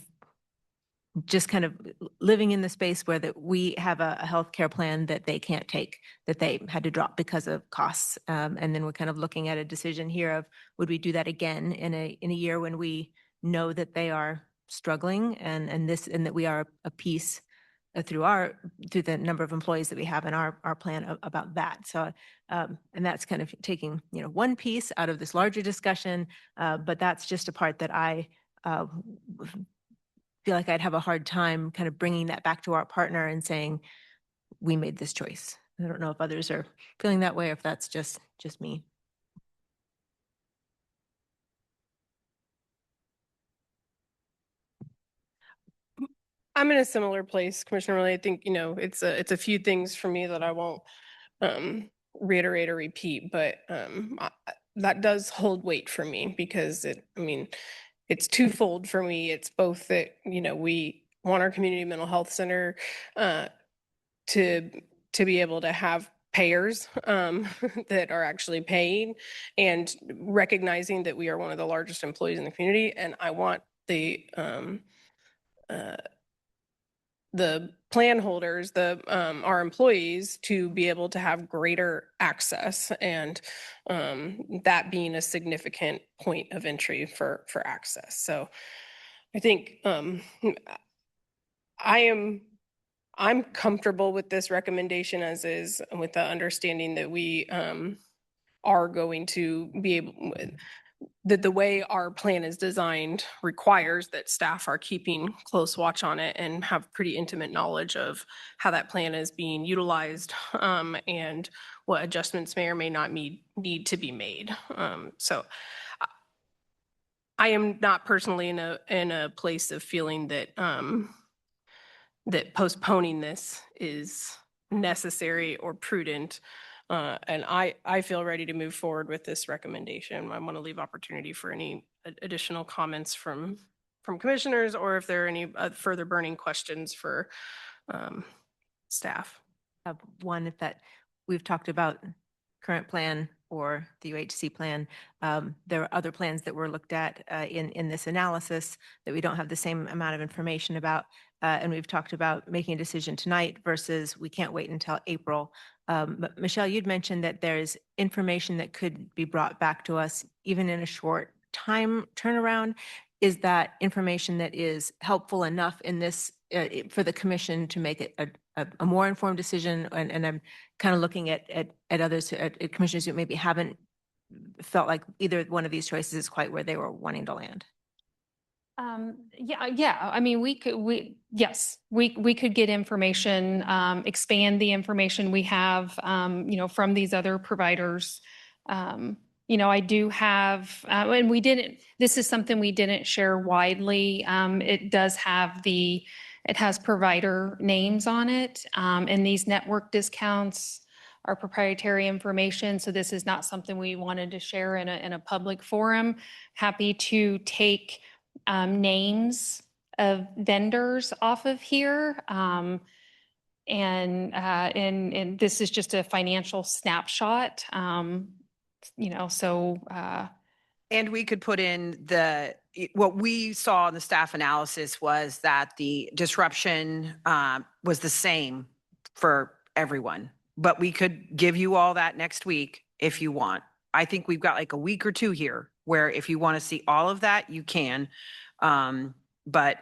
S13: just kind of living in the space where that we have a healthcare plan that they can't take, that they had to drop because of costs. And then we're kind of looking at a decision here of would we do that again in a year when we know that they are struggling and that we are a piece through the number of employees that we have in our plan about that. So, and that's kind of taking, one piece out of this larger discussion, but that's just a part that I feel like I'd have a hard time kind of bringing that back to our partner and saying, we made this choice. I don't know if others are feeling that way or if that's just me.
S1: I'm in a similar place, Commissioner Riley. I think, it's a few things for me that I won't reiterate or repeat, but that does hold weight for me because it's twofold for me. It's both that, we want our community mental health center to be able to have payers that are actually paying and recognizing that we are one of the largest employees in the community. And I want the plan holders, our employees, to be able to have greater access, and that being a significant point of entry for access. So I think I'm comfortable with this recommendation as is, with the understanding that we are going to be able, that the way our plan is designed requires that staff are keeping close watch on it and have pretty intimate knowledge of how that plan is being utilized, and what adjustments may or may not need to be made. So I am not personally in a place of feeling that that postponing this is necessary or prudent. And I feel ready to move forward with this recommendation. I want to leave opportunity for any additional comments from commissioners, or if there are any further burning questions for staff.
S13: I have one that we've talked about current plan or the UHC plan. There are other plans that were looked at in this analysis that we don't have the same amount of information about. And we've talked about making a decision tonight versus we can't wait until April. But Michelle, you'd mentioned that there's information that could be brought back to us even in a short time turnaround. Is that information that is helpful enough in this for the commission to make it a more informed decision? And I'm kind of looking at others, at commissioners who maybe haven't felt like either one of these choices is quite where they were wanting to land.
S17: Yeah. I mean, we could get information, expand the information we have, from these other providers. I do have, and this is something we didn't share widely. It has provider names on it, and these network discounts are proprietary information. So this is not something we wanted to share in a public forum. Happy to take names of vendors off of here. And this is just a financial snapshot.
S6: And we could put in what we saw in the staff analysis was that the disruption was the same for everyone, but we could give you all that next week if you want. I think we've got like a week or two here where if you want to see all of that, you can. But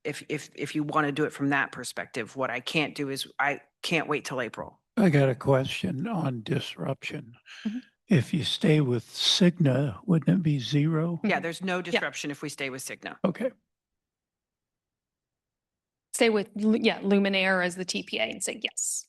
S6: if you want to do it from that perspective, what I can't do is I can't wait till April.
S9: I got a question on disruption. If you stay with Cigna, wouldn't it be zero?
S6: Yeah, there's no disruption if we stay with Cigna.
S9: Okay.
S17: Stay with, Luminaire as the TPA and say yes.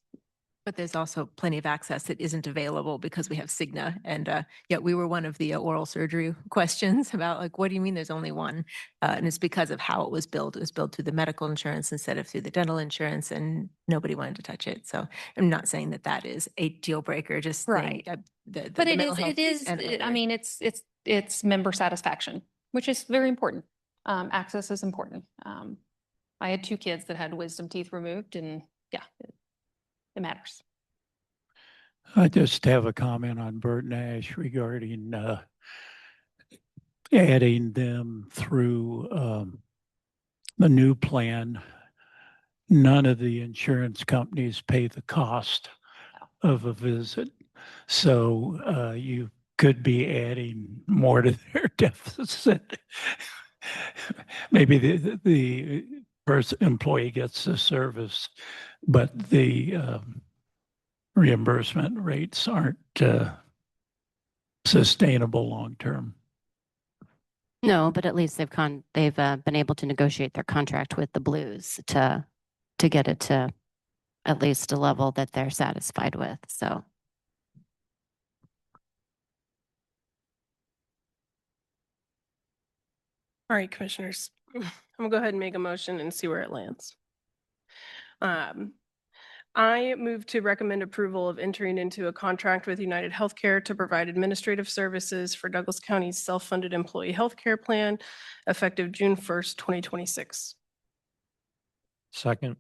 S13: But there's also plenty of access that isn't available because we have Cigna. And we were one of the oral surgery questions about like, what do you mean there's only one? And it's because of how it was built. It was built through the medical insurance instead of through the dental insurance, and nobody wanted to touch it. So I'm not saying that is a deal breaker, just
S17: right. But it is, I mean, it's member satisfaction, which is very important. Access is important. I had 2 kids that had wisdom teeth removed, and it matters.
S9: I just have a comment on Bert Nash regarding adding them through the new plan. None of the insurance companies pay the cost of a visit. So you could be adding more to their deficit maybe the first employee gets the service, but the reimbursement rates aren't sustainable long term.
S12: No, but at least they've been able to negotiate their contract with the Blues to get it to at least a level that they're satisfied with. So.
S1: All right, commissioners, I'm gonna go ahead and make a motion and see where it lands. I move to recommend approval of entering into a contract with United Healthcare to provide administrative services for Douglas County's self-funded employee healthcare plan effective June 1st, 2026.
S2: Second.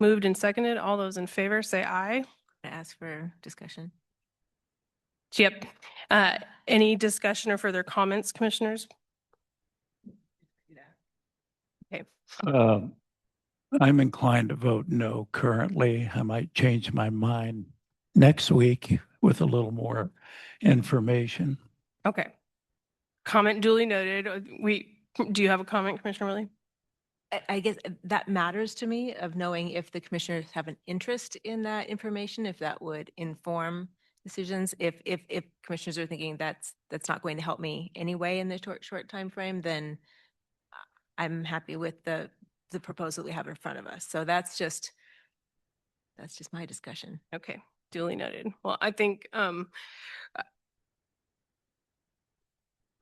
S1: Moved and seconded. All those in favor say aye.
S13: Ask for discussion.
S1: Yep. Any discussion or further comments, commissioners? Okay.
S9: I'm inclined to vote no currently. I might change my mind next week with a little more information.
S1: Okay. Comment duly noted. Do you have a comment, Commissioner Willie?
S13: I guess that matters to me of knowing if the commissioners have an interest in that information, if that would inform decisions. If commissioners are thinking that's not going to help me anyway in the short time frame, then I'm happy with the proposal we have in front of us. So that's just my discussion.
S1: Okay, duly noted. Well, I think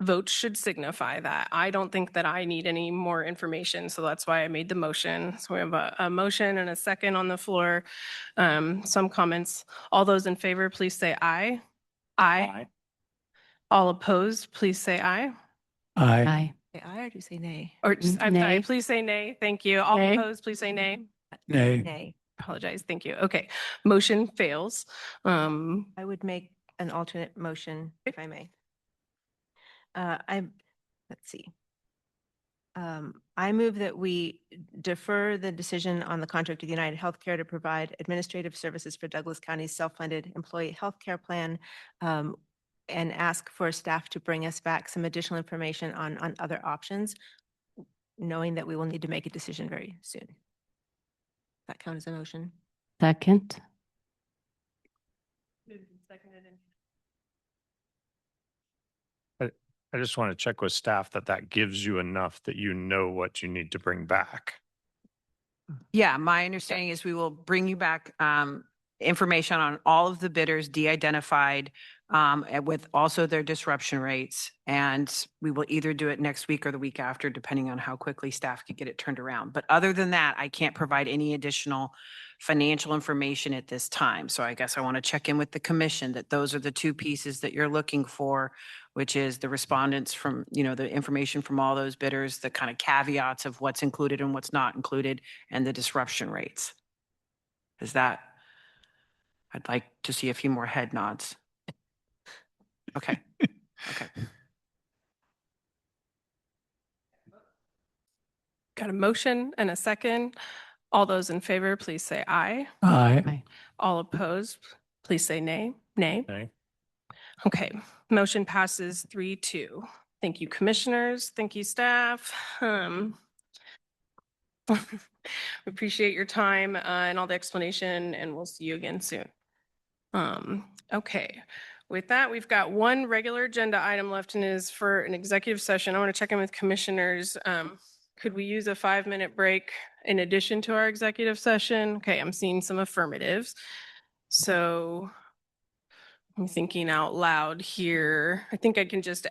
S1: votes should signify that. I don't think that I need any more information, so that's why I made the motion. So we have a motion and a second on the floor. Some comments. All those in favor, please say aye. Aye. All opposed, please say aye.
S9: Aye.
S13: Say aye or do you say nay?
S1: Or I'm sorry,
S12: Nay.
S1: please say nay. Thank you. All
S12: Nay.
S1: opposed, please say nay.
S9: Nay.
S13: Nay.
S1: Apologize. Thank you. Okay, motion fails.
S13: I would make an alternate motion if I may. Let's see. I move that we defer the decision on the contract with United Healthcare to provide administrative services for Douglas County's self-funded employee healthcare plan, and ask for staff to bring us back some additional information on other options, knowing that we will need to make a decision very soon. That count as a motion?
S12: Second.
S2: I just want to check with staff that gives you enough that you know what you need to bring back.
S6: Yeah, my understanding is we will bring you back information on all of the bidders de-identified and with also their disruption rates. And we will either do it next week or the week after, depending on how quickly staff can get it turned around. But other than that, I can't provide any additional financial information at this time. So I guess I want to check in with the commission that those are the two pieces that you're looking for, which is the respondents from, the information from all those bidders, the kind of caveats of what's included and what's not included, and the disruption rates. Is that, I'd like to see a few more head nods. Okay. Okay.
S1: Got a motion and a second. All those in favor, please say aye.
S9: Aye.
S1: All opposed, please say nay. Nay.
S2: Okay.
S1: Okay, motion passes 3-2. Thank you, commissioners. Thank you, staff. We appreciate your time and all the explanation, and we'll see you again soon. Okay, with that, we've got one regular agenda item left, and is for an executive session. I want to check in with commissioners. Could we use a 5-minute break in addition to our executive session? Okay, I'm seeing some affirmatives. So I'm thinking out loud here. I think I can just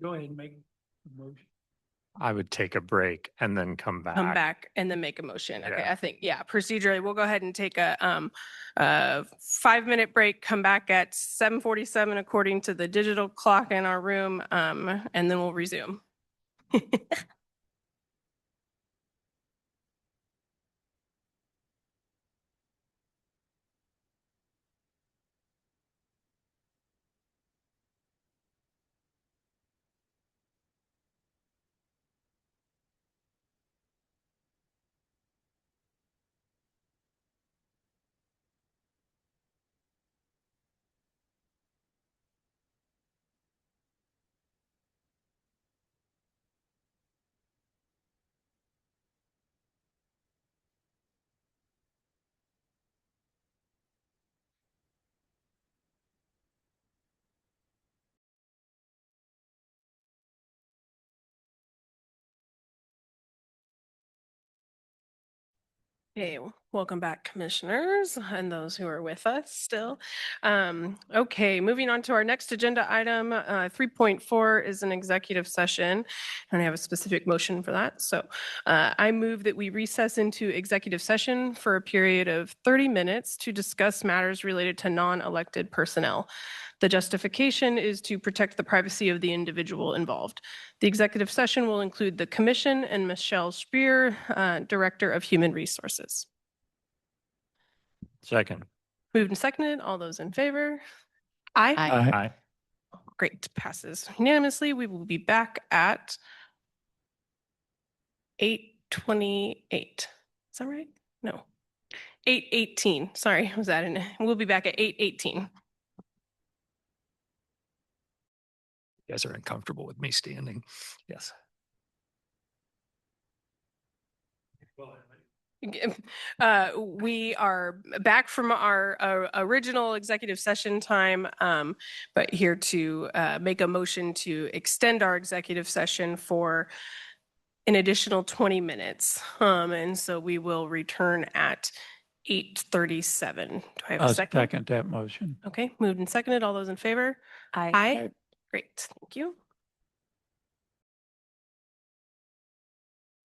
S9: Go ahead and make a motion.
S2: I would take a break and then come back.
S1: come back and then make a motion. Okay,
S2: Yeah.
S1: I think, procedurally, we'll go ahead and take a 5-minute break, come back at 7:47 according to the digital clock in our room, and then we'll resume. Okay, welcome back, commissioners and those who are with us still. Okay, moving on to our next agenda item, 3.4 is an executive session, and I have a specific motion for that. So I move that we recess into executive session for a period of 30 minutes to discuss matters related to non-elected personnel. The justification is to protect the privacy of the individual involved. The executive session will include the commission and Michelle Spear, Director of Human Resources.
S2: Second.
S1: Moved and seconded. All those in favor? Aye.
S2: Aye.
S1: Great. Passes unanimously. We will be back at 8:28. Is that right? No. 8:18. Sorry, was that in? We'll be back at 8:18.
S2: You guys are uncomfortable with me standing. Yes.
S1: We are back from our original executive session time, but here to make a motion to extend our executive session for an additional 20 minutes. And so we will return at 8:37. Do I have a
S9: I'll
S1: second?
S9: second that motion.
S1: Okay, moved and seconded. All those in favor?
S13: Aye.
S1: Aye. Great, thank you.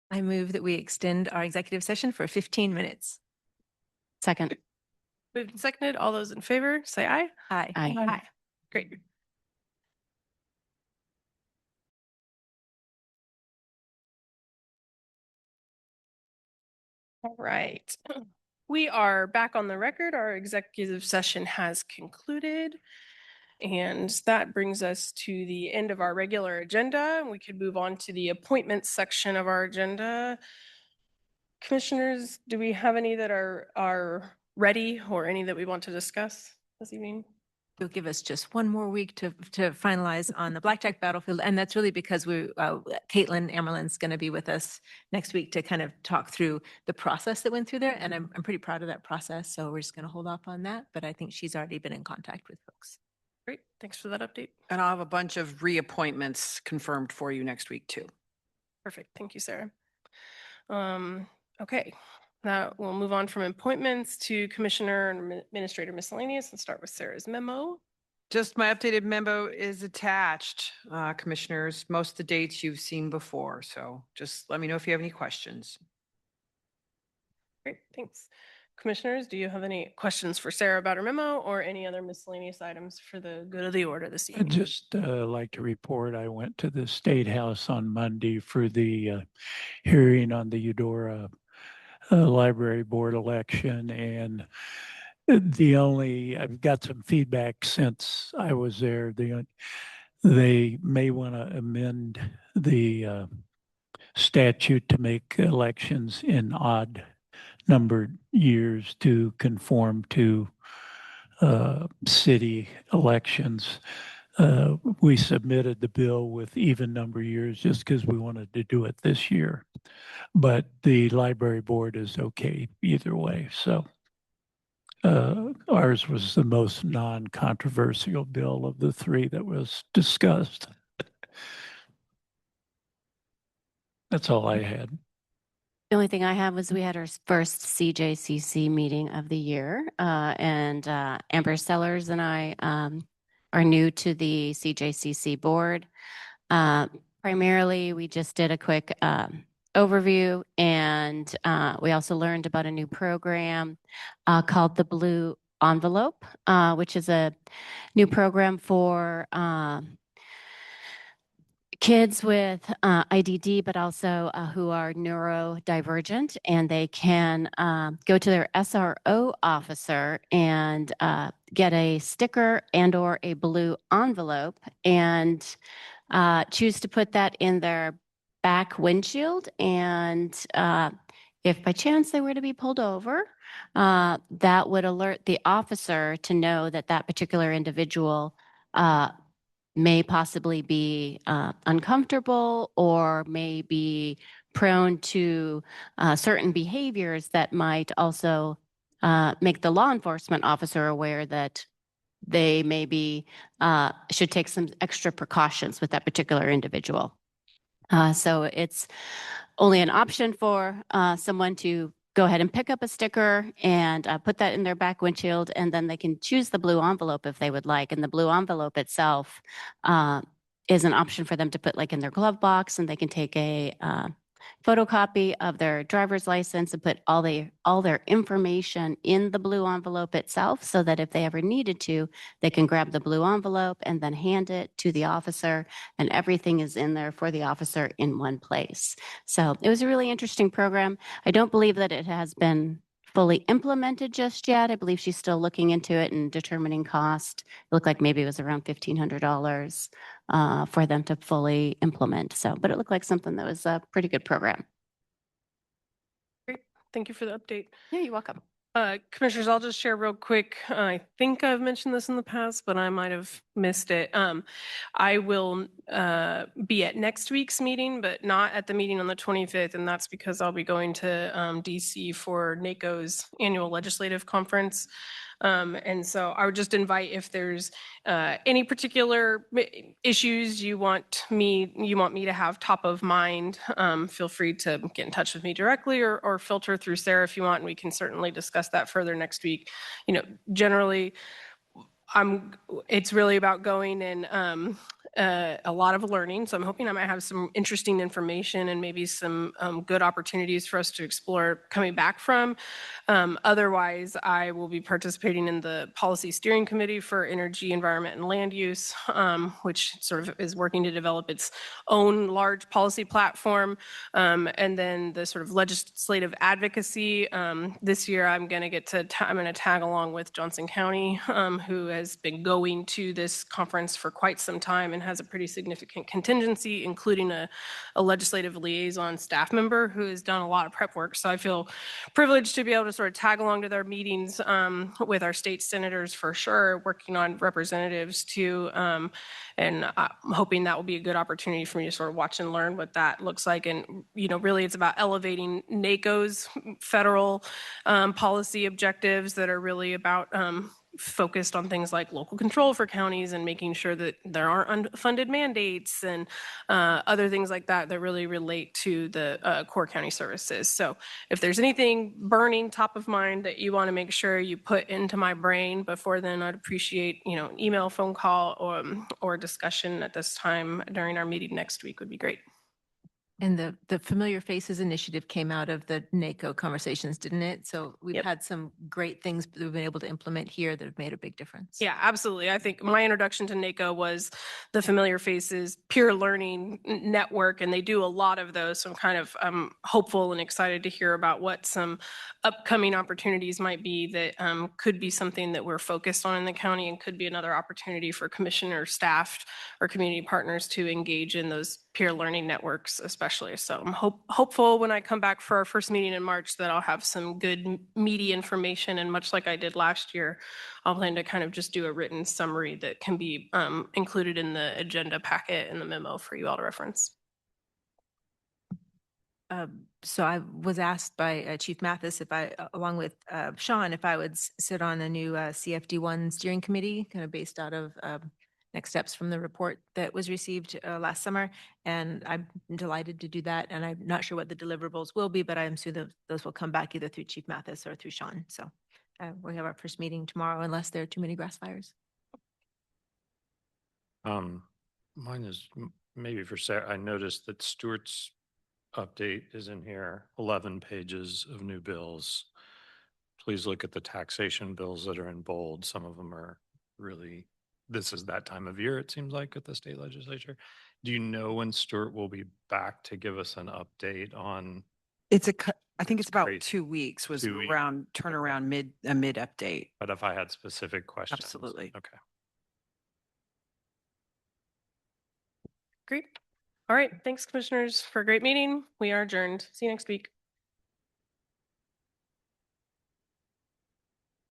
S13: I move that we extend our executive session for 15 minutes.
S12: Second.
S1: Moved and seconded. All those in favor, say aye.
S13: Aye.
S12: Aye.
S1: Aye. Great. All right. We are back on the record. Our executive session has concluded. And that brings us to the end of our regular agenda. We could move on to the appointments section of our agenda. Commissioners, do we have any that are ready or any that we want to discuss this evening?
S13: You'll give us just one more week to finalize on the Blackjack Battlefield. And that's really because Caitlin Amerlin's going to be with us next week to kind of talk through the process that went through there. And I'm pretty proud of that process. So we're just going to hold off on that. But I think she's already been in contact with folks.
S1: Great, thanks for that update.
S6: And I'll have a bunch of reappointments confirmed for you next week too.
S1: Perfect, thank you, Sarah. Okay, now we'll move on from appointments to Commissioner and Administrator Miscellaneous and start with Sarah's memo.
S6: Just my updated memo is attached, commissioners. Most of the dates you've seen before. So just let me know if you have any questions.
S1: Great, thanks. Commissioners, do you have any questions for Sarah about her memo or any other miscellaneous items for the good of the order this evening?
S9: I'd just like to report, I went to the State House on Monday for the hearing on the Eudora Library Board election. And I've got some feedback since I was there. They may want to amend the statute to make elections in odd numbered years to conform to city elections. We submitted the bill with even number years just because we wanted to do it this year. But the library board is okay either way. So ours was the most non-controversial bill of the three that was discussed. That's all I had.
S12: The only thing I have was we had our first CJCC meeting of the year, and Amber Sellers and I are new to the CJCC board. Primarily, we just did a quick overview, and we also learned about a new program called the Blue Envelope, which is a new program for kids with IDD, but also who are neurodivergent, and they can go to their SRO officer and get a sticker and or a blue envelope and choose to put that in their back windshield. And if by chance they were to be pulled over, that would alert the officer to know that that particular individual may possibly be uncomfortable or may be prone to certain behaviors that might also make the law enforcement officer aware that they maybe should take some extra precautions with that particular individual. So it's only an option for someone to
S3: go ahead and pick up a sticker and put that in their back windshield, and then they can choose the blue envelope if they would like. And the blue envelope itself is an option for them to put like in their glove box, and they can take a photocopy of their driver's license and put all their information in the blue envelope itself, so that if they ever needed to, they can grab the blue envelope and then hand it to the officer, and everything is in there for the officer in one place. So it was a really interesting program. I don't believe that it has been fully implemented just yet. I believe she's still looking into it and determining cost. It looked like maybe it was around $1,500 for them to fully implement. So, but it looked like something that was a pretty good program.
S1: Great. Thank you for the update.
S3: Yeah, you're welcome.
S1: Commissioners, I'll just share real quick. I think I've mentioned this in the past, but I might have missed it. I will be at next week's meeting, but not at the meeting on the 25th. And that's because I'll be going to DC for NACO's annual legislative conference. And so I would just invite, if there's any particular issues you want me to have top of mind, feel free to get in touch with me directly, or filter through Sarah if you want, and we can certainly discuss that further next week. You know, generally, it's really about going and a lot of learning. So I'm hoping I might have some interesting information and maybe some good opportunities for us to explore coming back from. Otherwise, I will be participating in the Policy Steering Committee for Energy, Environment, and Land Use, which sort of is working to develop its own large policy platform. And then the sort of legislative advocacy. This year, I'm going to tag along with Johnson County, who has been going to this conference for quite some time and has a pretty significant contingency, including a legislative liaison staff member who has done a lot of prep work. So I feel privileged to be able to sort of tag along to their meetings with our state senators for sure, working on representatives too. And I'm hoping that will be a good opportunity for me to sort of watch and learn what that looks like. And, you know, really it's about elevating NACO's federal policy objectives that are really about focused on things like local control for counties and making sure that there aren't unfunded mandates and other things like that that really relate to the core county services. So if there's anything burning top of mind that you want to make sure you put into my brain before then, I'd appreciate, you know, an email, phone call, or discussion at this time during our meeting next week would be great.
S13: And the Familiar Faces initiative came out of the NACO conversations, didn't it? So we've had some great things that we've been able to implement here that have made a big difference.
S1: Yeah, absolutely. I think my introduction to NACO was the Familiar Faces peer learning network, and they do a lot of those. So I'm kind of hopeful and excited to hear about what some upcoming opportunities might be that could be something that we're focused on in the county, and could be another opportunity for commissioner staff or community partners to engage in those peer learning networks, especially. So I'm hopeful when I come back for our first meeting in March that I'll have some good meaty information. And much like I did last year, I'll plan to kind of just do a written summary that can be included in the agenda packet and the memo for you all to reference.
S13: So I was asked by Chief Mathis if I, along with Sean, if I would sit on a new CFD1 steering committee, kind of based out of next steps from the report that was received last summer. And I'm delighted to do that. And I'm not sure what the deliverables will be, but I assume that those will come back either through Chief Mathis or through Sean. So we have our first meeting tomorrow, unless there are too many grass fires.
S2: Mine is maybe for Sarah. I noticed that Stuart's update is in here, 11 pages of new bills. Please look at the taxation bills that are in bold. Some of them are really, this is that time of year, it seems like, at the state legislature. Do you know when Stuart will be back to give us an update on?
S6: I think it's about 2 weeks was
S2: 2 weeks.
S6: around turnaround mid update.
S2: But if I had specific questions.
S6: Absolutely.
S2: Okay.
S1: Great. All right. Thanks, commissioners, for a great meeting. We are adjourned. See you next week.